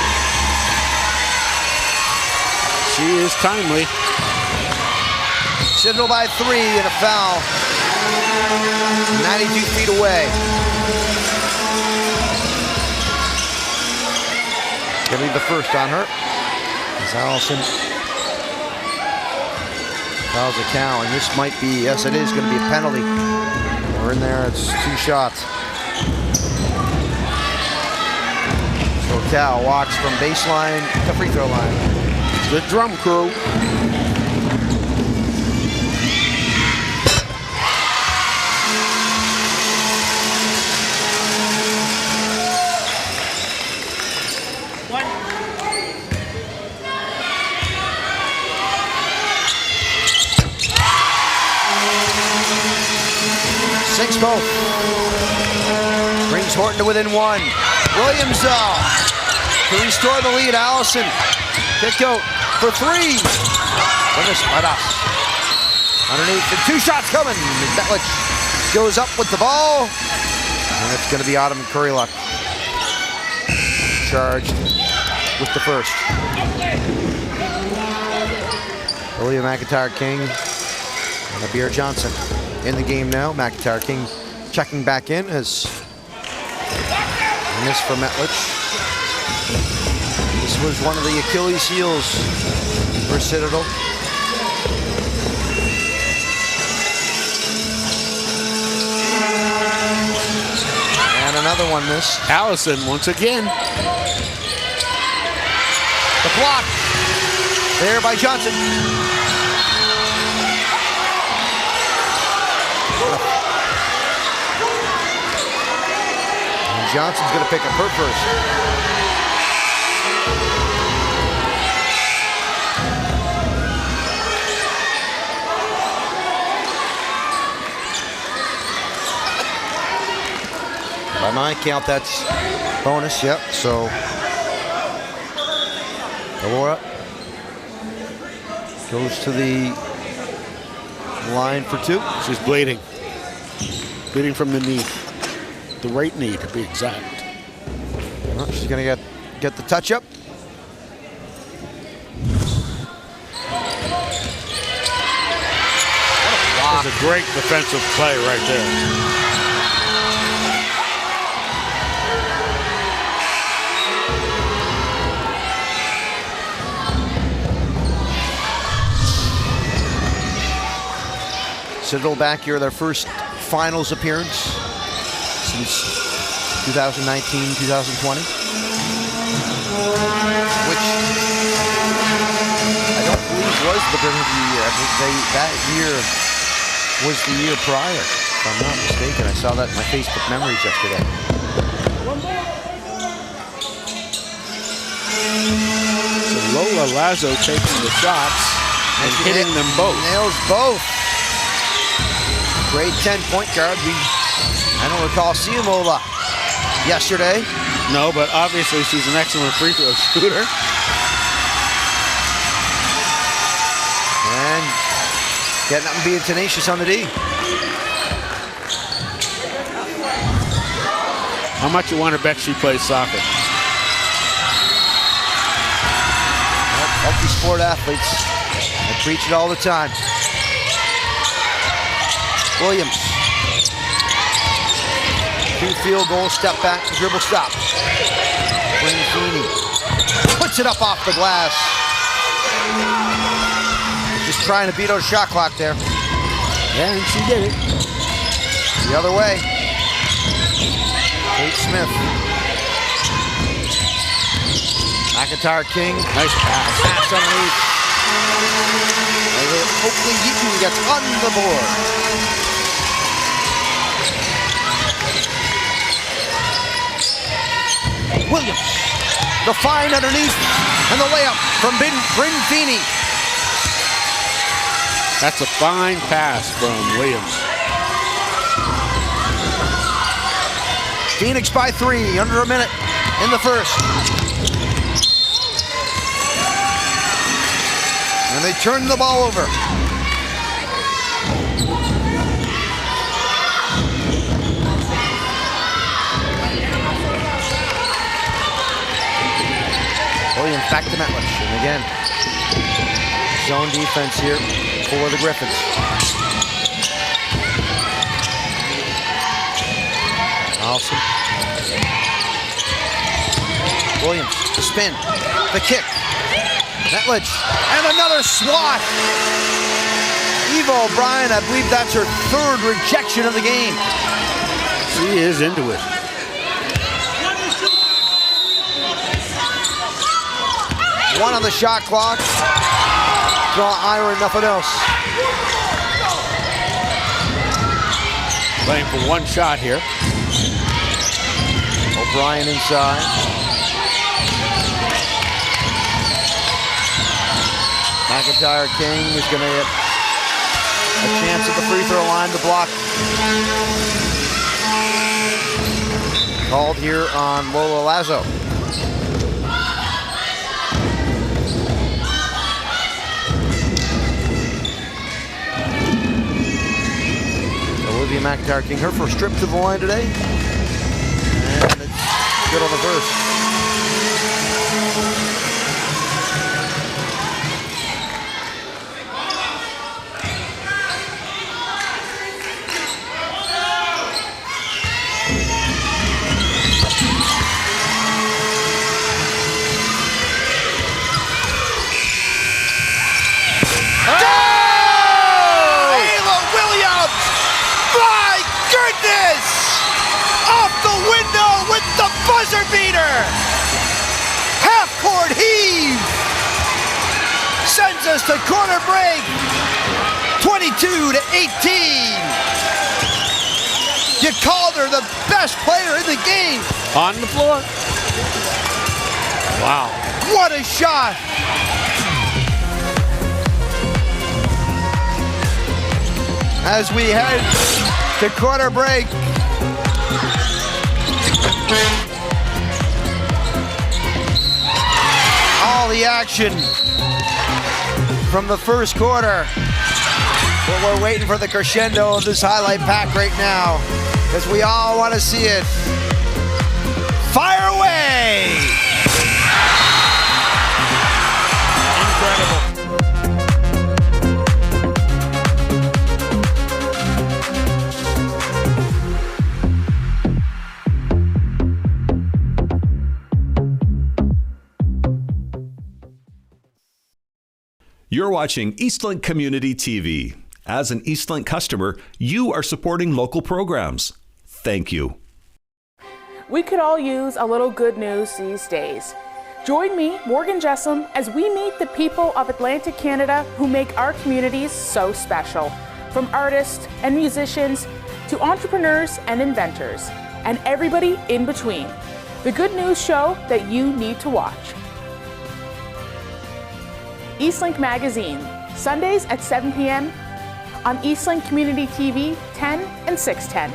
She is timely. Citadel by 3 and a foul. 92 feet away. Gonna be the first on her. As Allison fouls a cow, and this might be, yes it is, gonna be a penalty. We're in there, it's 2 shots. So Cow walks from baseline to free throw line. The drum crew. Sinks both. Brings Horton to within 1. Williams to restore the lead. Allison. Kick out for 3. Finished by us. Underneath, and 2 shots coming. Metlich goes up with the ball. And it's going to be Autumn Curryluck. Charged with the first. Olivia McIntyre King and Abir Johnson in the game now. McIntyre King checking back in as Miss for Metlich. This was one of the Achilles heels for Citadel. And another one missed. Allison once again. The block there by Johnson. And Johnson's going to pick up her first. By my count, that's bonus, yep, so Aurora goes to the line for 2. She's bleeding. Bleeding from the knee. The right knee, to be exact. Well, she's going to get the touch up. That's a great defensive play right there. Citadel back here, their first finals appearance since 2019-2020, which I don't believe was the Riverview year. I think that year was the year prior, if I'm not mistaken. I saw that in my Facebook memories yesterday. So Lola Lazo taking the shots and hitting them both. Nails both. Grade 10 point guard. I don't recall seeing Lola yesterday. No, but obviously she's an excellent free throw shooter. And getting up and being tenacious on the D. How much you want to bet she plays soccer? Multi-sport athletes. I preach it all the time. Williams. 2 field goals, step back, dribble stop. Feeney puts it up off the glass. Just trying to beat out a shot clock there. Yeah, and she did it. The other way. Kate Smith. McIntyre King. Nice pass. Pass underneath. Hopefully Eaton gets on the board. Williams, the find underneath, and the layup from Bryn Feeney. That's a fine pass from Williams. Phoenix by 3, under a minute in the first. And they turn the ball over. Williams back to Metlich, and again, zone defense here for the Griffins. Awesome. Williams, the spin, the kick. Metlich, and another swat. Eva O'Brien, I believe that's her 3rd rejection of the game. She is into it. One on the shot clock. Draw iron, nothing else. Playing for 1 shot here. O'Brien inside. McIntyre King is going to get a chance at the free throw line to block. Called here on Lola Lazo. Olivia McIntyre King, her first trip to the line today. And it's good on the first. brings us to quarter break. 22-18. You called her the best player in the game. On the floor. Wow. What a shot. As we head to quarter break. All the action from the first quarter. But we're waiting for the crescendo of this highlight pack right now, because we all want to see it. Fire away! Incredible. You're watching Eastlink Community TV. As an Eastlink customer, you are supporting local programs. Thank you. We could all use a little good news these days. Join me, Morgan Jessam, as we meet the people of Atlantic Canada who make our communities so special. From artists and musicians to entrepreneurs and inventors, and everybody in between. The good news show that you need to watch. Eastlink Magazine, Sundays at 7 p.m. on Eastlink Community TV 10 and 610.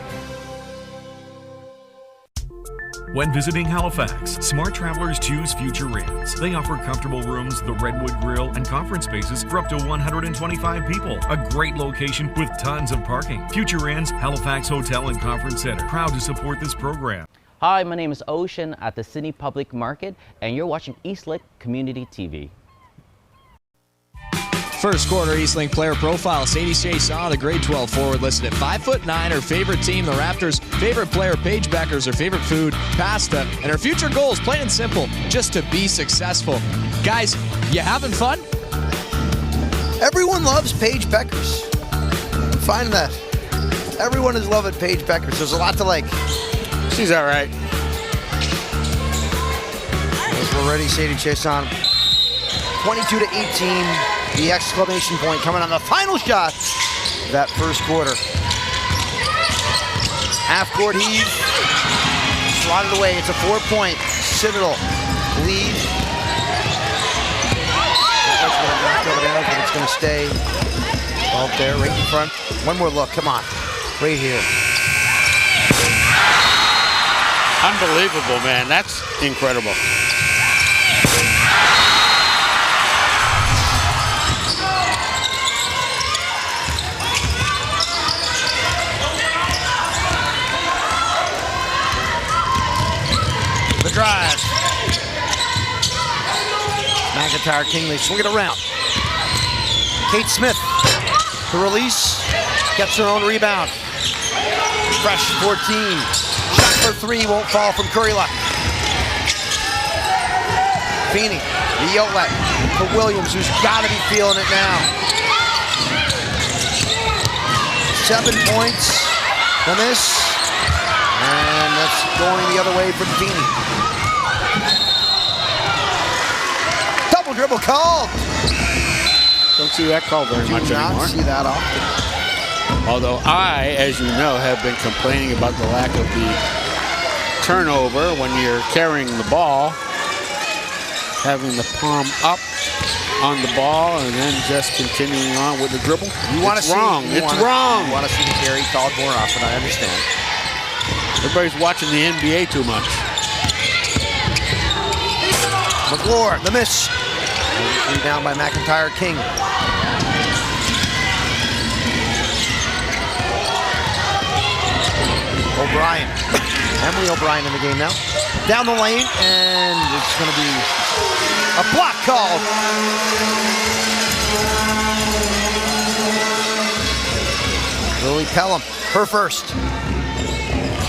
When visiting Halifax, smart travelers choose Future Inns. They offer comfortable rooms, the Redwood Grill, and conference spaces for up to 125 people. A great location with tons of parking. Future Inns, Halifax Hotel and Conference Center. Proud to support this program. Hi, my name is Ocean at the Sydney Public Market, and you're watching Eastlink Community TV. First quarter Eastlink player profile. Sadie Shea Saw, the grade 12 forward, listed at 5'9". Her favorite team, the Raptors. Favorite player, Paige Beckers. Her favorite food, pasta. And her future goals, plain and simple, just to be successful. Guys, you having fun? Everyone loves Paige Beckers. Find that. Everyone is loving Paige Beckers. There's a lot to like. She's all right. As we're ready, Sadie Chason. 22-18. The exclamation point coming on the final shot of that first quarter. Half-court heave. Slotted away. It's a 4-point Citadel lead. But it's going to stay out there, right in front. One more look. Come on. Right here. Unbelievable, man. That's incredible. The drive. McIntyre King, they swing it around. Kate Smith, the release, gets her own rebound. Fresh 14. Shot for three, won't fall from Curry Luck. Feeney, the outlet for Williams, who's got to be feeling it now. 7 points from this. And that's going the other way from Feeney. Double dribble called. Don't see that call very much anymore. Do not see that often. Although I, as you know, have been complaining about the lack of the turnover when you're carrying the ball, having the palm up on the ball and then just continuing on with the dribble. You want to see wrong. It's wrong. You want to see the carry called more often. I understand. Everybody's watching the NBA too much. McGlure, the miss. Rebound by McIntyre King. O'Brien. Emily O'Brien in the game now. Down the lane, and it's going to be a block call. Lily Pelham, her first.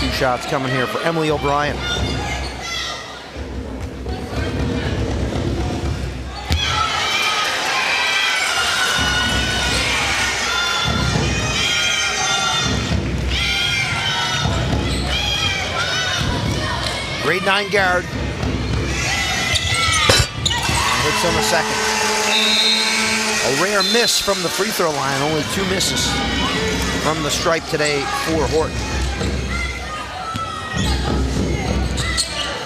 2 shots coming here for Emily O'Brien. Grade 9 guard. Hits on the second. A rare miss from the free throw line. Only 2 misses from the stripe today for Horton.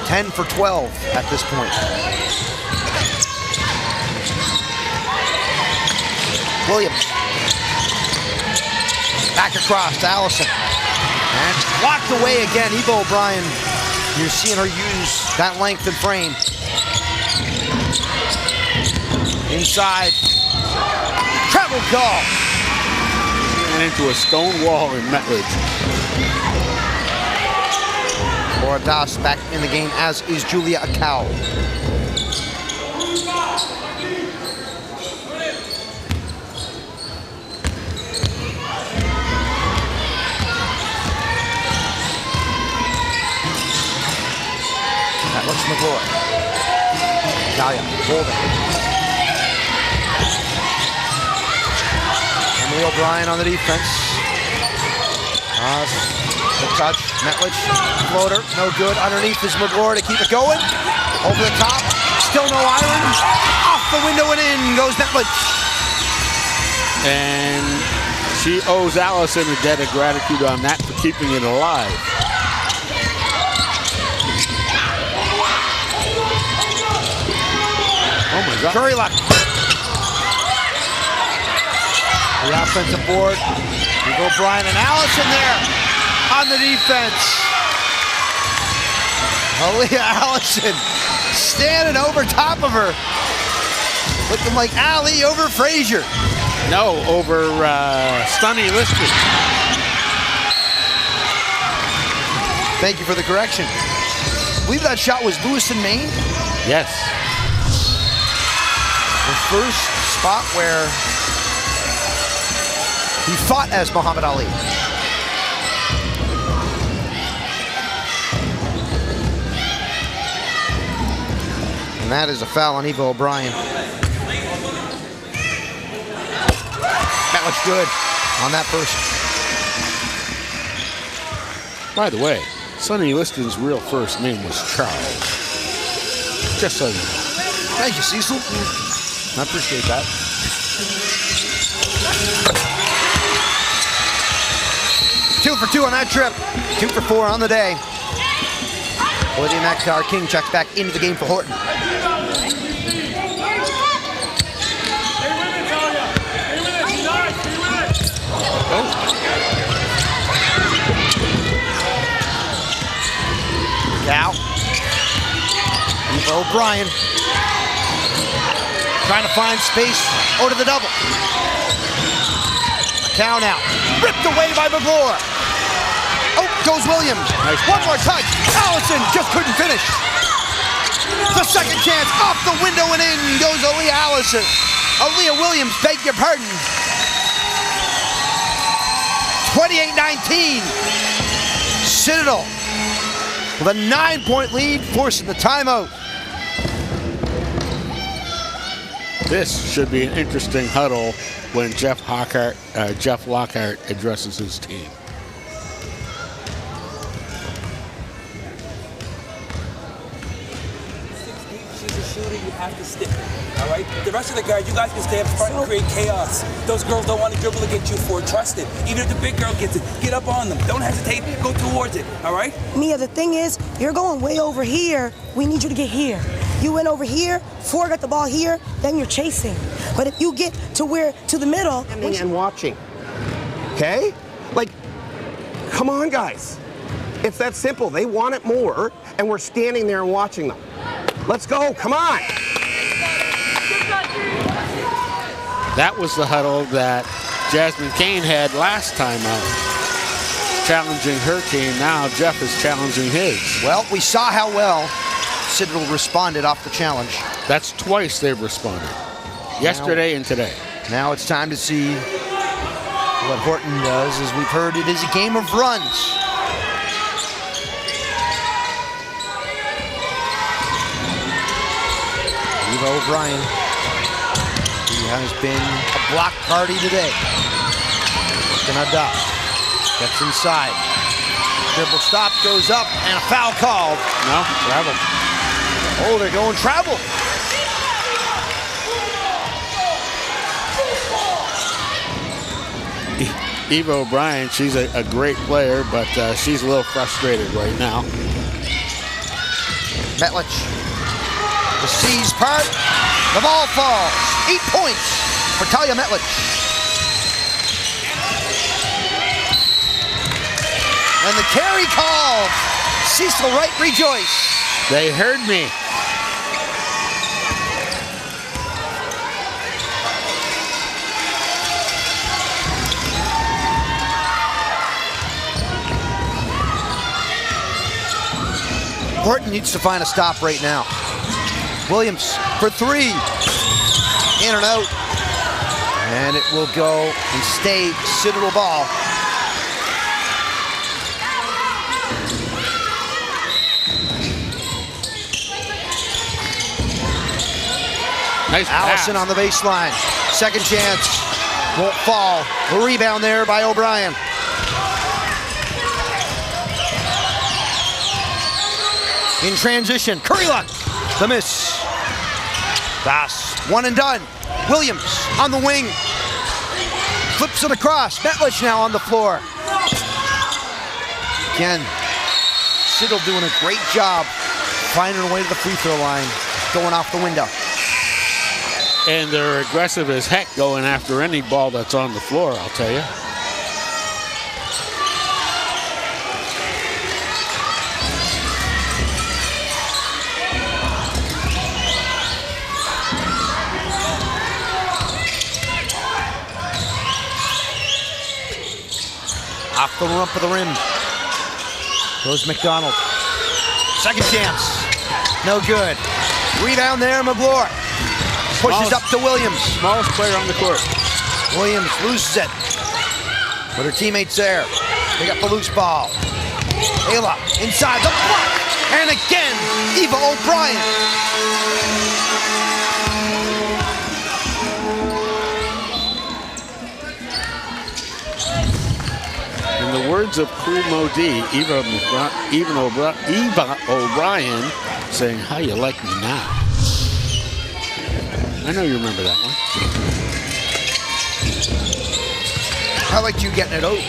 10 for 12 at this point. Williams. Back across to Allison. And blocked away again. Eva O'Brien, you're seeing her use that length and frame. Inside. Travel call. And into a stone wall in Metledge. Laura Das back in the game, as is Julia Akau. That looks McGlory. Talia holding. Emily O'Brien on the defense. The touch, Metledge, floater, no good. Underneath is McGlory to keep it going. Over the top, still no iron. Off the window and in goes Metledge. And she owes Allison a debt of gratitude on that for keeping it alive. Oh my God. Curry luck. The offensive board. We go Brian and Allison there on the defense. Aaliyah Allison standing over top of her. Looking like Ali over Frazier. No, over Stunny Liston. Thank you for the correction. I believe that shot was Lewiston, Maine. Yes. The first spot where he fought as Muhammad Ali. And that is a foul on Eva O'Brien. That looks good on that first. By the way, Sonny Liston's real first name was Charles. Just so you know. Thank you, Cecil. I appreciate that. Two for 2 on that trip. 2 for 4 on the day. Olivia McIntyre King checks back into the game for Horton. Now, Eva O'Brien trying to find space over to the double. Cow now, ripped away by McGlory. Oh, goes Williams. Nice One more touch. Allison just couldn't finish. The second chance off the window and in goes Aaliyah Allison. Aaliyah Williams, beg your pardon. 28-19. Citadel with a 9-point lead, forcing the timeout. This should be an interesting huddle when Jeff Lockhart addresses his team. She's a shooter, you have to stick her, all right? The rest of the guys, you guys can stay up front and create chaos. Those girls don't want to dribble against you for it. Trust it. Even if the big girl gets it, get up on them. Don't hesitate, go towards it, all right? Mia, the thing is, you're going way over here. We need you to get here. You went over here, Ford got the ball here, then you're chasing. But if you get to the middle. And watching, okay? Like, come on, guys. It's that simple. They want it more, and we're standing there and watching them. Let's go, come on. That was the huddle that Jasmine Kane had last time out. Challenging her team, now Jeff is challenging his. Well, we saw how well Citadel responded off the challenge. That's twice they've responded. Yesterday and today. Now it's time to see what Horton does. As we've heard, it is a game of runs. Eva O'Brien, who has been a block party today. Gonna duck. Gets inside. Dribble stop, goes up, and a foul called. No, travel. Oh, they're going travel. Eva O'Brien, she's a great player, but she's a little frustrated right now. Metlich. The C's part. The ball falls. 8 points for Talia Metlich. And the carry called. Cecil Wright rejoice. They heard me. Horton needs to find a stop right now. Williams for 3. In and out. And it will go and stay Citadel ball. Nice Allison pass. on the baseline. Second chance. Won't fall. A rebound there by O'Brien. In transition, Currylock, the miss. Pass, 1 and done. Williams on the wing. Flips it across. Metlich now on the floor. Again, Citadel doing a great job finding a way to the free throw line, going off the window. And they're aggressive as heck going after any ball that's on the floor, I'll tell you. Off the rump of the rim. Goes McDonald. Second chance. No good. Rebound there, McGlure. Pushes up to Williams. Smallest player on the court. Williams loses it. But her teammates there. They got the loose ball. Ayla inside the block. And again, Eva O'Brien. In the words of Cool Mo D, Eva O'Brien saying, "How you like me now?" I know you remember that one. I like you getting it out.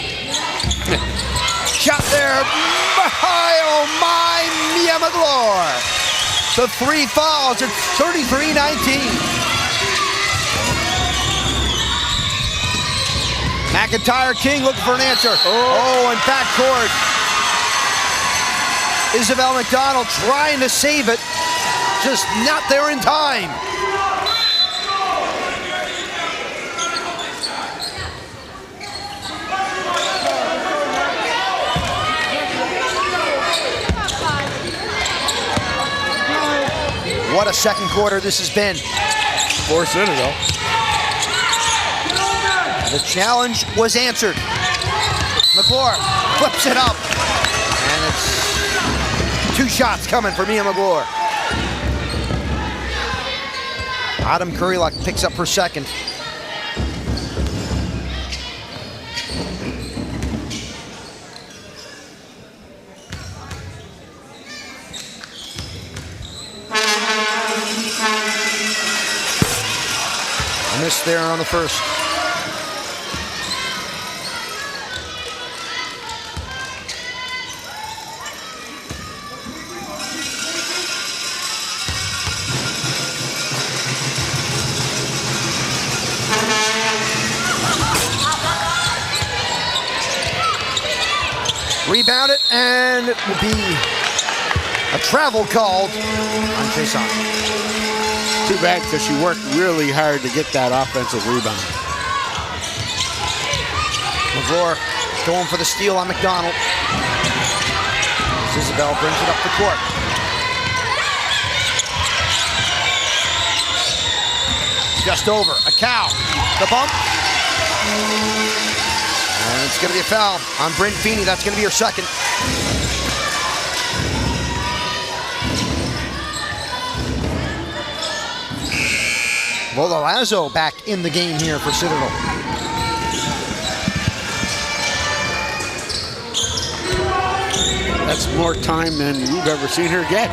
Shot there. Oh my, Mia McGlure. The 3 falls. It's 33-19. McIntyre King looking for an answer. Oh, and backcourt. Isabel McDonald trying to save it. Just not there in time. What a second quarter this has been. For Citadel. The challenge was answered. McGlure flips it up. And it's 2 shots coming for Mia McGlure. Autumn Currylock picks up her second. Missed there on the first. Rebound it, and it will be a travel called on Jason. Too bad because she worked really hard to get that offensive rebound. McGlure going for the steal on McDonald. Isabel brings it up the court. Just over. A cow. The bump. And it's going to be a foul on Bryn Feeney. That's going to be her second. Lola Lazo back in the game here for Citadel. That's more time than we've ever seen her get.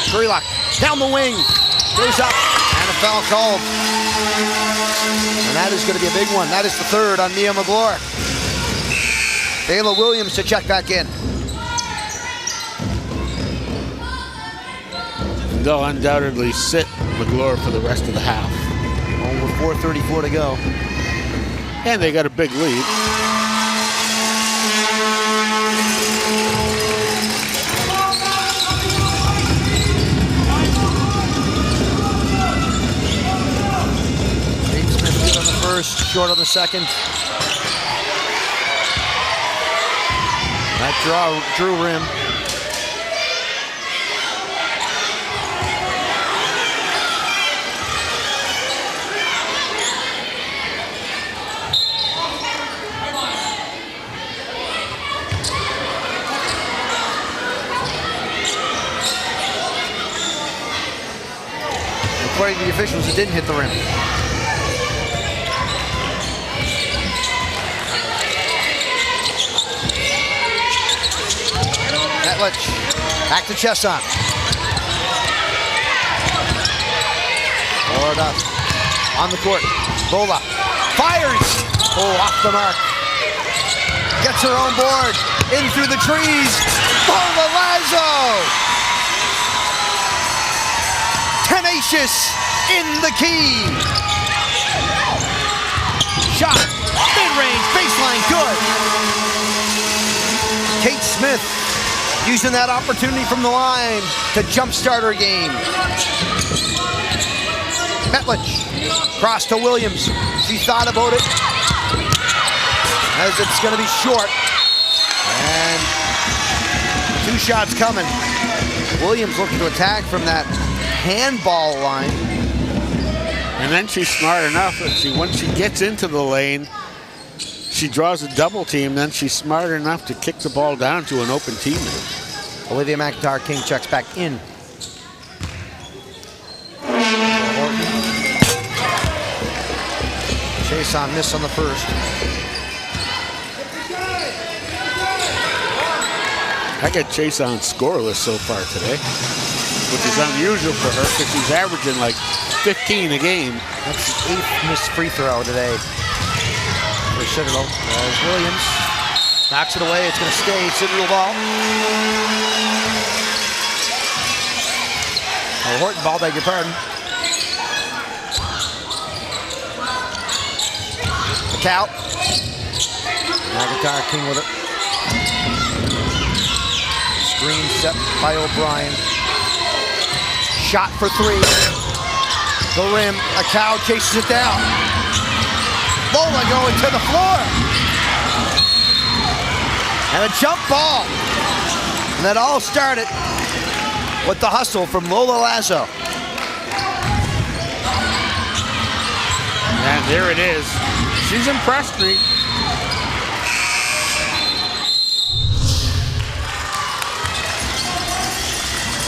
Currylock down the wing. Goes up. And a foul called. And that is going to be a big one. That is the third on Mia McGlure. Ayla Williams to check back in. They'll undoubtedly sit McGlure for the rest of the half. With 4:34 to go. And they got a big lead. Kate Smith good on the first, short on the second. That drew rim. According to the officials, it didn't hit the rim. Metlich, back to Chesson. Forward up, on the court. Bola fires. Oh, off the mark. Gets her own board. In through the trees. Bola Lazo. Tenacious in the key. Shot, mid-range, baseline, good. Kate Smith using that opportunity from the line to jumpstart her game. Metlich, cross to Williams. She thought about it as it's going to be short. And 2 shots coming. Williams looking to attack from that handball line. And then she's smart enough that once she gets into the lane, she draws a double team, then she's smart enough to kick the ball down to an open teammate. Olivia McIntyre-King checks back in. Chase on miss on the first. I got Chase on scoreless so far today, which is unusual for her because she's averaging like 15 a game. That's the 8th missed free throw today for Citadel. As Williams knocks it away, it's going to stay Citadel ball. Oh, Horton ball, beg your pardon. McCow. McIntyre-King with it. Screen set by O'Brien. Shot for 3. The rim. McCow chases it down. Lola going to the floor. And a jump ball. And that all started with the hustle from Lola Lazo. And there it is. She's impressed me.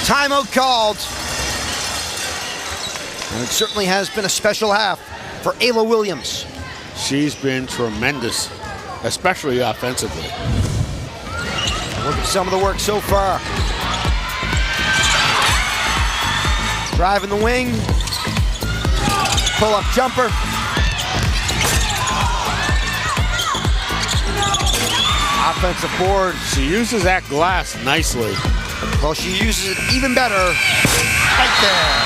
Timeout called. And it certainly has been a special half for Ayla Williams. She's been tremendous, especially offensively. Look at some of the work so far. Driving the wing. Pull-up jumper. Offensive board. She uses that glass nicely. Well, she uses it even better right there.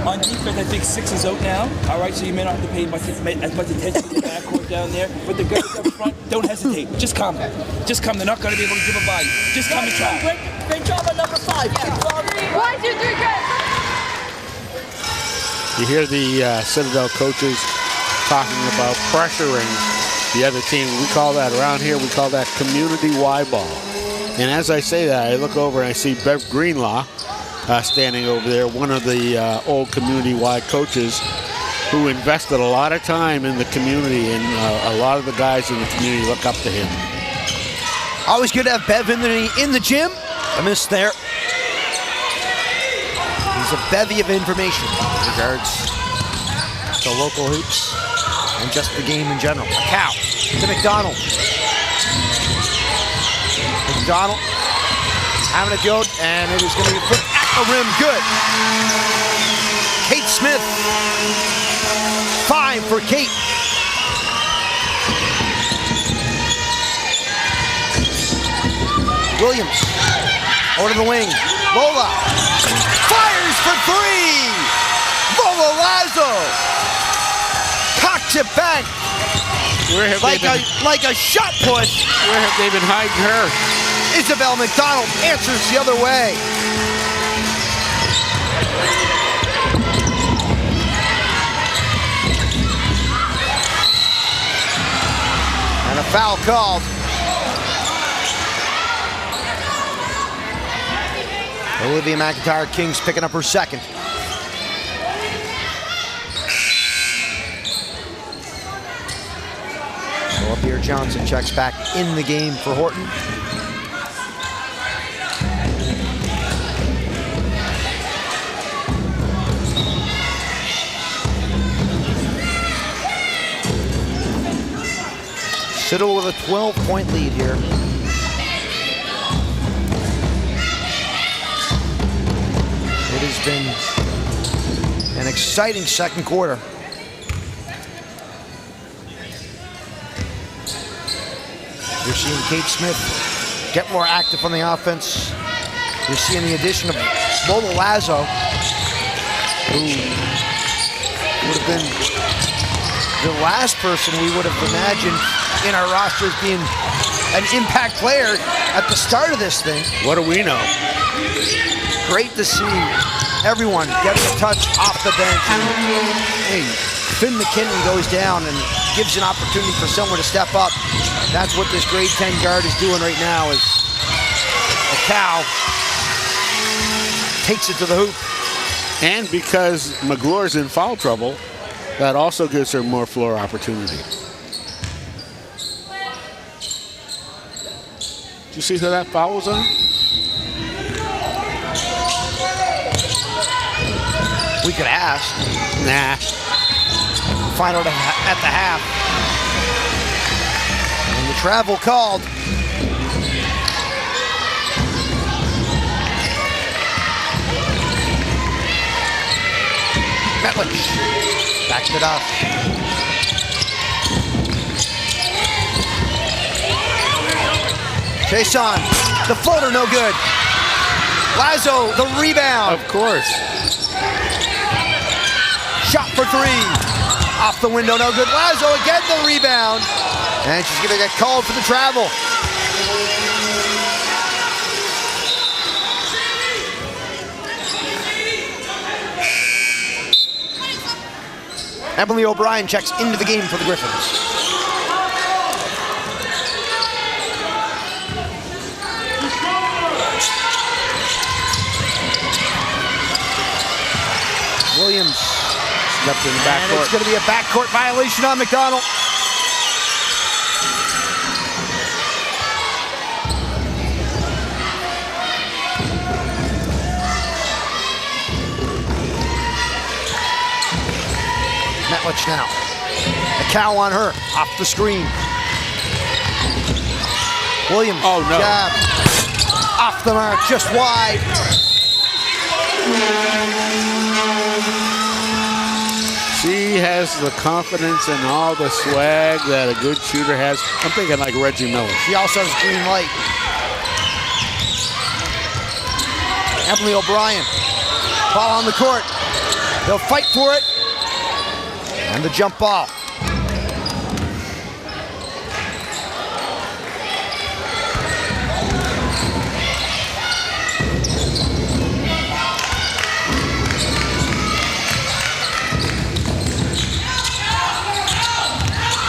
On defense, I think 6 is out now. All right, so you may not have to pay as much attention to the backcourt down there. But the guys up front, don't hesitate. Just come. Just come. They're not going to be able to dribble by you. Just come and try. Great job on number 5. Yeah. 1, 2, 3, go. You hear the Citadel coaches talking about pressuring the other team. We call that around here, we call that community Y-ball. And as I say that, I look over and I see Bev Greenlaw standing over there, one of the old community-wide coaches who invested a lot of time in the community, and a lot of the guys in the community look up to him. Always good to have Bev in the gym. I missed there. He's a bevy of information in regards to local hoops. and just the game in general. A cow to McDonald. McDonald having a go, and it is going to be put at the rim. Good. Kate Smith. 5 for Kate. Williams over to the wing. Lola fires for 3. Lola Lazo cocks it back like a shot push. Where have they been hiding her? Isabel McDonald answers the other way. And a foul called. Olivia McIntyre Kings picking up her second. Olivia Johnson checks back in the game for Horton. Siddle with a 12-point lead here. It has been an exciting second quarter. You're seeing Kate Smith get more active on the offense. You're seeing the addition of Lola Lazo, who would have been the last person we would have imagined in our roster as being an impact player at the start of this thing. What do we know? Great to see everyone getting a touch off the bench. Hey, Finn McKinley goes down and gives an opportunity for someone to step up. That's what this grade 10 guard is doing right now, is a cow takes it to the hoop. And because McGlure's in foul trouble, that also gives her more floor opportunity. Did you see who that foul was on? We could ask. Nah. Find out at the half. And the travel called. Metlich backs it up. Jason, the floater no good. Lazo, the rebound. Of course. Shot for 3. Off the window, no good. Lazo again, the rebound. And she's gonna get called for the travel. Emily O'Brien checks into the game for the Griffins. Williams stepped in the backcourt. And it's going to be a backcourt violation on McDonald. Metlich now. A cow on her, off the screen. Williams, jab. Off the mark, just wide. She has the confidence and all the swag that a good shooter has. I'm thinking like Reggie Miller. She also has green light. Emily O'Brien, ball on the court. They'll fight for it. And the jump ball.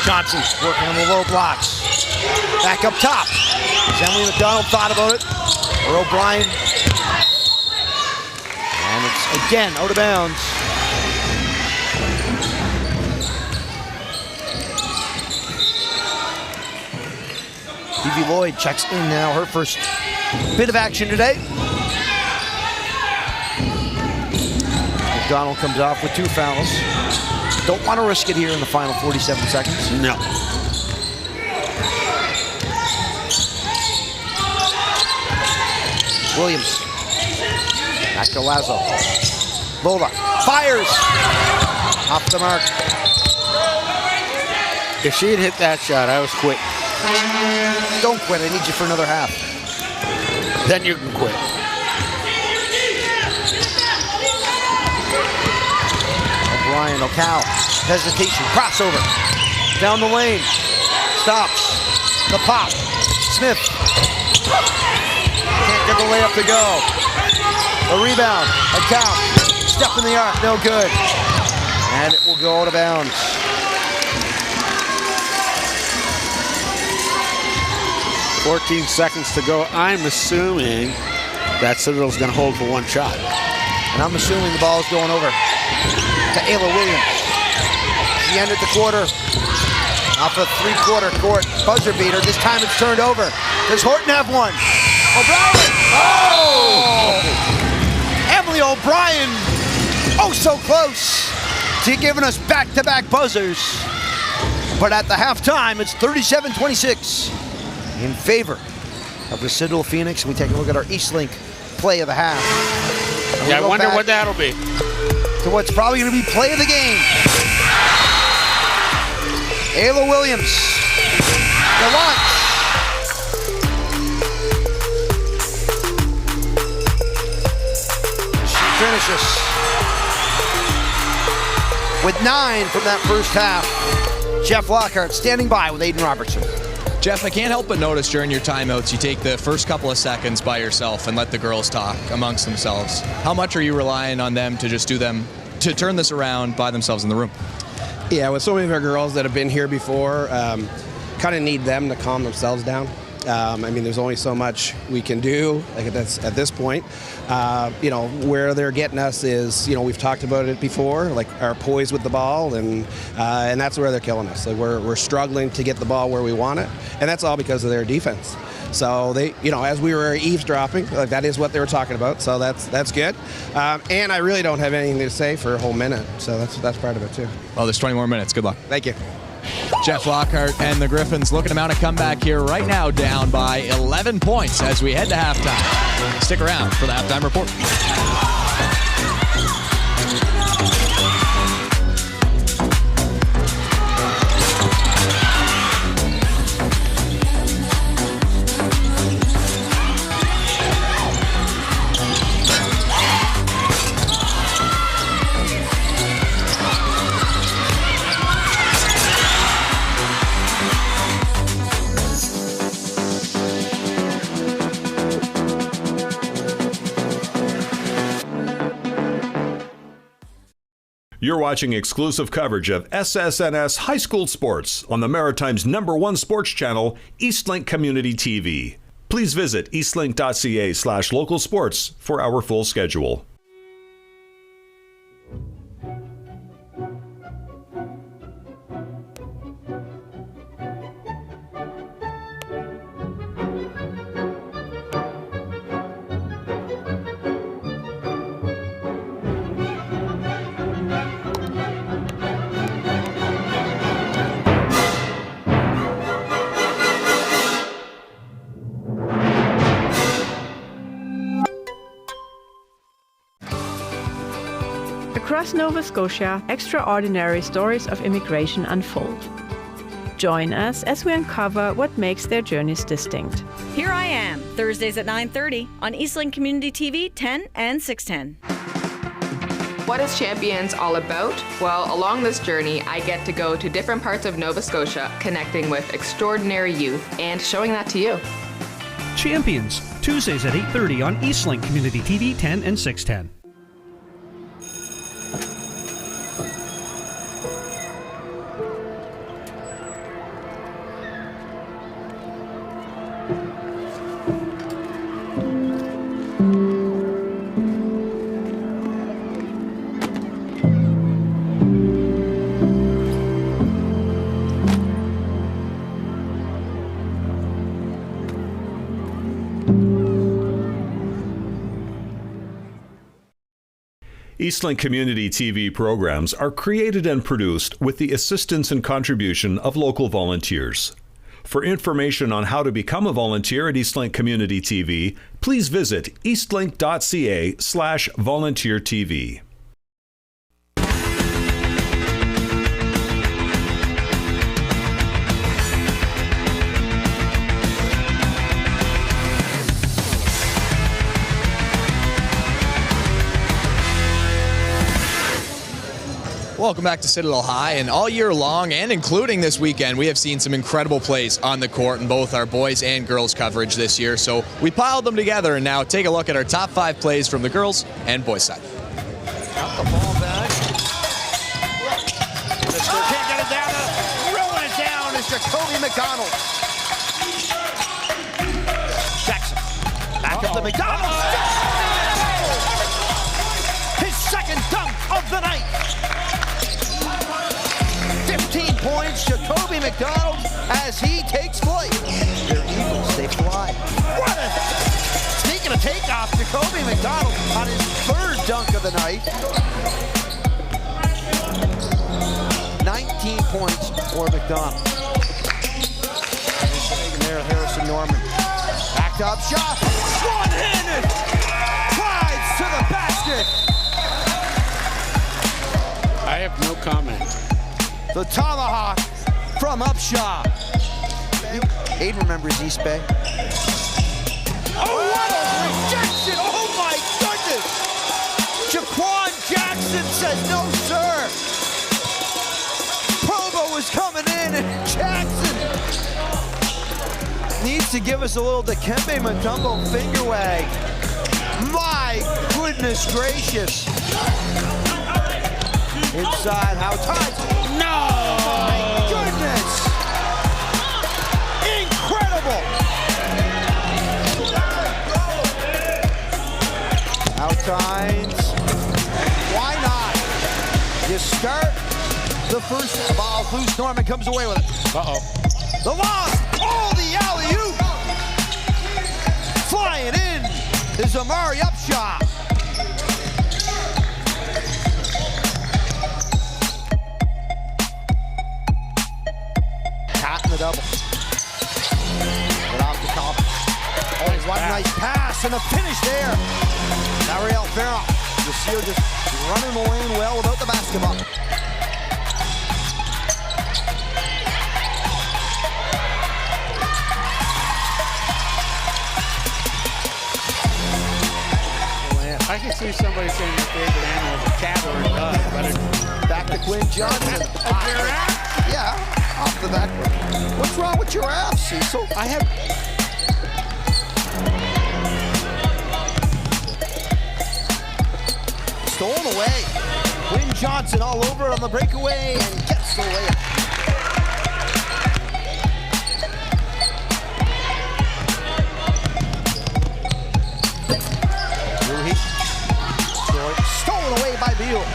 Johnson working on the low blocks. Back up top. Emily McDonald thought about it. Or O'Brien. And it's again out of bounds. Evie Lloyd checks in now, her first bit of action today. McDonald comes off with 2 fouls. Don't want to risk it here in the final 47 seconds. No. Williams. Back to Lazo. Lola fires. Off the mark. If she had hit that shot, I was quit. Don't quit. I need you for another half. Then you can quit. O'Brien, O'Cal. Hesitation. Crossover. Down the lane. Stops. The pop. Smith. Can't get the layup to go. The rebound. O'Cal. Step in the arc. No good. And it will go out of bounds. 14 seconds to go. I'm assuming that Citadel's going to hold for one shot. And I'm assuming the ball is going over to Ayla Williams. She ended the quarter off a three-quarter court buzzer beater. This time it's turned over. Does Horton have one? O'Brien! Oh! Emily O'Brien! Oh, so close to giving us back-to-back buzzers. But at the halftime, it's 37-26 in favor of the Citadel Phoenix. We take a look at our Eastlink play of the half. Yeah, I wonder what that'll be. To what's probably going to be play of the game. Ayla Williams. The launch. She finishes with 9 from that first half. Jeff Lockhart standing by with Aiden Robertson. Jeff, I can't help but notice during your timeouts, you take the first couple of seconds by yourself and let the girls talk amongst themselves. How much are you relying on them to just to turn this around by themselves in the room? Yeah, with so many of our girls that have been here before, kind of need them to calm themselves down. I mean, there's only so much we can do at this point. Where they're getting us is, we've talked about it before, like our poise with the ball, and that's where they're killing us. Like we're struggling to get the ball where we want it, and that's all because of their defense. So they, as we were eavesdropping, like that is what they were talking about. So that's good. And I really don't have anything to say for a whole minute. So that's part of it too. Well, there's 20 more minutes. Good luck. Thank you. Jeff Lockhart and the Griffins looking to mount a comeback here right now, down by 11 points as we head to halftime. Stick around for the halftime report. You're watching exclusive coverage of SSNS high school sports on the Maritime's #1 sports channel, Eastlink Community TV. Please visit eastlink.ca/local sports for our full schedule. Across Nova Scotia, extraordinary stories of immigration unfold. Join us as we uncover what makes their journeys distinct. Here I am, Thursdays at 9:30 on Eastlink Community TV 10 and 610. What is Champions all about? Well, along this journey, I get to go to different parts of Nova Scotia, connecting with extraordinary youth and showing that to you. Champions, Tuesdays at 8:30 on Eastlink Community TV 10 and 610. Eastlink Community TV programs are created and produced with the assistance and contribution of local volunteers. For information on how to become a volunteer at Eastlink Community TV, please visit eastlink.ca/volunteertv. Welcome back to Citadel High, and all year long and including this weekend, we have seen some incredible plays on the court in both our boys and girls coverage this year. So we piled them together, and now take a look at our top 5 plays from the girls and boys side. Got the ball back. Can't get it down. Throwing it down is Jacoby McDonald. Jackson. Back up to McDonald. His second dunk of the night. 15 points, Jacoby McDonald, as he takes flight. Their Eagles, they fly. What a sneaking a takeoff, Jacoby McDonald on his 3rd dunk of the night. 19 points for McDonald. There, Harrison Norman. Backed up shot, one-handed, slides to the basket. I have no comment. The tomahawk from Upshaw. Aiden remembers East Bay. Oh, what a rejection! Oh my goodness! Jaquan Jackson says no, sir. Provo was coming in, and Jackson needs to give us a little Dikembe Mutombo finger wag. My goodness gracious! Inside, how tight? No! My goodness! Incredible! Out times. Why not? You start the first ball. Loose. Norman comes away with it. Uh-oh. The loss. Oh, the alley-oop! Flying in is Amari Upshaw. In the double. Get off the top. Oh, what a nice pass and a finish there. Ariel Farrell. You see her just running the lane well without the basketball. I can see somebody saying their favorite animal is a cat or a dog, but back to Quinn Johnson. Yeah. Off the back. What's wrong with your ass, Cecil? I have. Stolen away. Quinn Johnson all over it on the breakaway and gets the layup. Stolen away by Beals.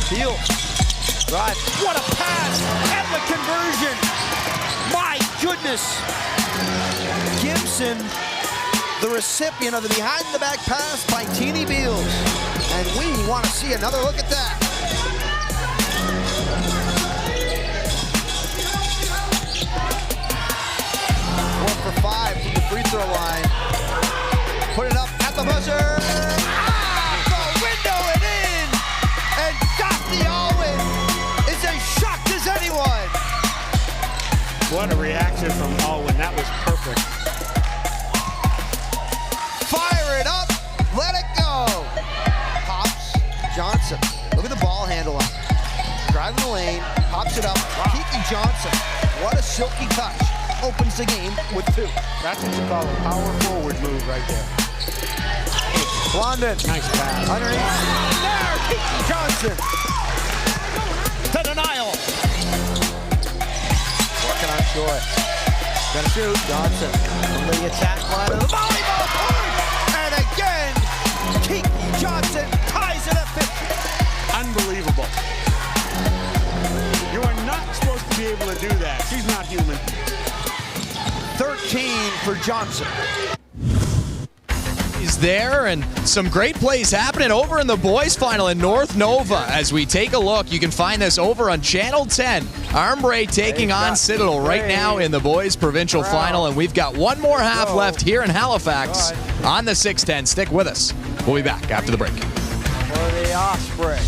Beals. Drive. What a pass! And the conversion! My goodness! Gibson, the recipient of the behind-the-back pass by Teeny Beals. And we want to see another look at that. One for 5 from the free throw line. Put it up at the buzzer. What a reaction from Alwyn. That was perfect. Fire it up. Let it go. Pops Johnson. Look at the ball handle up. Driving the lane. Pops it up. Kiki Johnson. What a silky touch. Opens the game with 2. That's what you call a power forward move right there. London. Nice pass. Underneath. There. Kiki Johnson. To denial. Working on short. Gonna shoot. Johnson from the attack line of the volleyball court. And again, Kiki Johnson ties it at 50. Unbelievable. You are not supposed to be able to do that. She's not human. 13 for Johnson. is there, and some great plays happening over in the boys' final in North Nova. As we take a look, you can find this over on Channel 10. Armbray taking on Citadel right now in the boys' provincial final, and we've got one more half left here in Halifax on the 610. Stick with us. We'll be back after the break. For the Osprey.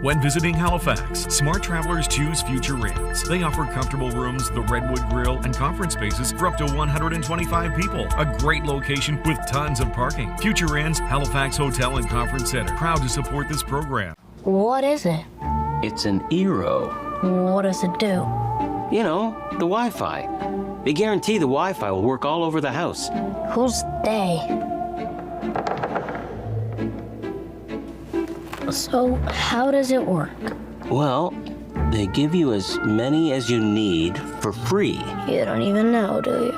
When visiting Halifax, smart travelers choose Future Inns. They offer comfortable rooms, the Redwood Grill, and conference spaces for up to 125 people. A great location with tons of parking. Future Inns, Halifax Hotel and Conference Center. Proud to support this program. What is it? It's an Eero. What does it do? You know, the Wi-Fi. They guarantee the Wi-Fi will work all over the house. Who's they? So, how does it work? Well, they give you as many as you need for free. You don't even know, do you?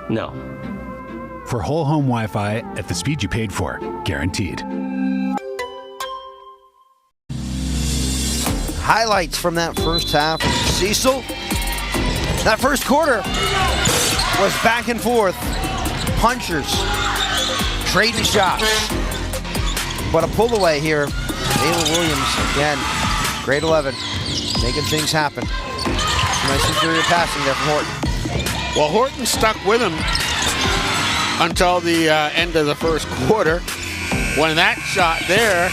No. For whole home Wi-Fi at the speed you paid for, guaranteed. Highlights from that first half. Cecil, that first quarter was back and forth. Punchers, trading shots. But a pull away here. Ayla Williams, again, grade 11, making things happen. Nice interior passing there from Horton. Well, Horton stuck with him until the end of the first quarter, when that shot there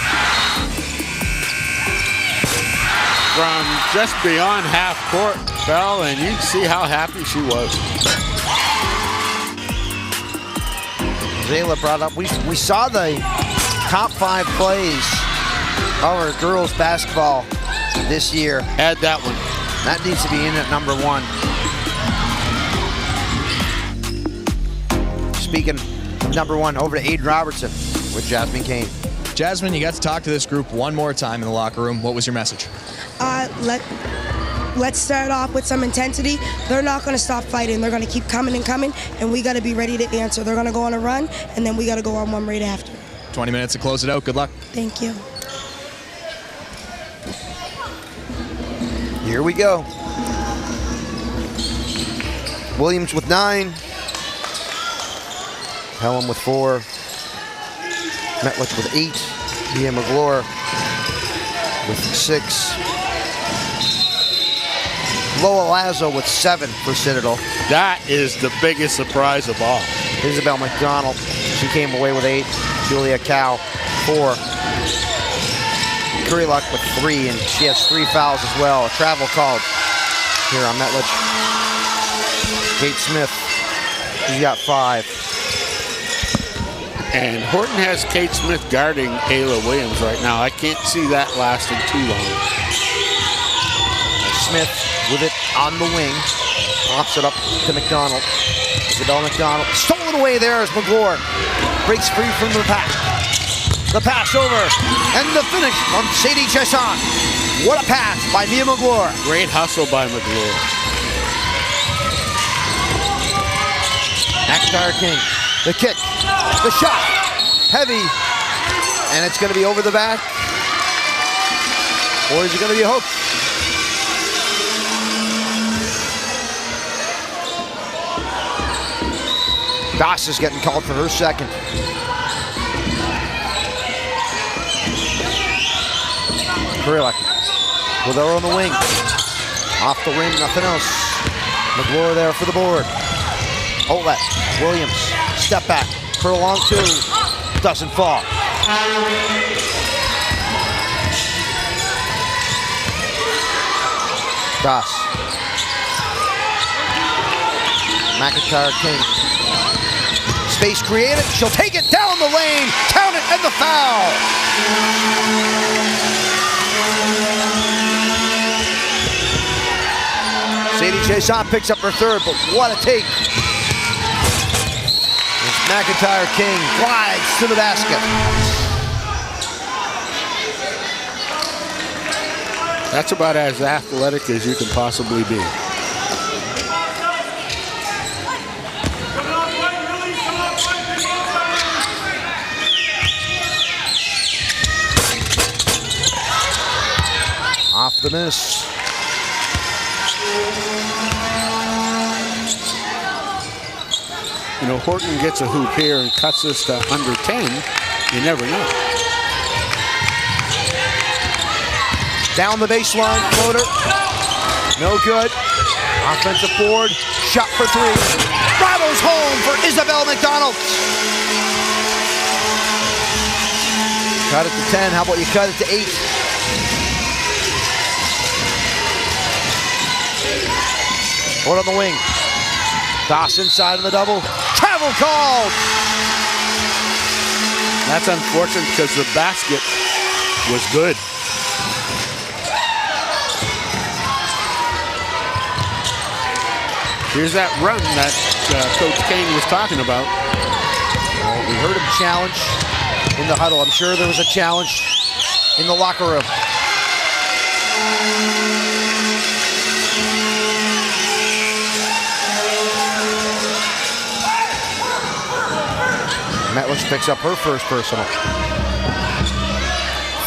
from just beyond half court fell, and you can see how happy she was. Ayla brought up, we saw the top 5 plays of our girls basketball this year. Add that one. That needs to be in at number 1. Speaking of number 1, over to Aiden Robertson with Jasmine Kane. Jasmine, you got to talk to this group one more time in the locker room. What was your message? Let's start off with some intensity. They're not going to stop fighting. They're going to keep coming and coming, and we got to be ready to answer. They're going to go on a run, and then we got to go on one right after. 20 minutes to close it out. Good luck. Thank you. Here we go. Williams with 9. Pelham with 4. Metlich with 8. Mia McGlure with 6. Loa Lazo with 7 for Citadel. That is the biggest surprise of all. Isabel McDonald, she came away with 8. Julia Cow, 4. Curry Luck with 3, and she has 3 fouls as well. A travel called here on Metlich. Kate Smith, she's got 5. And Horton has Kate Smith guarding Ayla Williams right now. I can't see that lasting too long. Smith with it on the wing. Pops it up to McDonald. Isabel McDonald. Stolen away there as McGlure breaks free from the pack. The pass over. And the finish from Sadie Chesson. What a pass by Mia McGlure. Great hustle by McGlure. McIntyre King. The kick. The shot. Heavy. And it's going to be over the back. Or is it going to be a hook? Goss is getting called for her second. Kurilak with her on the wing. Off the rim, nothing else. McGlure there for the board. Outlet, Williams, step back for a long 2. Doesn't fall. Goss. McIntyre King. Space created. She'll take it down the lane. Count it, and the foul. Sadie Chesson picks up her 3rd, but what a take. As McIntyre King glides to the basket. That's about as athletic as you can possibly be. Off the miss. you know, Horton gets a hoop here and cuts this to under 10, you never know. Down the baseline, floater. No good. Offensive board, shot for three. Rattles home for Isabel McDonald. Cut it to 10, how about you cut it to 8? Put on the wing. Doss inside of the double. Travel called. That's unfortunate because the basket was good. Here's that run that Coach Kane was talking about. Well, we heard him challenge in the huddle. I'm sure there was a challenge in the locker room. Metlish picks up her first personal.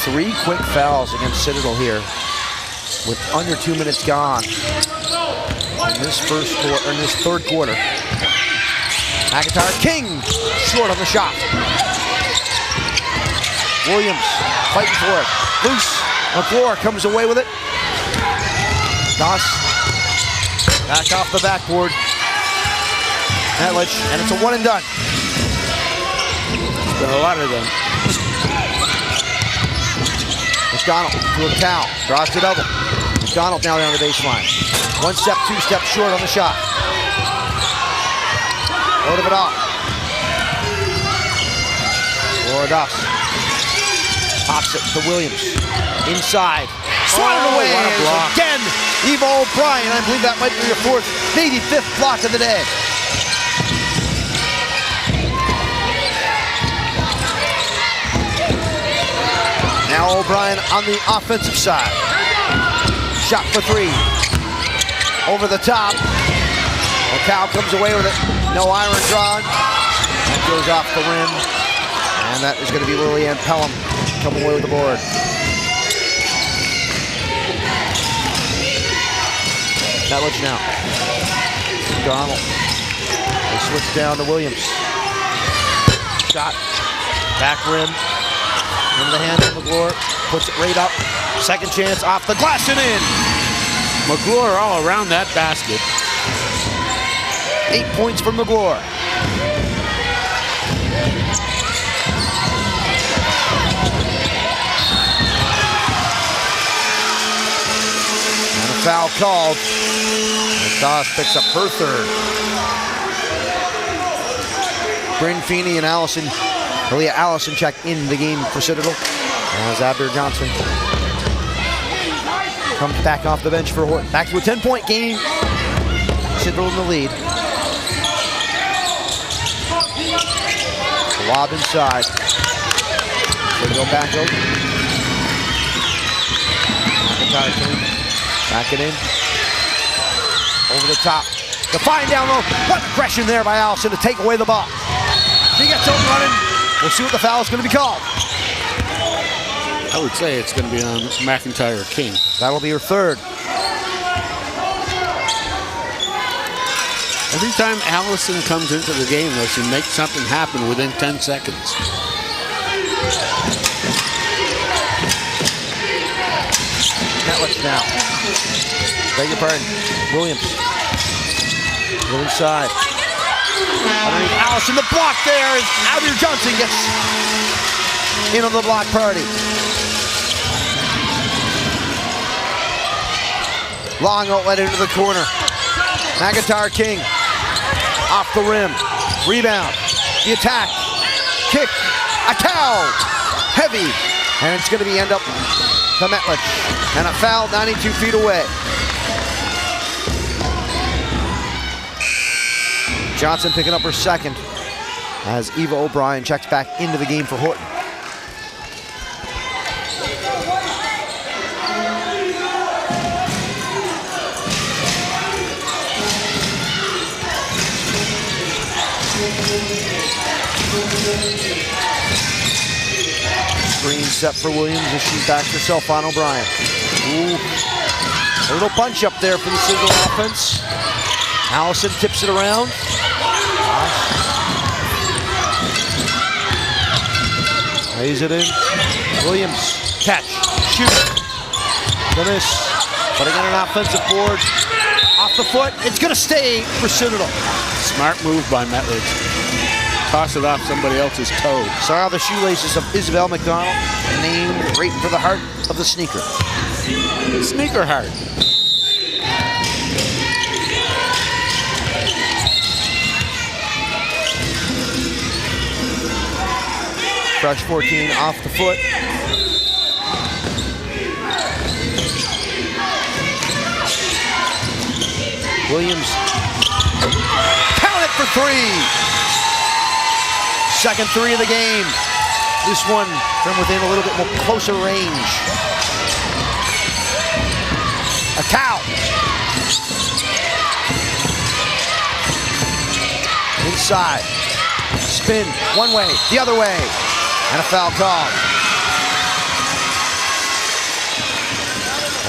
3 quick fouls against Citadel here with under 2 minutes gone in this third quarter. McIntyre, King, short on the shot. Williams fighting for it. Loose. McClure comes away with it. Doss back off the backboard. Metlish, and it's a one and done. Been a lot of them. McDonald to a cow, draws the double. McDonald now down the baseline. 1 step, 2 steps short on the shot. Load of it off. Laura Doss pops it to Williams. Inside. Swatted away. What a block. Again, Eva O'Brien. I believe that might be your 4th, maybe 5th block of the day. Now O'Brien on the offensive side. Shot for 3. Over the top. Cal comes away with it. No iron drawn. That goes off the rim. And that is going to be Lillian Pelham coming away with the board. Metlish now. Donald. They switch down to Williams. Shot. Back rim. Into the hands of McClure. Puts it right up. Second chance off the glass and in. McClure all around that basket. 8 points for McClure. And a foul called. And Doss picks up her 3rd. Bryn Feeney and Leah Allison check in the game for Citadel. As Abner Johnson comes back off the bench for Horton. Back to a 10-point game. Citadel in the lead. Lob inside. They go back over. McIntyre back it in. Over the top. The fine down low. What aggression there by Allison to take away the ball. She gets home running. We'll see what the foul is going to be called. I would say it's going to be on McIntyre King. That'll be her 3rd. Every time Allison comes into the game, though, she makes something happen within 10 seconds. Metlish now. Beg your pardon. Williams. Go inside. Underneath Allison, the block there as Abner Johnson gets in on the block party. Long outlet into the corner. McIntyre King off the rim. Rebound. The attack. Kick. A cow. Heavy. And it's going to be end up to Metlish. And a foul 92 feet away. Johnson picking up her 2nd as Eva O'Brien checks back into the game for Horton. Screen set for Williams as she backs herself on O'Brien. Ooh. A little bunch up there for the Citadel offense. Allison tips it around. Lays it in. Williams, catch, shoot. Finish. Putting in an offensive board. Off the foot. It's going to stay for Citadel. Smart move by Metledge. Toss it off somebody else's toe. Saw the shoelaces of Isabel McDonald, named right for the heart of the sneaker. Sneaker heart. Fresh 14 off the foot. Williams, count it for three. Second three of the game. This one from within a little bit more closer range. A cow. Inside. Spin one way, the other way. And a foul call.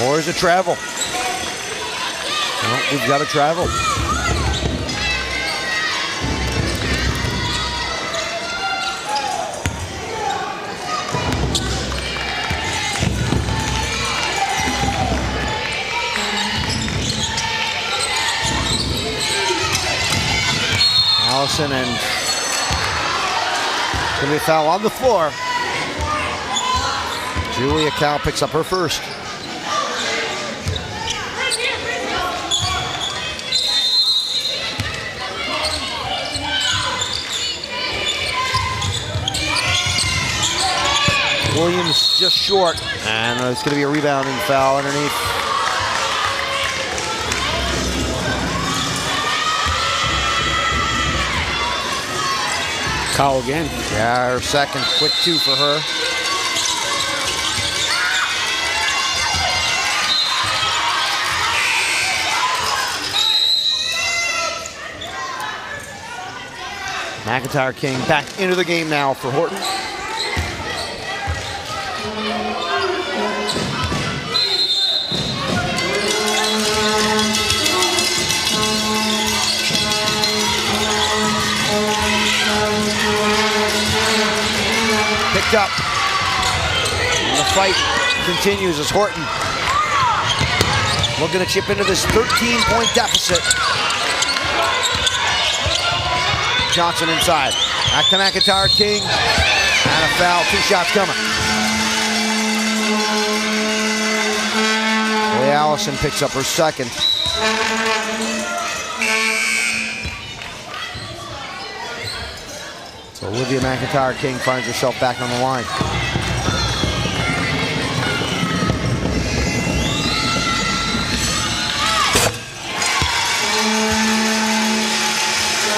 Or is it travel? Well, we've got to travel. Allison, and it's going to be a foul on the floor. Julia Cal picks up her first. Williams just short, and it's going to be a rebounding foul underneath. Cow again. Yeah, her second. Quick two for her. McIntyre King back into the game now for Horton. Picked up. And the fight continues as Horton looking to chip into this 13-point deficit. Johnson inside. Back to McIntyre King. And a foul. 2 shots coming. Boy, Allison picks up her second. So Olivia McIntyre King finds herself back on the line.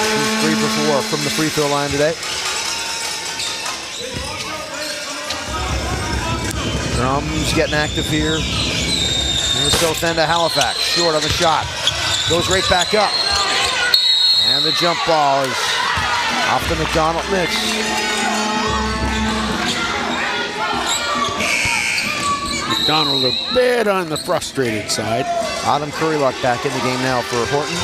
She's 3 for 4 from the free throw line today. Drums getting active here. In the south end of Halifax. Short on the shot. Goes right back up. And the jump ball is off the McDonald miss. McDonald a bit on the frustrated side. Autumn Currylock back in the game now for Horton.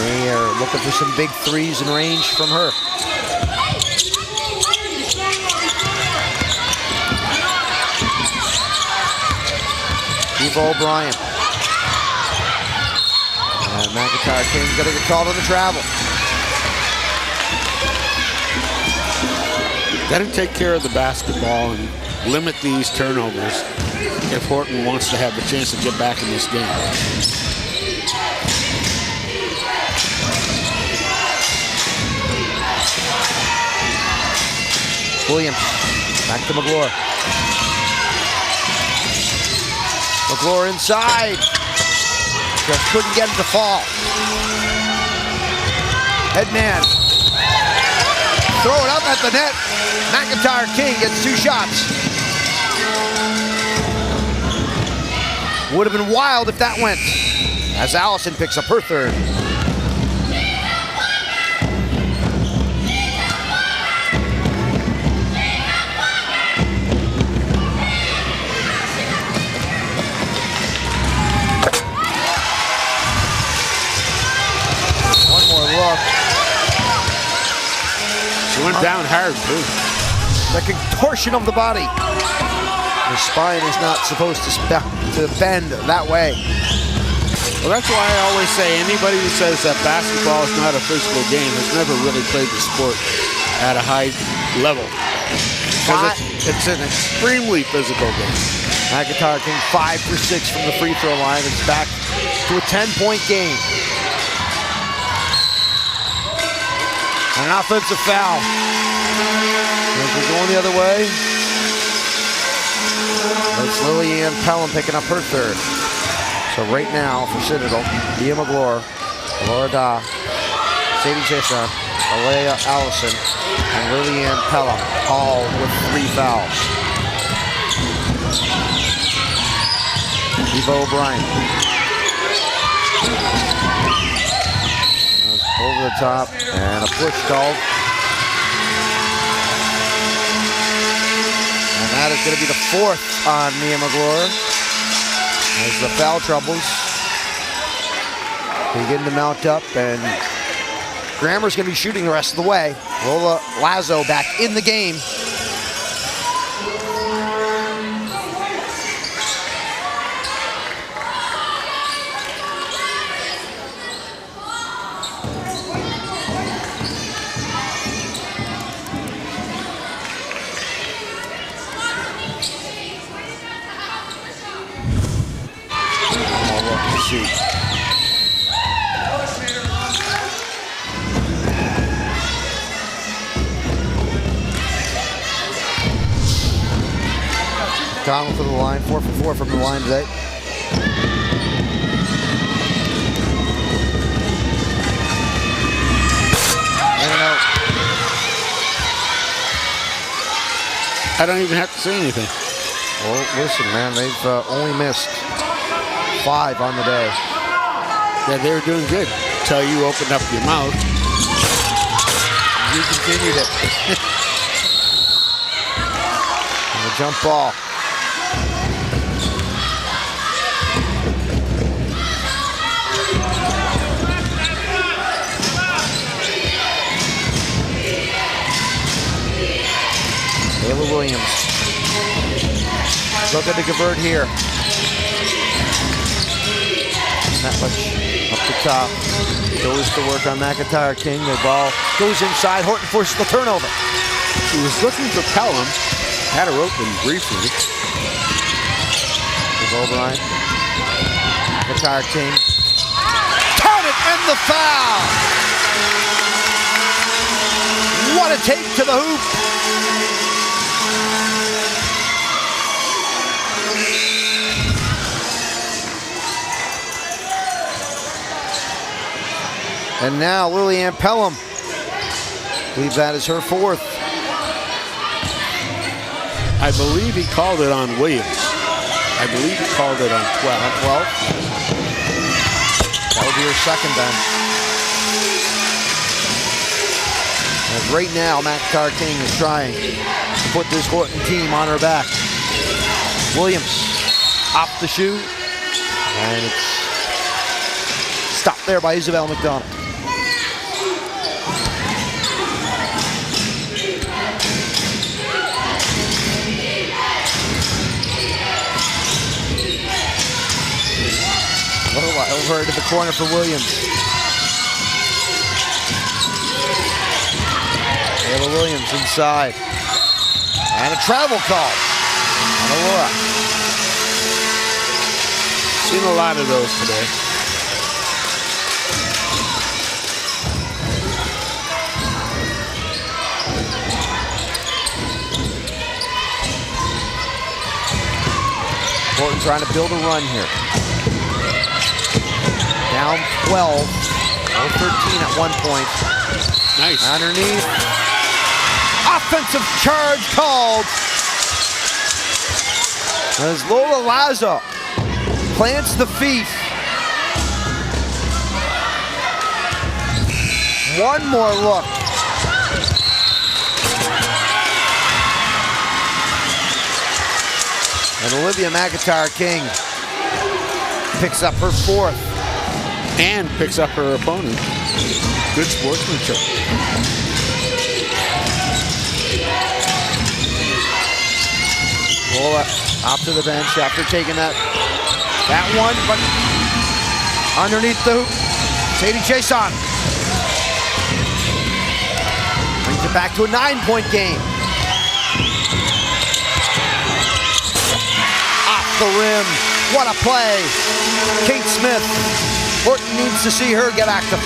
They are looking for some big threes in range from her. Eva O'Brien. And McIntyre King's going to get called on the travel. Got to take care of the basketball and limit these turnovers if Horton wants to have a chance to get back in this game. Williams, back to McGlure. McGlure inside. Just couldn't get him to fall. Headman. Throw it up at the net. McIntyre King gets 2 shots. Would have been wild if that went. As Allison picks up her third. Went down hard, too. The contortion of the body. The spine is not supposed to bend that way. Well, that's why I always say anybody who says that basketball is not a physical game has never really played the sport at a high level. Because it's an extremely physical game. McIntyre King 5 for 6 from the free throw line. It's back to a 10-point game. An offensive foul. As we're going the other way. It's Lillian Pelham picking up her third. So right now for Citadel, Leah McGlure, Laura Da, Sadie Chesson, Alea Allison, and Lillian Pelham, all with 3 fouls. Eva O'Brien. Over the top, and a push called. And that is going to be the 4th on Mia McGlure. As the foul troubles begin to mount up, and Grammer's going to be shooting the rest of the way. Lola Lazo back in the game. Donald for the line, 4 for 4 from the line today. I don't even have to say anything. Well, listen, man, they've only missed 5 on the day. Yeah, they were doing good until you opened up your mouth. You continued it. And the jump ball. Taylor Williams. Looking to convert here. Metlich up the top. Goes to work on McIntyre King. The ball goes inside. Horton forces the turnover. He was looking for Pelham. Had her open briefly. With O'Brien. McIntyre King. Count it and the foul! What a take to the hoop! And now Lillian Pelham. I believe that is her 4th. I believe he called it on Williams. I believe he called it on 12. On 12? That would be her 2nd then. And right now, McIntyre King is trying to put this Horton team on her back. Williams off the shoe. And it's stopped there by Isabel McDonald. Over to the corner for Williams. Taylor Williams inside. And a travel call on Aurora. Seen a lot of those today. Horton trying to build a run here. Down 12, 13 at one point. Nice. Underneath. Offensive charge called. As Lola Lazo plants the feet. One more look. And Olivia McIntyre King picks up her 4th. And picks up her opponent. Good sportsmanship. Laura off to the bench after taking that one, but underneath the hoop. Sadie Jason brings it back to a 9-point game. Off the rim. What a play. Kate Smith. Horton needs to see her get active.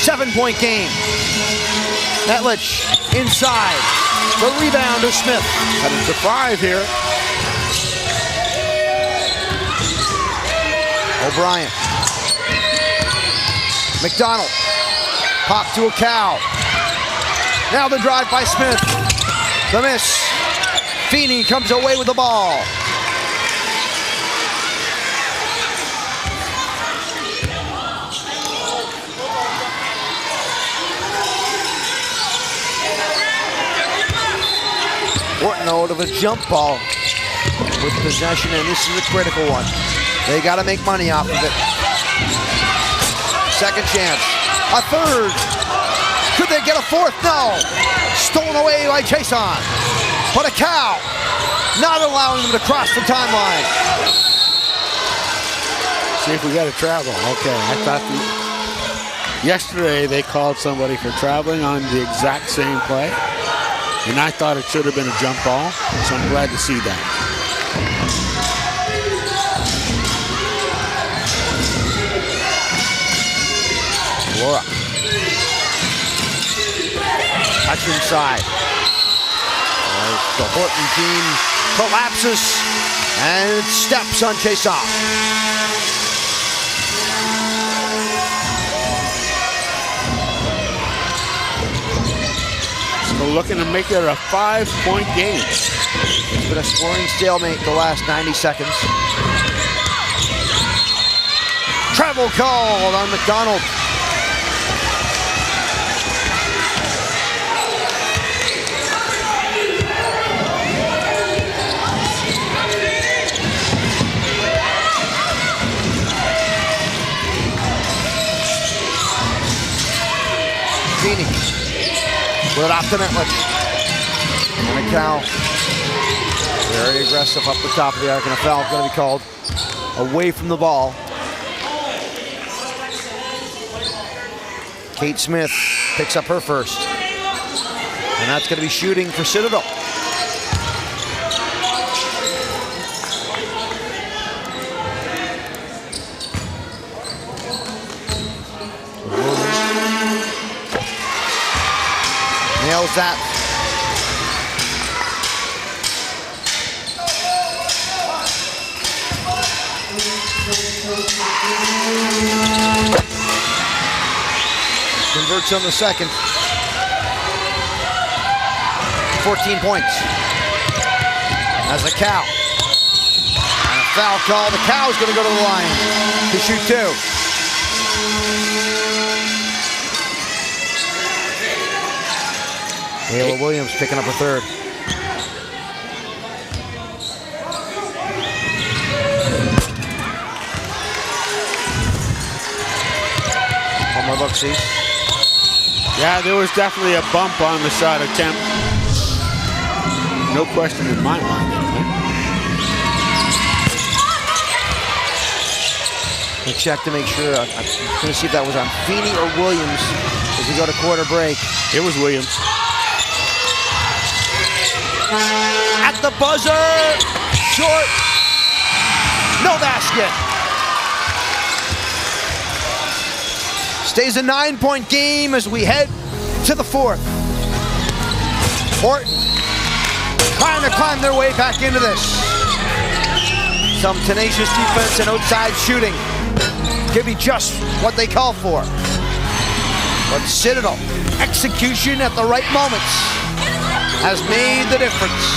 7-point game. Netlich inside. The rebound to Smith. Headed to 5 here. O'Brien. McDonald. Pop to a cow. Now the drive by Smith. The miss. Feeney comes away with the ball. Horton out of a jump ball with possession, and this is a critical one. They got to make money off of it. Second chance. A third. Could they get a fourth? No. Stolen away by Jason. But a cow not allowing them to cross the timeline. See if we got to travel. Okay, I thought yesterday they called somebody for traveling on the exact same play. And I thought it should have been a jump ball, so I'm glad to see that. Laura. Touch inside. As the Horton team collapses and steps on Chason. We're looking to make it a 5-point game. It's been a scoring stalemate the last 90 seconds. Travel called on McDonald. Feeney. Put it off to Netlich. And a cow. Very aggressive up the top of the arc, and a foul is going to be called away from the ball. Kate Smith picks up her first. And that's going to be shooting for Citadel. Nails that. Converts on the second. 14 points. As a cow. And a foul call. The cow's going to go to the line to shoot two. Ayla Williams picking up a third. One more look, see. Yeah, there was definitely a bump on the shot attempt. No question in my mind. I'll check to make sure. I'm going to see if that was on Feeney or Williams as we go to quarter break. It was Williams. At the buzzer, short, no basket. Stays a 9-point game as we head to the fourth. Horton trying to climb their way back into this. Some tenacious defense and outside shooting. Give me just what they call for. But Citadel, execution at the right moments has made the difference.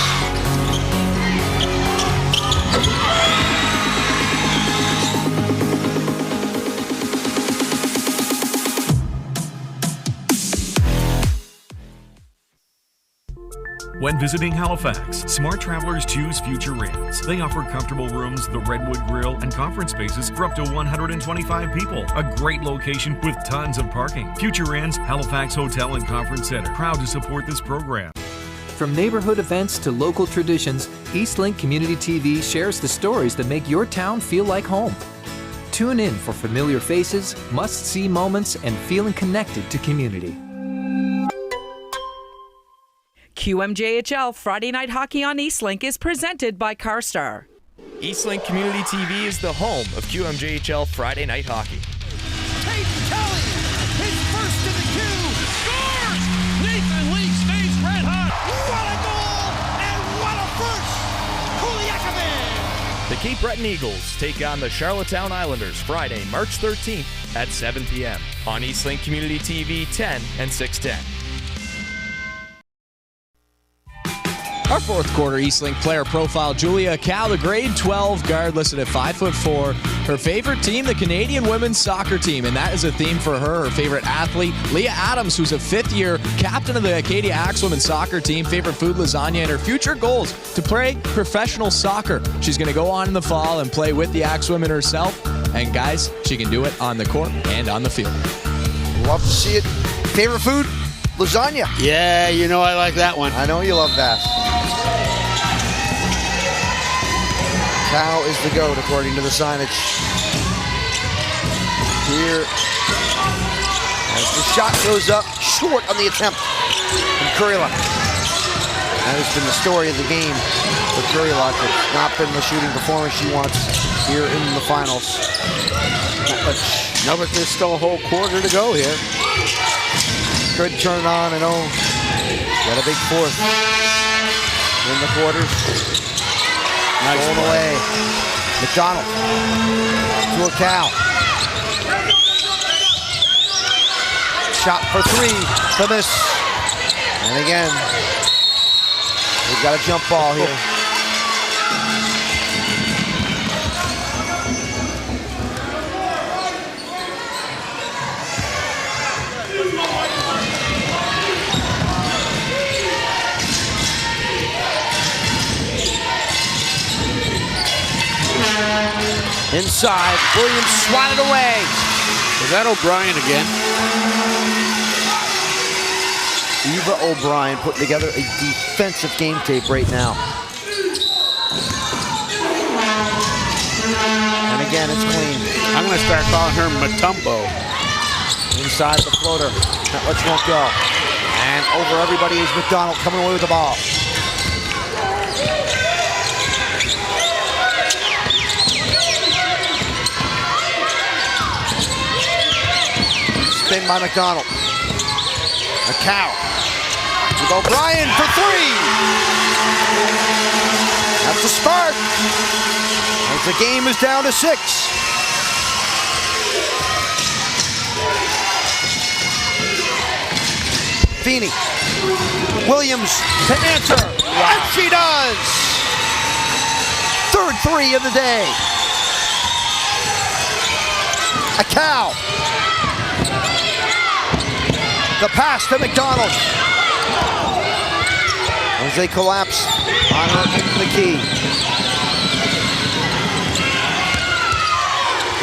When visiting Halifax, smart travelers choose Future Inns. They offer comfortable rooms, the Redwood Grill, and conference spaces for up to 125 people. A great location with tons of parking. Future Inns, Halifax Hotel and Conference Center. Proud to support this program. From neighborhood events to local traditions, Eastlink Community TV shares the stories that make your town feel like home. Tune in for familiar faces, must-see moments, and feeling connected to community. QMJHL Friday Night Hockey on Eastlink is presented by CarStar. Eastlink Community TV is the home of QMJHL Friday Night Hockey. Peyton Kelly, his first in the queue, scores! Nathan Lee stays red hot. What a goal and what a first! Kuliakovic! The Cape Breton Eagles take on the Charlottetown Islanders Friday, March 13th at 7 p.m. on Eastlink Community TV 10 and 610. Our fourth quarter Eastlink player profile, Julia Cal, the grade 12 guard listed at 5'4". Her favorite team, the Canadian women's soccer team, and that is a theme for her. Her favorite athlete, Leah Adams, who's a fifth-year captain of the Acadia Axe women's soccer team. Favorite food, lasagna, and her future goals to play professional soccer. She's going to go on in the fall and play with the Axe women herself. And guys, she can do it on the court and on the field. Love to see it. Favorite food? Lasagna. Yeah, you know I like that one. I know you love that. Cal is the GOAT according to the signage. Here, as the shot goes up, short on the attempt from Kurilak. That has been the story of the game for Kurilak. It's not been the shooting performance she wants here in the finals. No, but there's still a whole quarter to go here. Could turn it on and got a big fourth in the quarters. Nice going away. McDonald to a Cal. Shot for three for this. And again, we've got a jump ball here. Inside, Williams swatted away. Is that O'Brien again? Eva O'Brien putting together a defensive game tape right now. And again, it's clean. I'm going to start calling her Matumbo. Inside the floater. That much won't go. And over everybody is McDonald coming away with the ball. Spin by McDonald. A Cow. With O'Brien for three. That's a start. As the game is down to 6. Feeney. Williams to answer. Wow. And she does. Third three of the day. A Cow. The pass to McDonald. As they collapse on her in the key.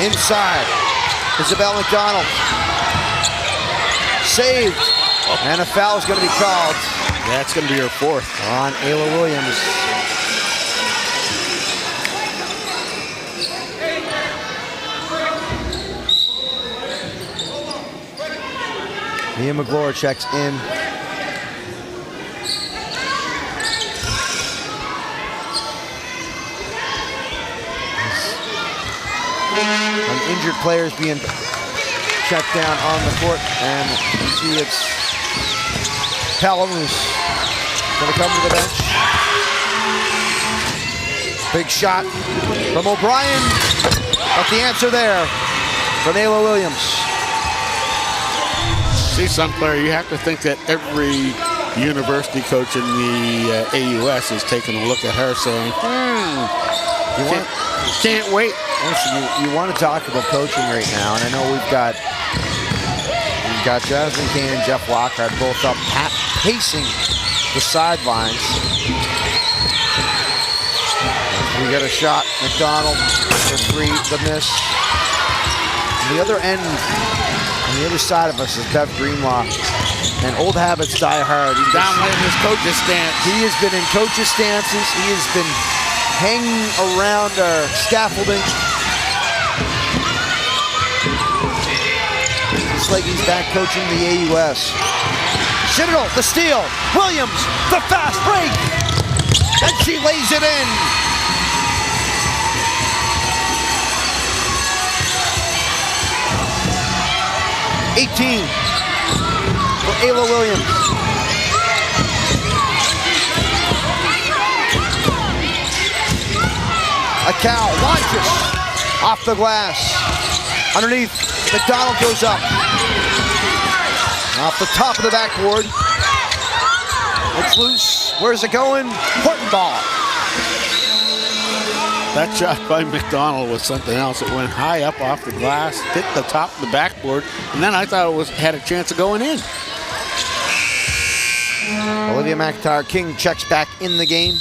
Inside. Isabel McDonald. Saved. And a foul is going to be called. That's going to be her fourth. On Ayla Williams. Mia McGlure checks in. Uninjured players being checked down on the court, and you see it's Callum who's going to come to the bench. Big shot from O'Brien, but the answer there from Ayla Williams. See, Sunflower, you have to think that every university coach in the AUS is taking a look at her saying, can't wait. Listen, you want to talk about coaching right now, and I know we've got Jasmine Kane and Jeff Lockhart both up pacing the sidelines. We got a shot, McDonald for three, the miss. On the other end On the other side of us is Bev Greenlaw. And old habits die hard. He's down in his coach's stance. He has been in coach's stances. He has been hanging around our scaffolding. It's like he's back coaching the AUS. Citadel, the steal. Williams, the fast break. And she lays it in. $18 for Ayla Williams. A cow launches off the glass. Underneath, McDonald goes up. Off the top of the backboard. It's loose. Where's it going? Horton ball. That shot by McDonald was something else. It went high up off the glass, hit the top of the backboard, and then I thought it had a chance of going in. Olivia McIntyre King checks back in the game.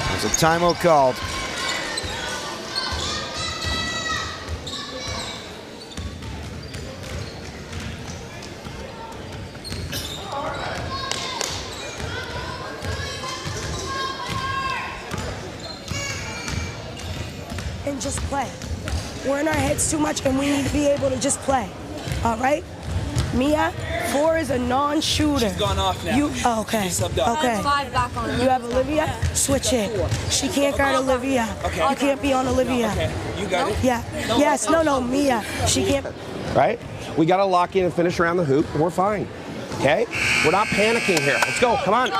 There's a timeout called. And just play. We're in our heads too much and we need to be able to just play. All right? Mia, 4 is a non-shooter. She's gone off now. Okay. She's subbed out. Okay. 5 back on. You have Olivia? Switch it. She can't guard Olivia. Okay. You can't be on Olivia. Okay. You got it? Yeah. Yes. No, Mia. She can't. Right? We got to lock in and finish around the hoop. We're fine. Okay? We're not panicking here. Let's go. Come on.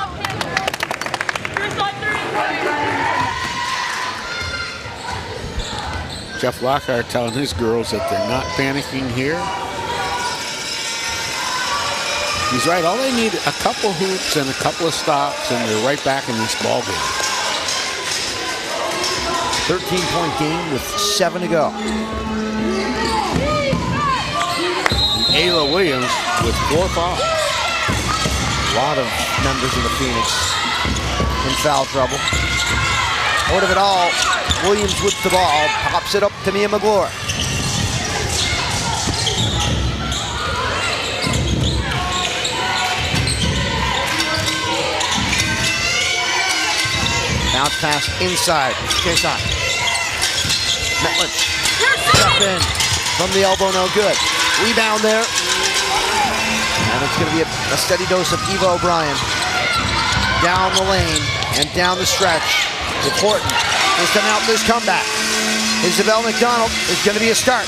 Jeff Lockhart telling his girls that they're not panicking here. He's right. All they need a couple hoops and a couple of stops, and they're right back in this ball game. 13-point game with 7 to go. Ayla Williams with 4 fouls. A lot of members of the Phoenix in foul trouble. Out of it all, Williams with the ball, pops it up to Mia McGlure. Bounce pass inside. Jason. Metlin. Step in from the elbow, no good. Rebound there. And it's going to be a steady dose of Eva O'Brien. Down the lane and down the stretch. With Horton. He's coming out with this comeback. Isabel McDonald is going to be a start.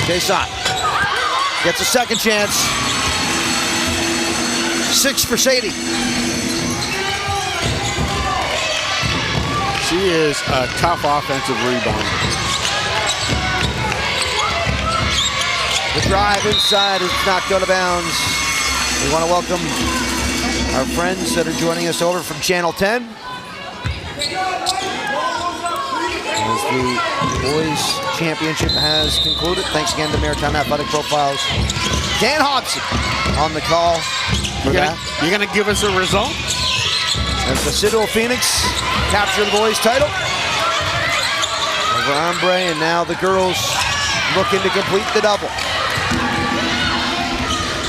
Jason gets a second chance. 6 for Sadie. She is a tough offensive rebounder. The drive inside is knocked out of bounds. We want to welcome our friends that are joining us over from Channel 10. As the boys championship has concluded. Thanks again to Maritime Athletic Profiles. Dan Hobson on the call for that. You're going to give us a result? As the Citadel Phoenix capture the boys title. Over Ombre, and now the girls looking to complete the double.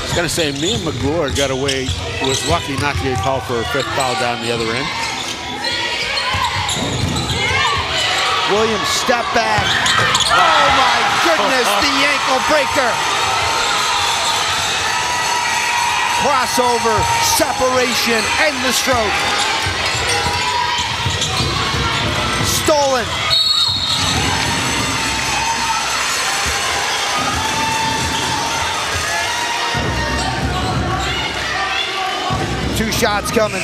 I was going to say, Mia McGlure got away, was lucky not to get called for a 5th foul down the other end. Williams, step back. Oh my goodness, the ankle breaker. Crossover, separation, end the stroke. Stolen. Two shots coming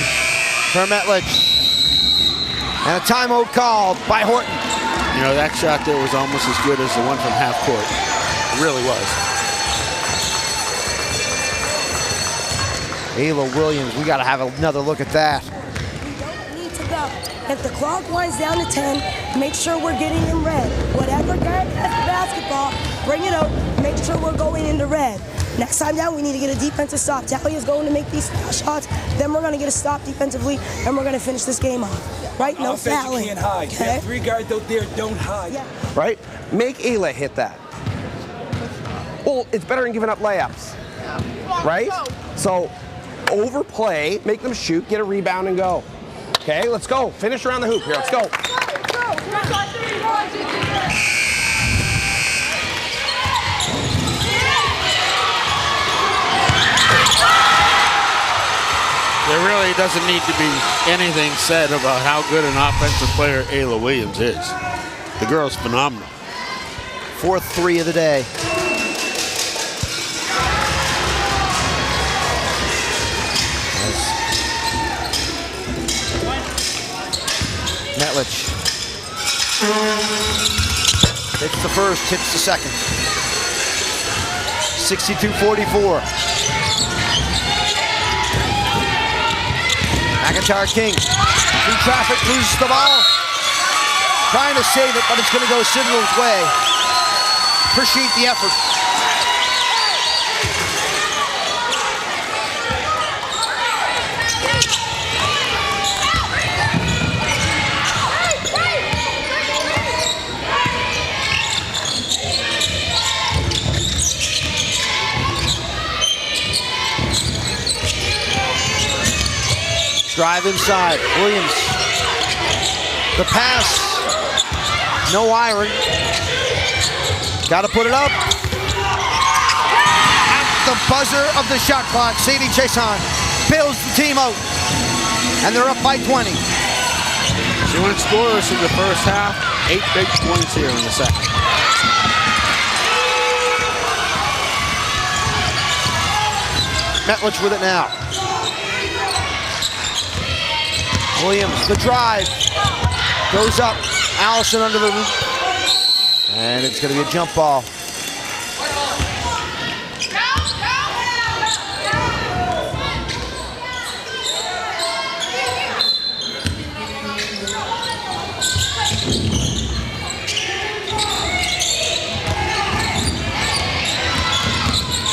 for Metlich. And a timeout called by Horton. You know, that shot there was almost as good as the one from half court. It really was. Ayla Williams, we got to have another look at that. We don't need to go. If the clock winds down to 10, make sure we're getting in red. Whatever guard has the basketball, bring it out. Make sure we're going into red. Next time down, we need to get a defensive stop. Talia's going to make these foul shots. Then we're going to get a stop defensively, and we're going to finish this game off. Right? No fouling. You can't hide. Okay? You have 3 guards out there. Don't hide. Yeah. Right? Make Ayla hit that. Well, it's better than giving up layups. Right? So overplay, make them shoot, get a rebound, and go. Okay, let's go. Finish around the hoop here. Let's go. There really doesn't need to be anything said about how good an offensive player Ayla Williams is. The girl's phenomenal. 4th 3 of the day. Metlich hits the first, hits the second. 62-44. McIntyre King, through traffic, loses the ball. Trying to save it, but it's going to go Sidwell's way. Appreciate the effort. Drive inside, Williams. The pass, no iron. Got to put it up. At the buzzer of the shot clock, Sadie Chason bails the team out. And they're up by 20. She went scoreless in the first half, 8 big points here in the second. Metlich with it now. Williams, the drive, goes up, Allison under the roof, and it's going to be a jump ball.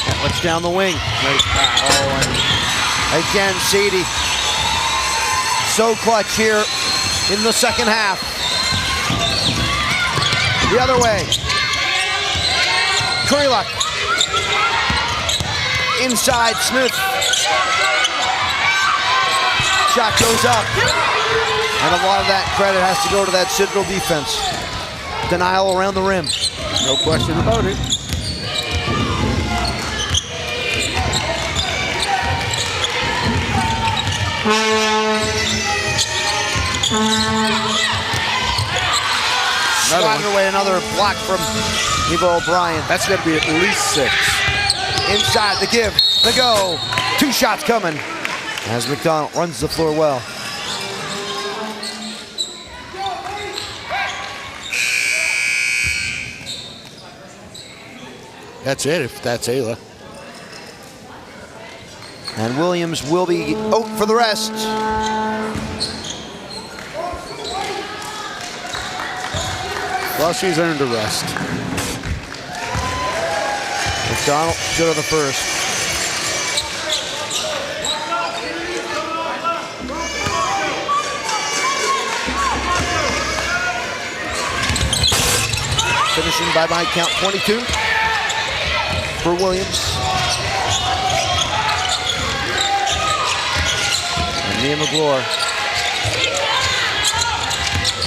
Metlich down the wing. Nice pass. Oh, and again, Sadie. So clutch here in the second half. The other way. Kuriluk. Inside, Smith. Shot goes up. And a lot of that credit has to go to that Citadel defense. Denial around the rim. No question about it. Sliding away another block from Eva O'Brien. That's going to be at least 6. Inside, the give, the go. 2 shots coming as McDonald runs the floor well. That's it, if that's Ayla. And Williams will be out for the rest. Well, she's earned a rest. McDonald should have the first. Finishing by my count 22 for Williams. And Mia McGlure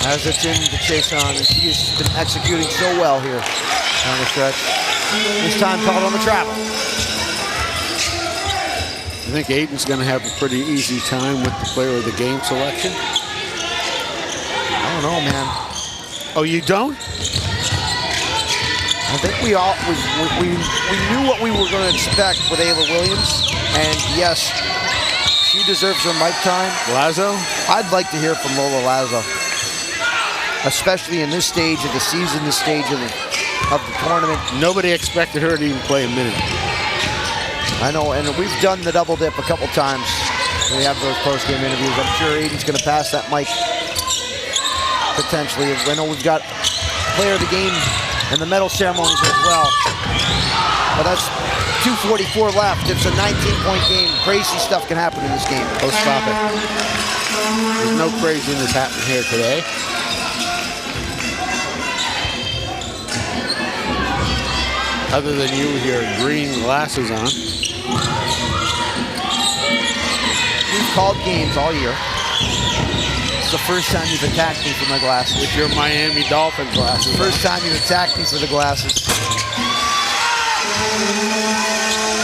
has it in to chase on, and she's been executing so well here on the stretch. This time called on the travel. I think Aiden's going to have a pretty easy time with the player of the game selection. I don't know, man. Oh, you don't? I think we knew what we were going to expect with Ayla Williams, and yes, she deserves her mic time. Lazo? I'd like to hear from Lola Lazo, especially in this stage of the season, this stage of the tournament. Nobody expected her to even play a minute. I know, and we've done the double dip a couple times. We have those post-game interviews. I'm sure Aiden's going to pass that mic potentially. I know we've got player of the game and the medal ceremonies as well. But that's 2:44 left. It's a 19-point game. Crazy stuff can happen in this game. Oh, stop it. There's no craziness happening here today. Other than you with your green glasses on. We've called games all year. It's the first time you've attacked me for my glasses. With your Miami Dolphin glasses. First time you've attacked me for the glasses.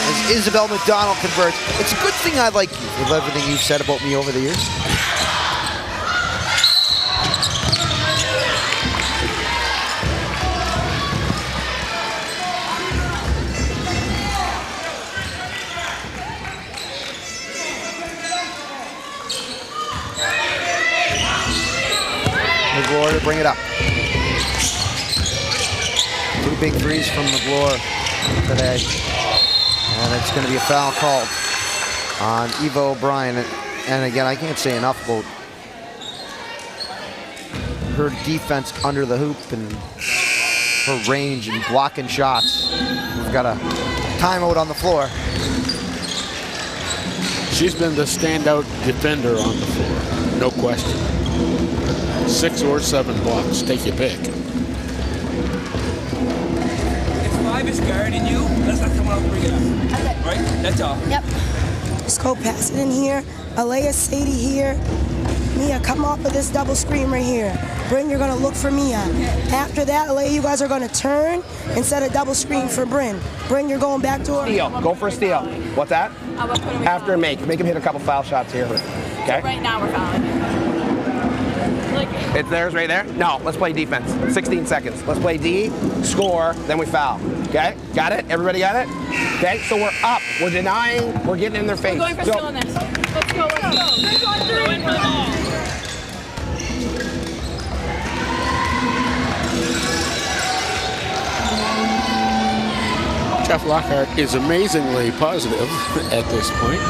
As Isabel McDonald converts. It's a good thing I like you with everything you've said about me over the years. McGlure to bring it up. 2 big threes from McGlure today. And it's going to be a foul called on Eva O'Brien. And again, I can't say enough about her defense under the hoop and her range and blocking shots. We've got a timeout on the floor. She's been the standout defender on the floor, no question. 6 or 7 blocks, take your pick. If 5 is guarding you, let's let someone else bring it up. Okay. Right? That's all. Yep. Just go pass it in here. Alea, Sadie here. Mia, come off of this double screen right here. Bryn, you're gonna look for Mia. After that, Alea, you guys are gonna turn and set a double screen for Bryn. Bryn, you're going back to her. Steal. Go for a steal. What's that? After a make him hit a couple foul shots here. Okay. Right now we're fouling. It's theirs right there? No, let's play defense. 16 seconds. Let's play D, score, then we foul. Okay? Got it? Everybody got it? Okay, so we're up. We're denying. We're getting in their face. We're going for stealing this. Let's go, let's go. Throw in for the ball. Jeff Lockhart is amazingly positive at this point.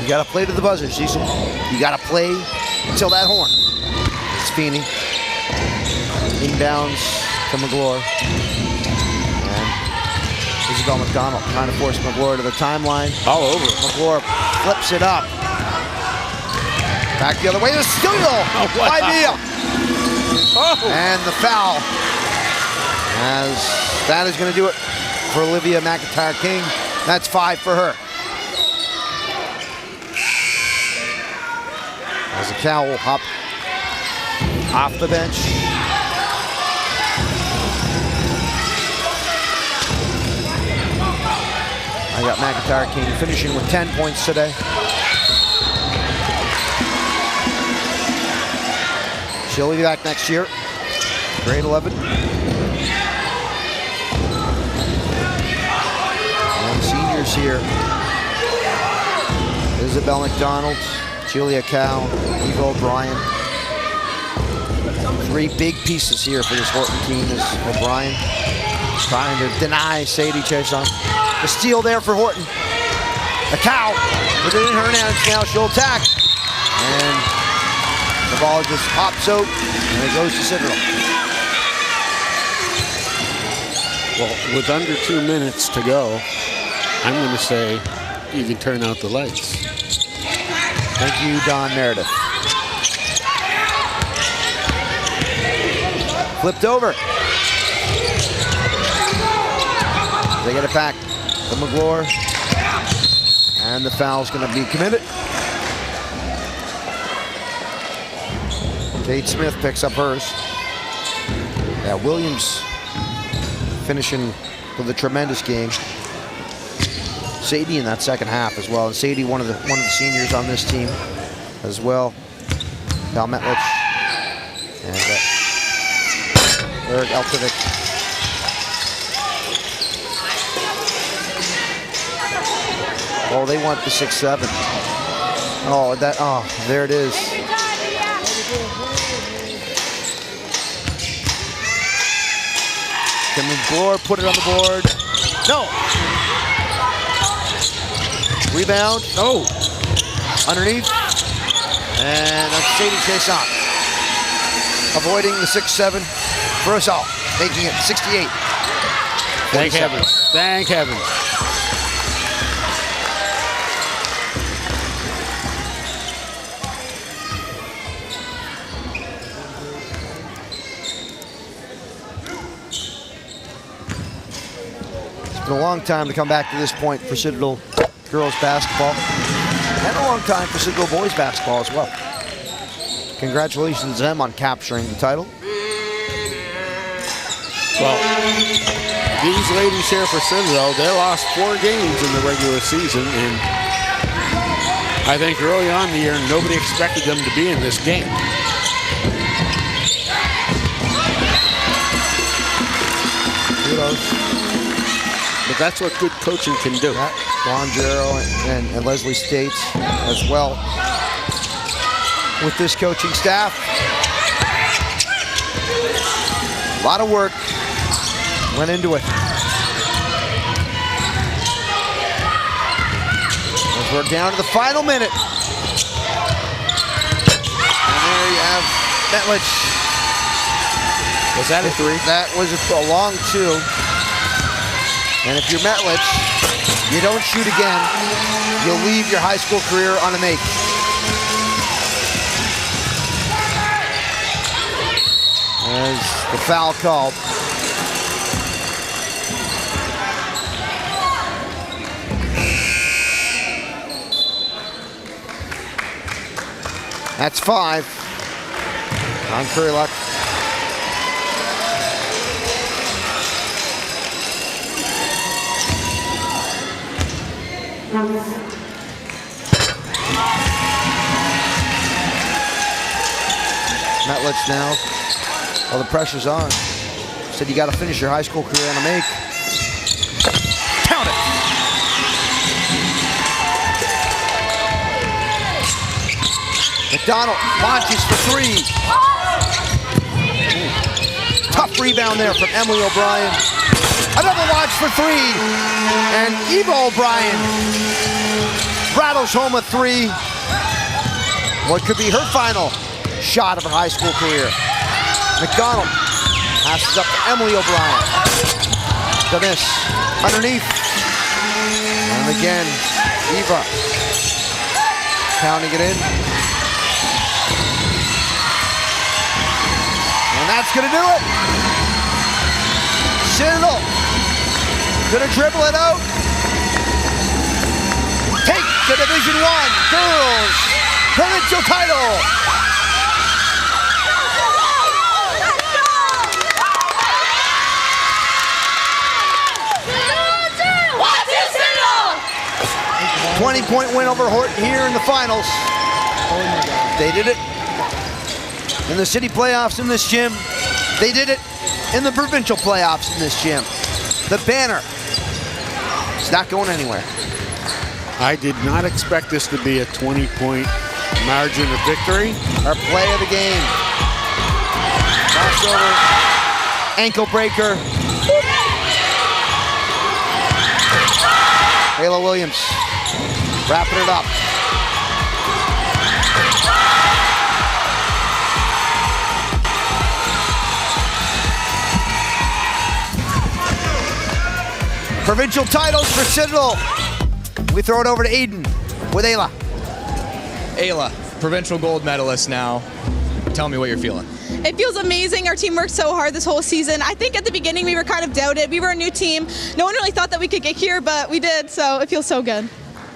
You got to play to the buzzer, Cecil. You got to play until that horn. It's Feeney. Inbounds to McGlure. And Isabel McDonald trying to force McGlure to the timeline. All over. McGlure flips it up. Back the other way. The steal by Mia. Oh. And the foul. As that is going to do it for Olivia McIntyre-King. That's 5 for her. As a cow will hop off the bench. I got McIntyre-King finishing with 10 points today. She'll be back next year, grade 11. And seniors here. Isabel McDonald, Julia Cow, Eva O'Brien. 3 big pieces here for this Horton team is O'Brien trying to deny Sadie Chason. The steal there for Horton. A cow with it in her hands now. She'll attack. And the ball just pops out and it goes to Citadel. Well, with under 2 minutes to go, I'm going to say you can turn out the lights. Thank you, Don Meredith. Flipped over. They get it back to McGlure. And the foul's going to be committed. Kate Smith picks up hers. Yeah, Williams finishing with a tremendous game. Sadie in that second half as well. And Sadie, one of the seniors on this team as well. Val Metlich and Eric Eltovic. Oh, they want the 6-7. Oh, there it is. Can McGlure put it on the board? No. Rebound. Oh. Underneath. And that's Sadie Chason. Avoiding the 6-7 for us all. Making it 68. Thank heavens. Thank heavens. It's been a long time to come back to this point for Citadel girls basketball. And a long time for Citadel boys basketball as well. Congratulations to them on capturing the title. Well, these ladies here for Citadel, they lost 4 games in the regular season, and I think early on in the year, nobody expected them to be in this game. Kudos. But that's what good coaching can do. Blondero and Leslie States as well with this coaching staff. A lot of work went into it. As we're down to the final minute. And there you have Metlich. Was that a 3? That was a long 2. And if you're Metlich, you don't shoot again, you'll leave your high school career on a make. As the foul called. That's 5 on Curluck. Metlich now, well, the pressure's on. Said you got to finish your high school career on a make. Count it! McDonald launches for 3. Tough rebound there from Emily O'Brien. Another launch for 3. And Eva O'Brien rattles home a 3. What could be her final shot of her high school career. McDonald passes up to Emily O'Brien. To miss. Underneath. And again, Eva counting it in. And that's going to do it. Citadel going to dribble it out. Take the Division I girls provincial title. A 20-point win over Horton here in the finals. They did it in the city playoffs in this gym. They did it in the provincial playoffs in this gym. The banner is not going anywhere. I did not expect this to be a 20-point margin of victory. Our play of the game. Crossover. Ankle breaker. Ayla Williams wrapping it up. Provincial titles for Citadel. We throw it over to Eden with Ayla. Ayla, provincial gold medalist now. Tell me what you're feeling. It feels amazing. Our team worked so hard this whole season. I think at the beginning we were kind of doubted. We were a new team. No one really thought that we could get here, but we did, so it feels so good.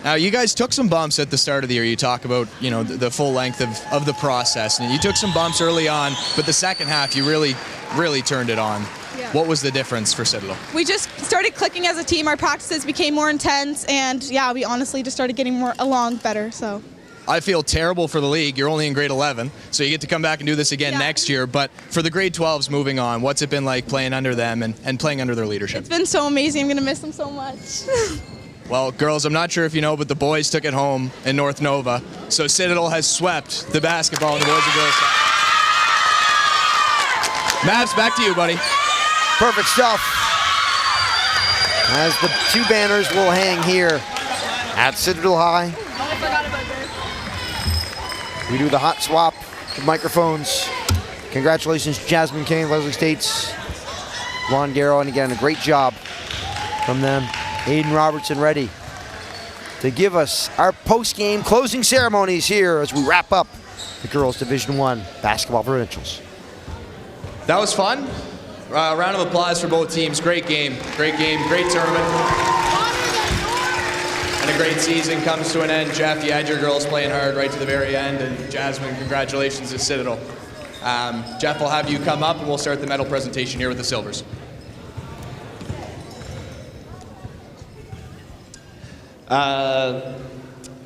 Now, you guys took some bumps at the start of the year. You talk about, you know, the full length of the process. And you took some bumps early on, but the second half, you really turned it on. Yeah. What was the difference for Citadel? We just started clicking as a team. Our practices became more intense, and yeah, we honestly just started getting more along better, so. I feel terrible for the league. You're only in grade 11, so you get to come back and do this again next year. But for the grade 12s moving on, what's it been like playing under them and playing under their leadership? It's been so amazing. I'm going to miss them so much. Well, girls, I'm not sure if you know, but the boys took it home in North Nova. So Citadel has swept the basketball in the boys and girls side. Mavs, back to you, buddy. Perfect stuff. As the two banners will hang here at Citadel High. We do the hot swap of microphones. Congratulations, Jasmine Kane, Leslie States, Ron Garrow, and again, a great job from them. Aiden Robertson ready to give us our post-game closing ceremonies here as we wrap up the girls' Division I basketball provincials. That was fun. Round of applause for both teams. Great game, great tournament. And a great season comes to an end. Jeff, you had your girls playing hard right to the very end. And Jasmine, congratulations to Citadel. Jeff, I'll have you come up and we'll start the medal presentation here with the Silvers.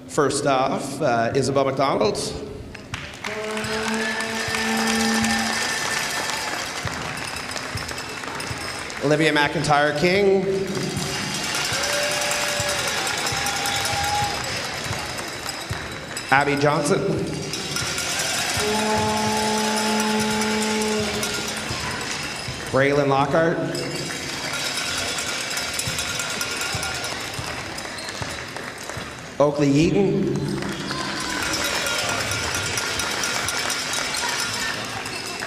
First off, Isabel McDonald. Olivia McIntyre King. Abby Johnson. Braylon Lockhart. Oakley Eaton.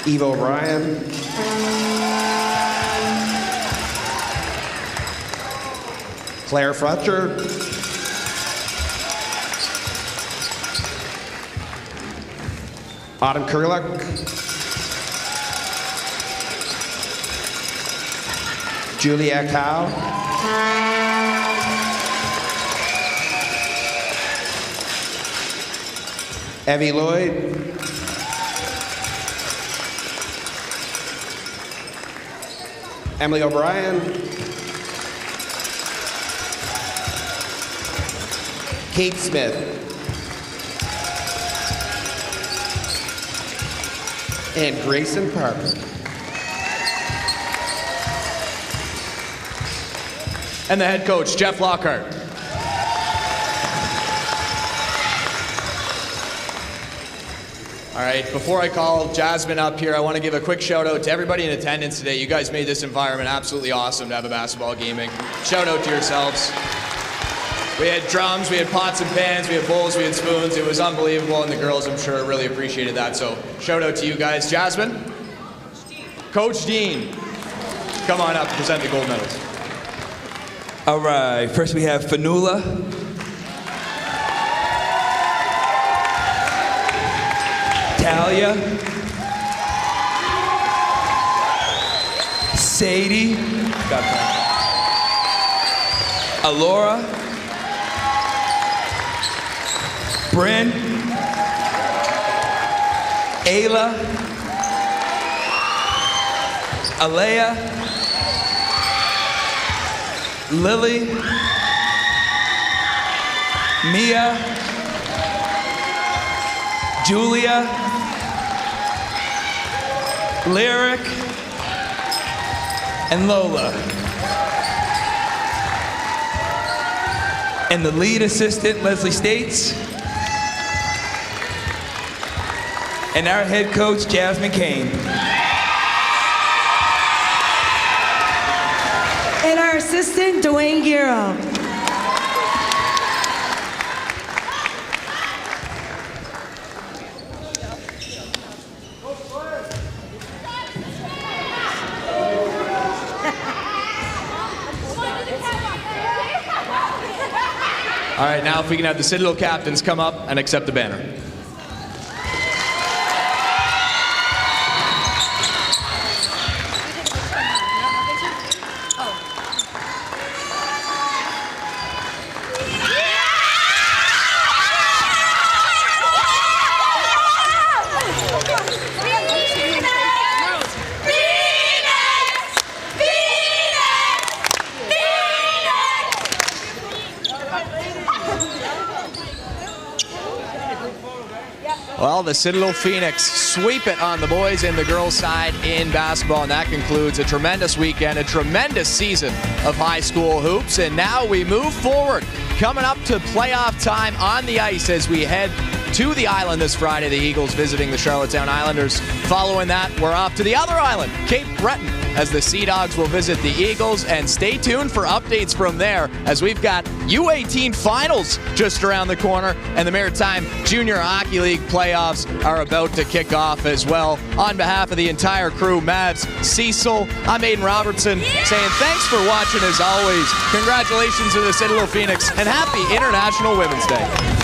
Eve O'Brien. Claire Fletcher. Autumn Kurluk. Julia Cow. Evie Lloyd. Emily O'Brien. Kate Smith. And Grayson Parker. And the head coach, Jeff Lockhart. All right, before I call Jasmine up here, I want to give a quick shout out to everybody in attendance today. You guys made this environment absolutely awesome to have a basketball gaming. Shout out to yourselves. We had drums, we had pots and pans, we had bowls, we had spoons. It was unbelievable, and the girls, I'm sure, really appreciated that. So shout out to you guys. Jasmine? Coach Dean. Come on up, present the gold medals. All right, first we have Fanula. Talia. Sadie. Alora. Bryn. Ayla. Alea. Lily. Mia. Julia. Lyric. And Lola. And the lead assistant, Leslie States. And our head coach, Jasmine Kane. And our assistant, Dwayne Guerrero. All right, now if we can have the Citadel captains come up and accept the banner. Well, the Citadel Phoenix sweep it on the boys and the girls side in basketball, and that concludes a tremendous weekend, a tremendous season of high school hoops. And now we move forward, coming up to playoff time on the ice as we head to the island this Friday. The Eagles visiting the Charlottetown Islanders. Following that, we're off to the other island, Cape Breton, as the Sea Dogs will visit the Eagles. And stay tuned for updates from there, as we've got U18 finals just around the corner, and the Maritime Junior Hockey League playoffs are about to kick off as well. On behalf of the entire crew, Mavs, Cecil, I'm Aiden Robertson, saying thanks for watching as always. Congratulations to the Citadel Phoenix, and happy International Women's Day.